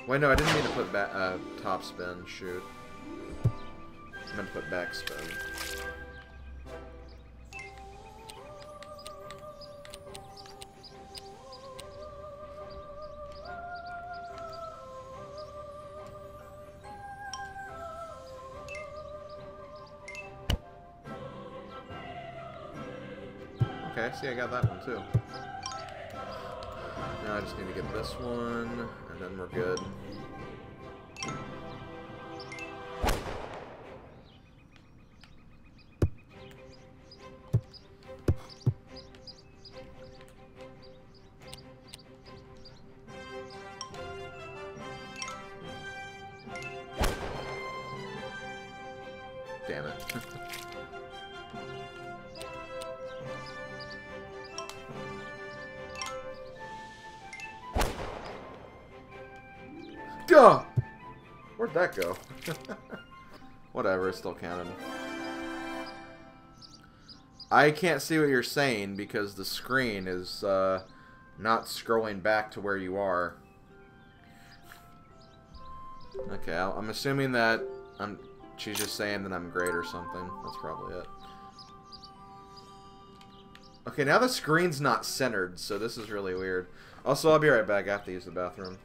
Wait, no, I didn't mean to put top spin, shoot. I meant to put back spin. Okay, see, I got that one too. Now I just need to get this one, and then we're good. Damn it. Duh! Where'd that go? Whatever, it's still counted. I can't see what you're saying because the screen is not scrolling back to where you are. Okay, I'm assuming that she's just saying that I'm great or something. That's probably it. Okay, now the screen's not centered, so this is really weird. Also, I'll be right back. I have to use the bathroom.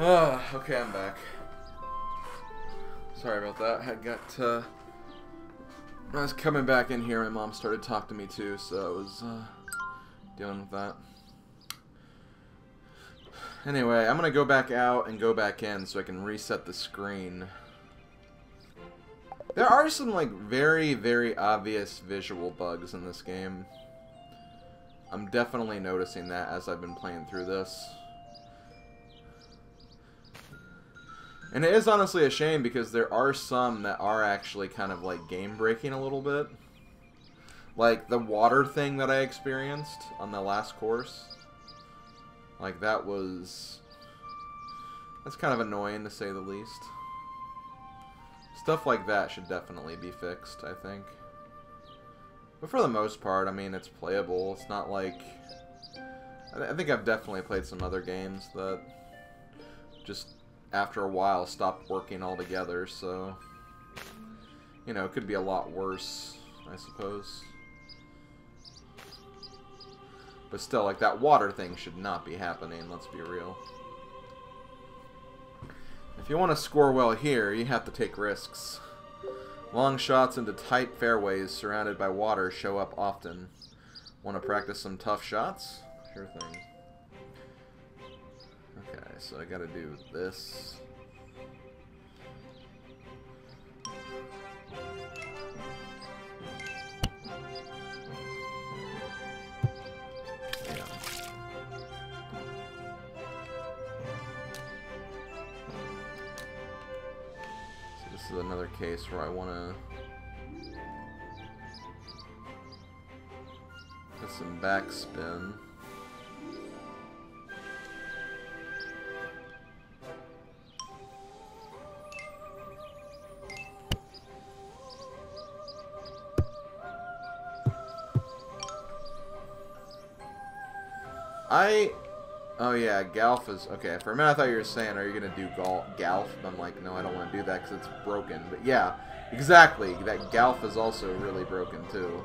Okay, I'm back. Sorry about that. When I was coming back in here, my mom started talking to me too, so I was dealing with that. Anyway, I'm gonna go back out and go back in so I can reset the screen. There are some like very, very obvious visual bugs in this game. I'm definitely noticing that as I've been playing through this. And it is honestly a shame because there are some that are actually kind of like game breaking a little bit. Like the water thing that I experienced on the last course. Like that's kind of annoying to say the least. Stuff like that should definitely be fixed, I think. But for the most part, I mean, it's playable. It's not like... I think I've definitely played some other games that just after a while stopped working altogether, so you know, it could be a lot worse, I suppose. But still, like, that water thing should not be happening, let's be real. If you want to score well here, you have to take risks. Long shots into tight fairways surrounded by water show up often. Want to practice some tough shots? Sure thing. Okay, so I gotta do this. Yeah. So this is another case where I wanna put some backspin. Oh yeah, Golf is... Okay, for a minute I thought you were saying, are you going to do Golf? I'm like, no, I don't want to do that because it's broken. But yeah, exactly. That Golf is also really broken too.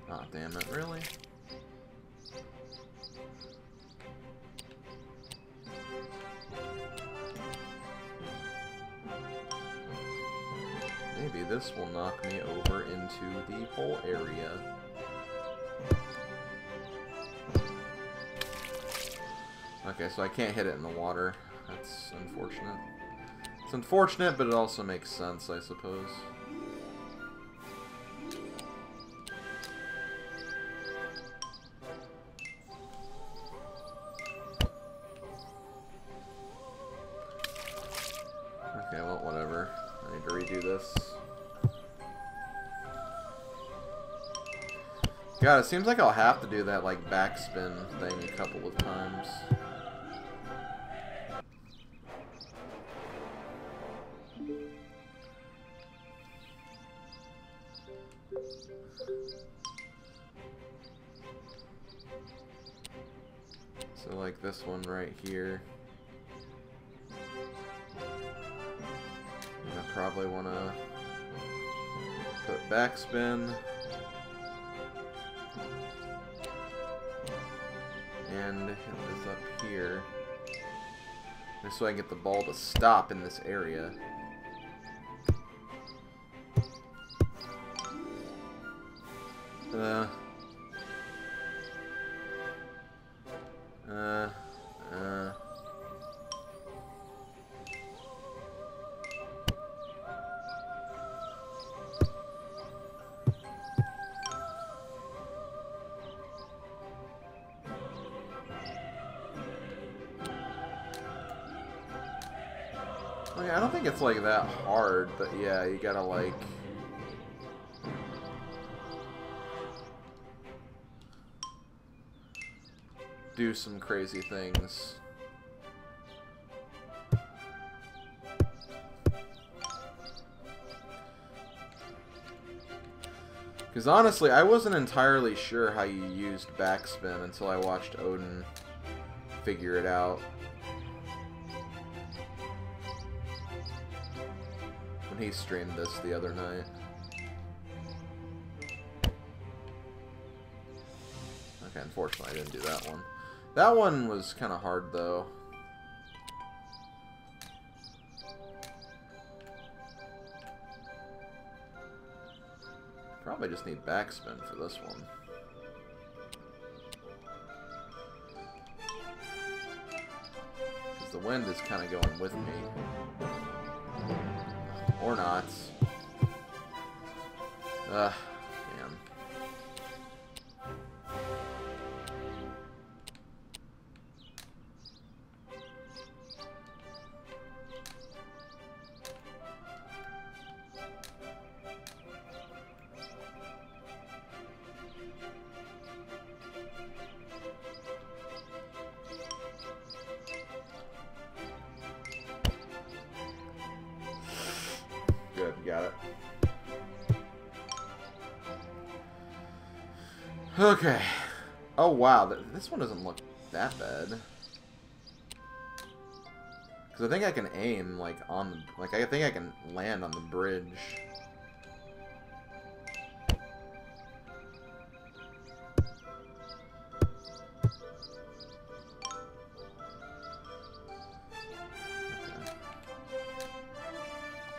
Aw, damn it, really? Maybe this will knock me over into the whole area. Okay, so I can't hit it in the water. That's unfortunate. It's unfortunate, but it also makes sense, I suppose. Okay, well, whatever. I need to redo this. God, it seems like I'll have to do that, like, backspin thing a couple of times. So, like, this one right here. I probably want to put backspin. And hit this up here. Just so I can get the ball to stop in this area. Okay, I don't think it's like that hard, but yeah, you gotta like do some crazy things. Because honestly, I wasn't entirely sure how you used backspin until I watched Odin figure it out. When he streamed this the other night. Okay, unfortunately I didn't do that one. That one was kind of hard, though. Probably just need backspin for this one. Because the wind is kind of going with me. Or not. Ugh, damn. Good, got it. Okay. Oh wow, this one doesn't look that bad. Because I think I can aim like on the, like I think I can land on the bridge. Okay.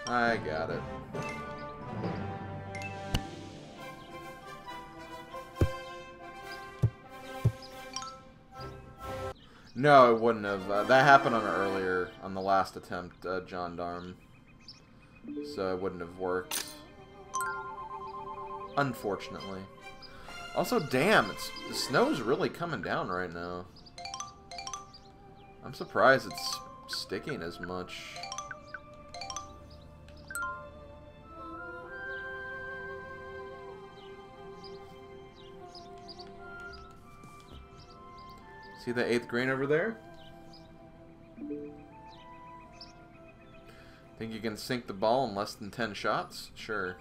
I got it. No, it wouldn't have. That happened on the last attempt, Gendarme. So it wouldn't have worked. Unfortunately. Also, damn, the snow's really coming down right now. I'm surprised it's sticking as much. See the 8th green over there? Think you can sink the ball in less than 10 shots? Sure.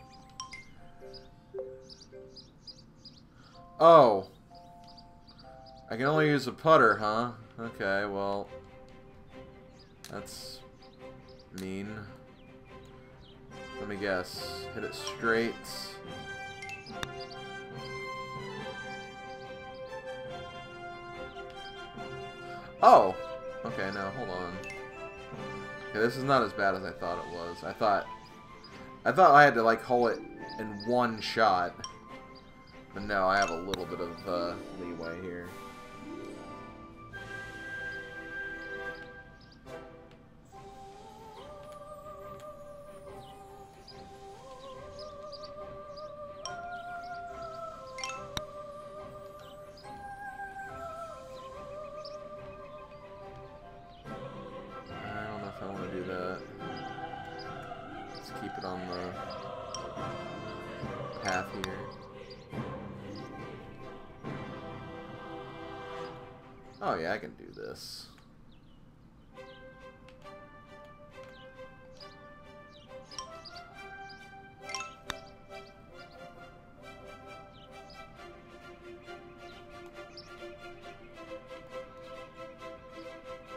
Oh. I can only use a putter, huh? Okay, well. That's mean. Let me guess. Hit it straight. Oh! Okay, no, hold on. Okay, this is not as bad as I thought it was. I thought I had to, like, hole it in one shot. But no, I have a little bit of leeway here. On the path here. Oh yeah, I can do this.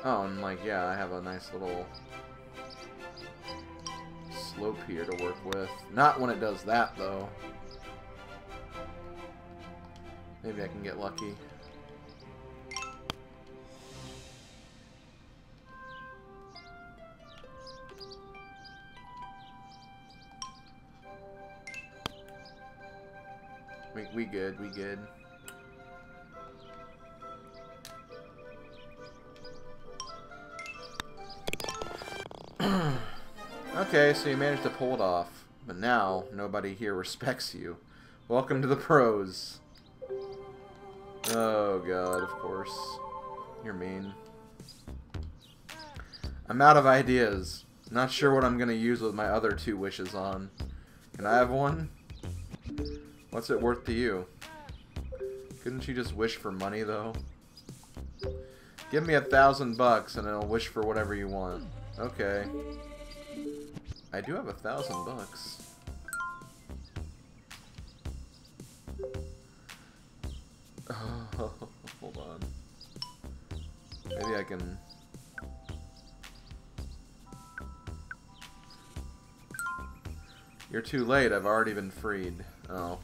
Oh, and like, yeah, I have a nice little slope here to work with. Not when it does that, though. Maybe I can get lucky. We good, we good. Okay, so you managed to pull it off, but now nobody here respects you. Welcome to the pros. Oh god, of course. You're mean. I'm out of ideas. Not sure what I'm gonna use with my other 2 wishes on. Can I have one? What's it worth to you? Couldn't you just wish for money, though? Give me $1,000 and I'll wish for whatever you want. Okay. I do have $1,000. Oh, hold on. Maybe I can... You're too late. I've already been freed. Oh.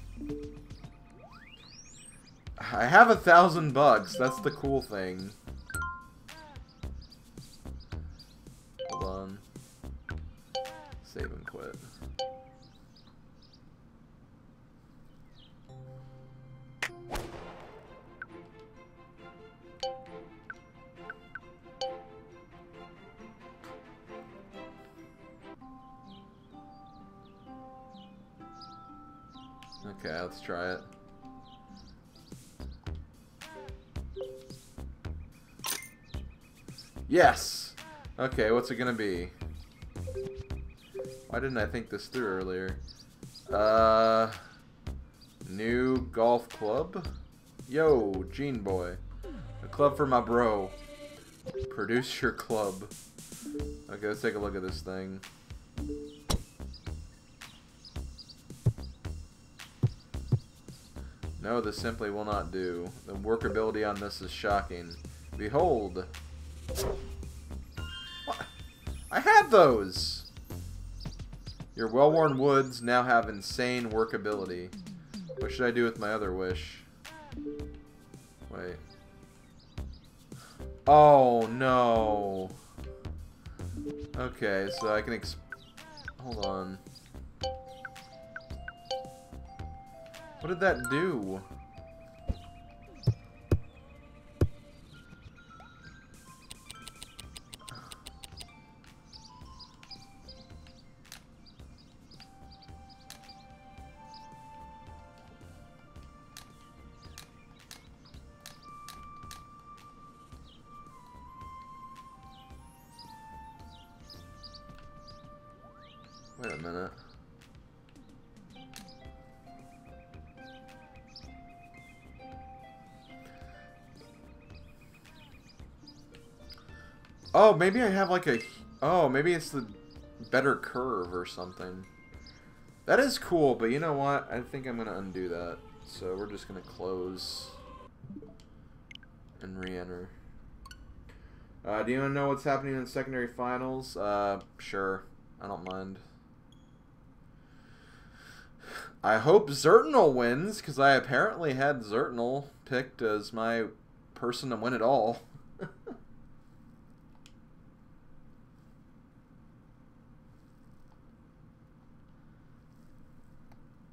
I have $1,000. That's the cool thing. Hold on. Save and quit. Okay, let's try it. Yes! Okay, what's it gonna be? Why didn't I think this through earlier? New golf club? Yo, Gene Boy. A club for my bro. Produce your club. Okay, let's take a look at this thing. No, this simply will not do. The workability on this is shocking. Behold! What? I had those! Your well-worn woods now have insane workability. What should I do with my other wish? Wait. Oh, no. Okay, so I can hold on. What did that do? Wait a minute. Oh, maybe I have like a... Oh, maybe it's the better curve or something. That is cool, but you know what? I think I'm going to undo that. So we're just going to close and re-enter. Do you want to know what's happening in secondary finals? Sure. I don't mind. I hope Zertinal wins, because I apparently had Zertinal picked as my person to win it all.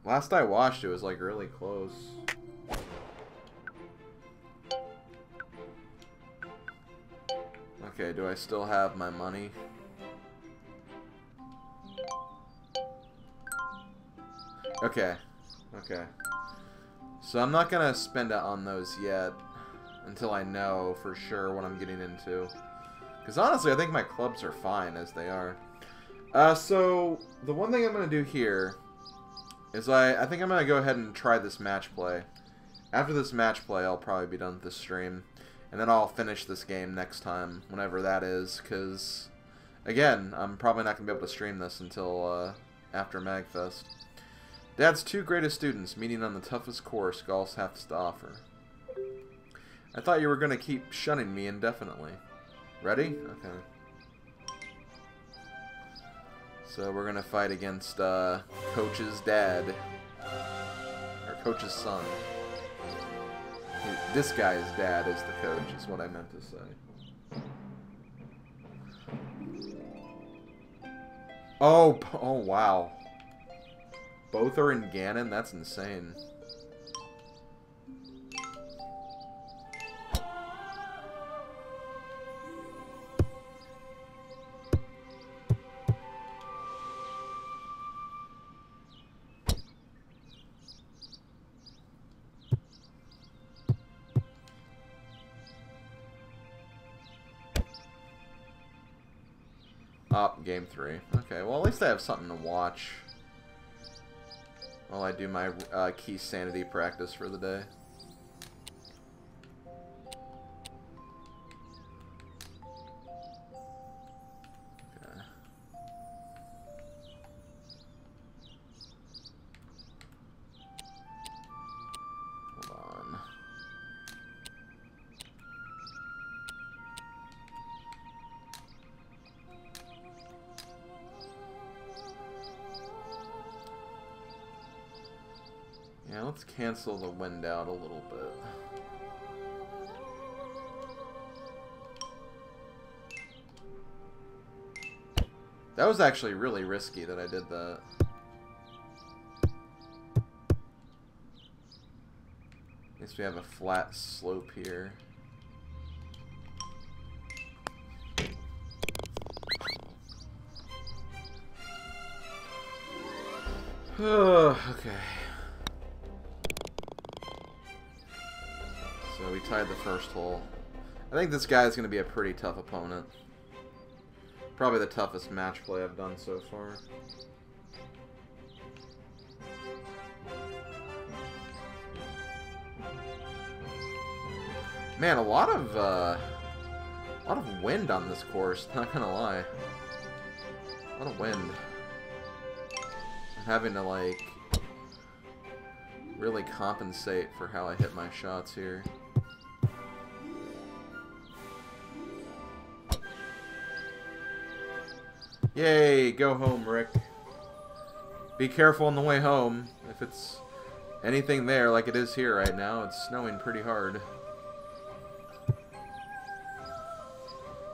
Last I watched, it was like really close. Okay, do I still have my money? Okay. Okay. So I'm not gonna spend it on those yet until I know for sure what I'm getting into. Because honestly, I think my clubs are fine as they are. So the one thing I'm gonna do here is I think I'm going to go ahead and try this match play. After this match play, I'll probably be done with this stream. And then I'll finish this game next time, whenever that is, because, again, I'm probably not going to be able to stream this until after MagFest. Dad's two greatest students meeting on the toughest course golf has to offer. I thought you were going to keep shunning me indefinitely. Ready? Okay. So we're gonna fight against Coach's dad, or Coach's son. This guy's dad is the coach, is what I meant to say. Oh, oh wow. Both are in Ganon? That's insane. Oh, game 3. Okay, well at least I have something to watch while I do my key sanity practice for the day. Okay. Hold on. Yeah, let's cancel the wind out a little bit. That was actually really risky that I did that. At least we have a flat slope here. Okay. So we tied the first hole. I think this guy is going to be a pretty tough opponent. Probably the toughest match play I've done so far. Man, a lot of wind on this course, not gonna lie. A lot of wind. I'm having to, like, really compensate for how I hit my shots here. Yay, go home, Rick. Be careful on the way home. If it's anything there like it is here right now, it's snowing pretty hard.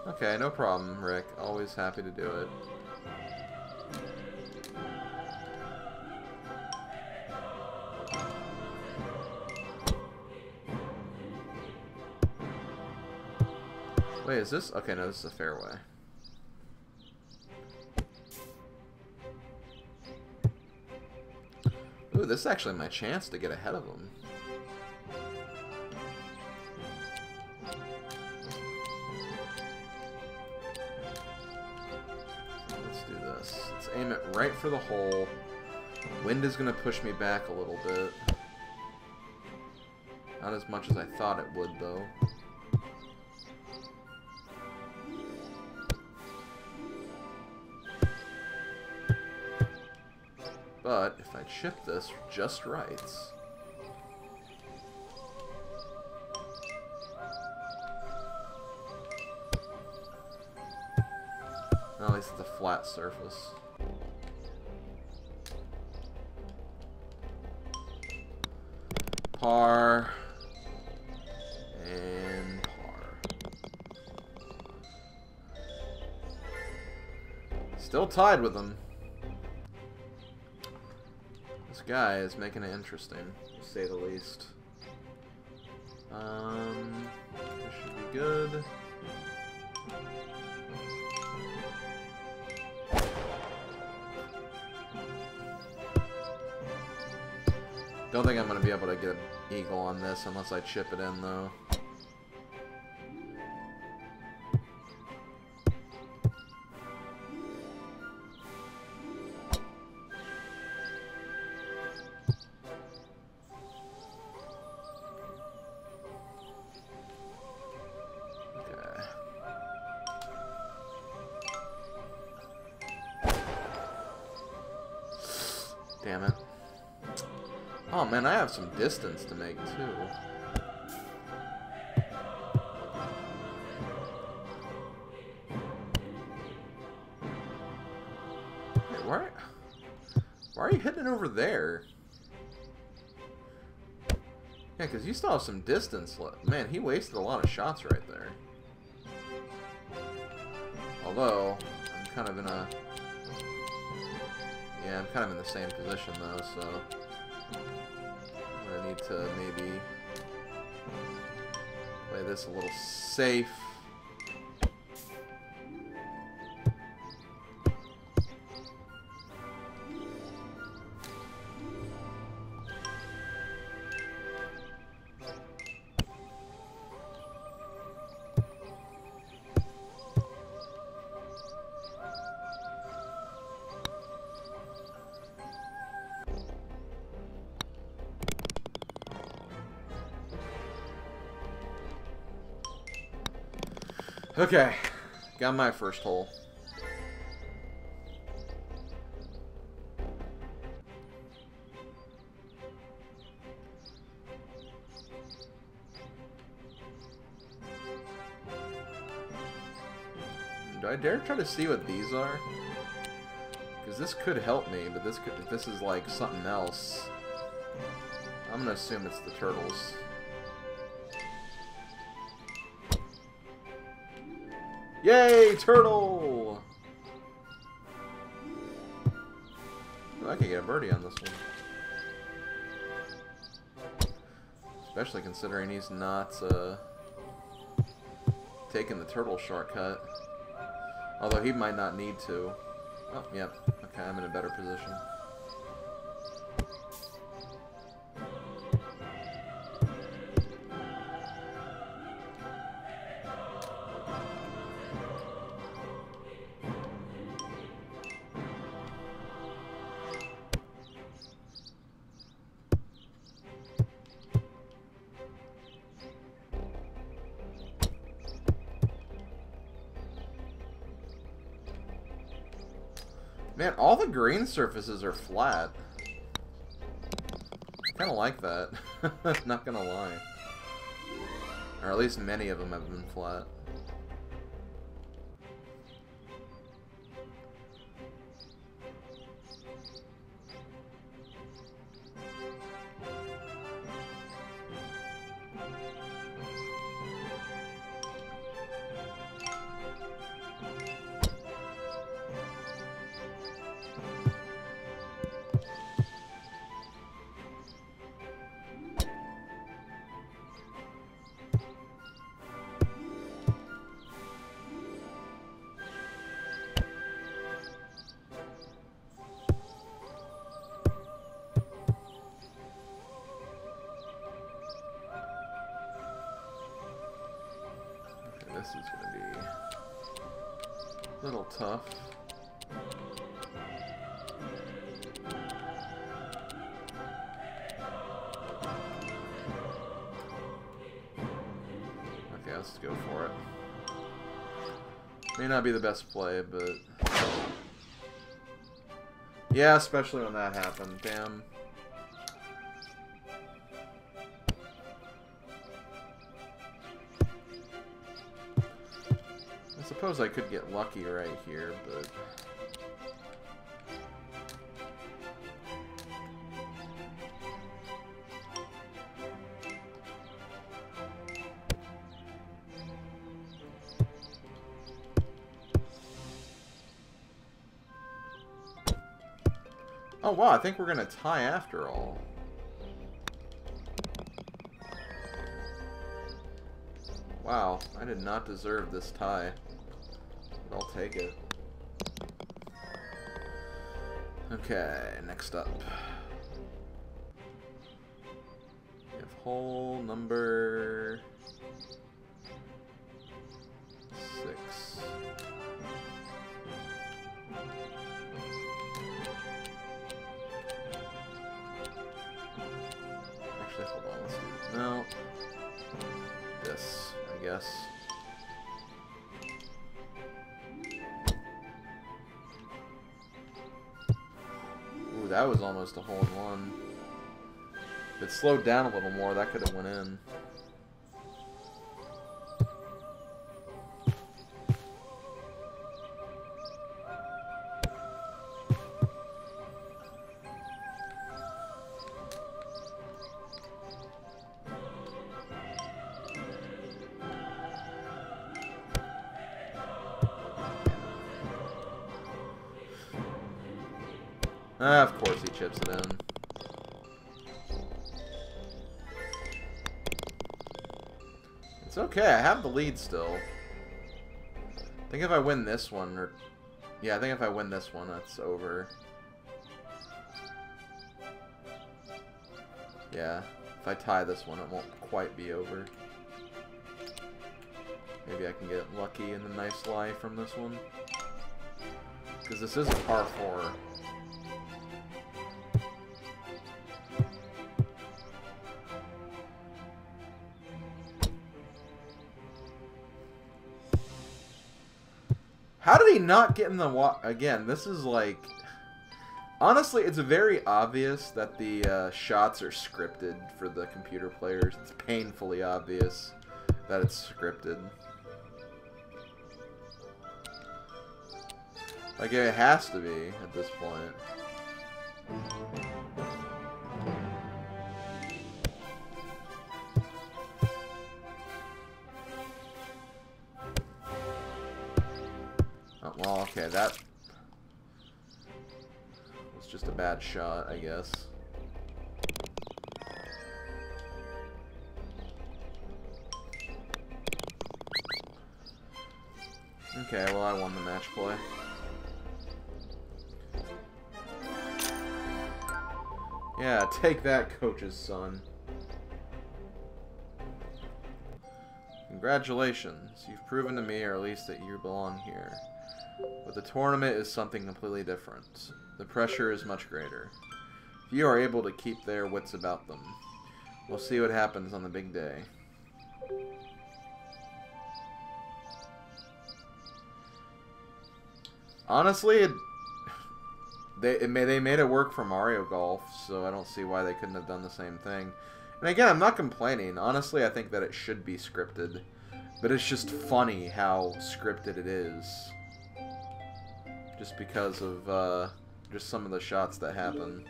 Okay, no problem, Rick. Always happy to do it. Wait, is this? Okay, no, this is a fairway. Ooh, this is actually my chance to get ahead of him. Let's do this. Let's aim it right for the hole. Wind is going to push me back a little bit. Not as much as I thought it would, though. But if I chip this just right... At least it's a flat surface. Par. And par. Still tied with them. This guy is making it interesting, to say the least. This should be good. Don't think I'm going to be able to get an eagle on this unless I chip it in, though. Damn it. Oh man, I have some distance to make too. Hey, why are you hitting it over there? Yeah, because you still have some distance left. Man, he wasted a lot of shots right there. Although, I'm kind of in a... Yeah, I'm kind of in the same position though, so I need to maybe play this a little safe. Okay, got my first hole. Do I dare try to see what these are? Because this could help me, but this could, if this is like something else, I'm gonna assume it's the turtles. Yay, turtle! I could get a birdie on this one. Especially considering he's not taking the turtle shortcut. Although he might not need to. Oh, yep. Okay, I'm in a better position. Man, all the green surfaces are flat. Kind of like that. Not gonna lie. Or at least many of them have been flat. This is going to be a little tough. Okay, let's go for it. May not be the best play, but... yeah, especially when that happened. Damn. I suppose I could get lucky right here, but... oh wow, I think we're gonna tie after all. Wow, I did not deserve this tie. But I'll take it. Okay, next up. We have hole number 6. Actually, hold on, let's do no. This, I guess. Ooh, that was almost a hole-in-one. If it slowed down a little more, that could have went in. Of course he chips it in. It's okay, I have the lead still. I think if I win this one, or... yeah, I think if I win this one, that's over. Yeah, if I tie this one, it won't quite be over. Maybe I can get lucky in the nice lie from this one. Because this is a par 4. How did he not get in the again, this is like... honestly, it's very obvious that the shots are scripted for the computer players. It's painfully obvious that it's scripted. Like, it has to be at this point. Oh, well, okay, that was just a bad shot, I guess. Okay, well, I won the match play. Yeah, take that, coach's son. Congratulations. You've proven to me, or at least that you belong here. But the tournament is something completely different. The pressure is much greater. If you are able to keep their wits about them, we'll see what happens on the big day. Honestly, they made it work for Mario Golf, so I don't see why they couldn't have done the same thing. And again, I'm not complaining. Honestly, I think that it should be scripted. But it's just funny how scripted it is. Just because of just some of the shots that happen.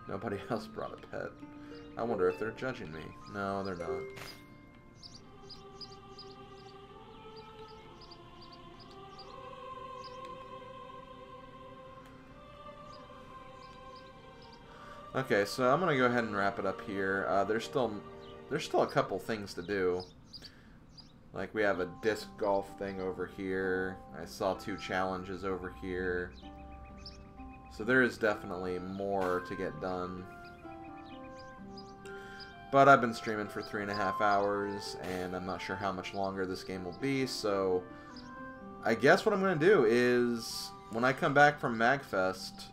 Nobody else brought a pet. I wonder if they're judging me. No, they're not. Okay, so I'm gonna go ahead and wrap it up here. There's still a couple things to do. Like we have a disc golf thing over here. I saw 2 challenges over here. So there is definitely more to get done. But I've been streaming for 3.5 hours, and I'm not sure how much longer this game will be. So I guess what I'm gonna do is when I come back from MagFest,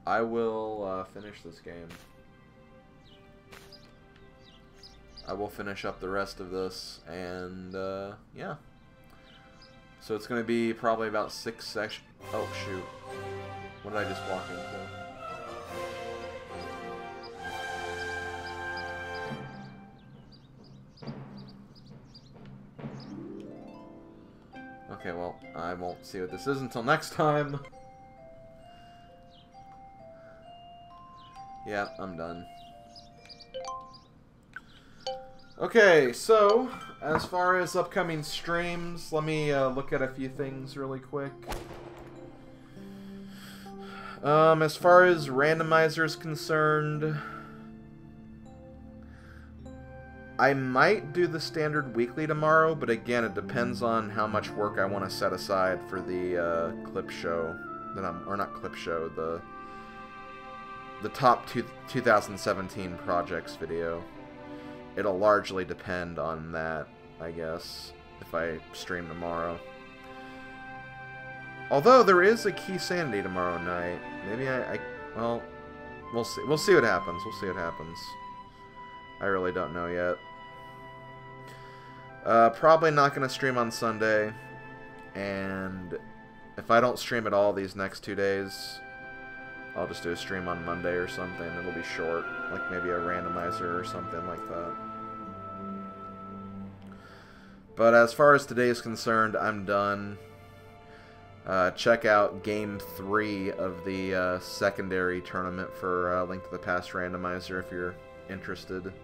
I will finish this game. I will finish up the rest of this, and yeah. So it's going to be probably about 6 sections. Oh, shoot. What did I just walk into? Okay, well, I won't see what this is until next time. Yeah, I'm done. Okay, so, as far as upcoming streams, let me look at a few things really quick. As far as randomizer is concerned, I might do the standard weekly tomorrow, but again, it depends on how much work I want to set aside for the clip show that or not clip show, the top 2017 projects video. It'll largely depend on that, I guess, if I stream tomorrow. Although there is a Key Sanity tomorrow night. Maybe well, we'll see. We'll see what happens. We'll see what happens. I really don't know yet. Probably not going to stream on Sunday. And if I don't stream at all these next 2 days, I'll just do a stream on Monday or something. It'll be short, like maybe a randomizer or something like that. But as far as today is concerned, I'm done. Check out Game 3 of the secondary tournament for Link to the Past randomizer if you're interested.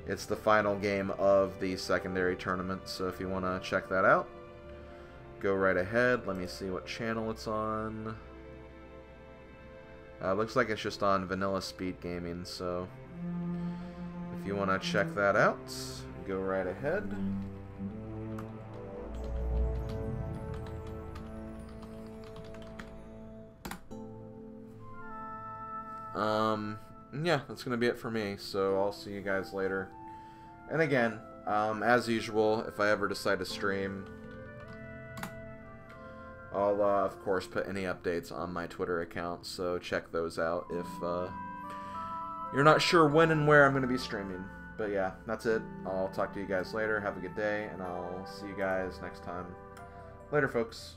It's the final game of the secondary tournament, so if you want to check that out, go right ahead. Let me see what channel it's on. Looks like it's just on Vanilla Speed Gaming, so if you want to check that out, go right ahead. Yeah, that's going to be it for me, so I'll see you guys later. And again, as usual, if I ever decide to stream, I'll, of course, put any updates on my Twitter account, so check those out if you're not sure when and where I'm going to be streaming. But yeah, that's it. I'll talk to you guys later. Have a good day, and I'll see you guys next time. Later, folks.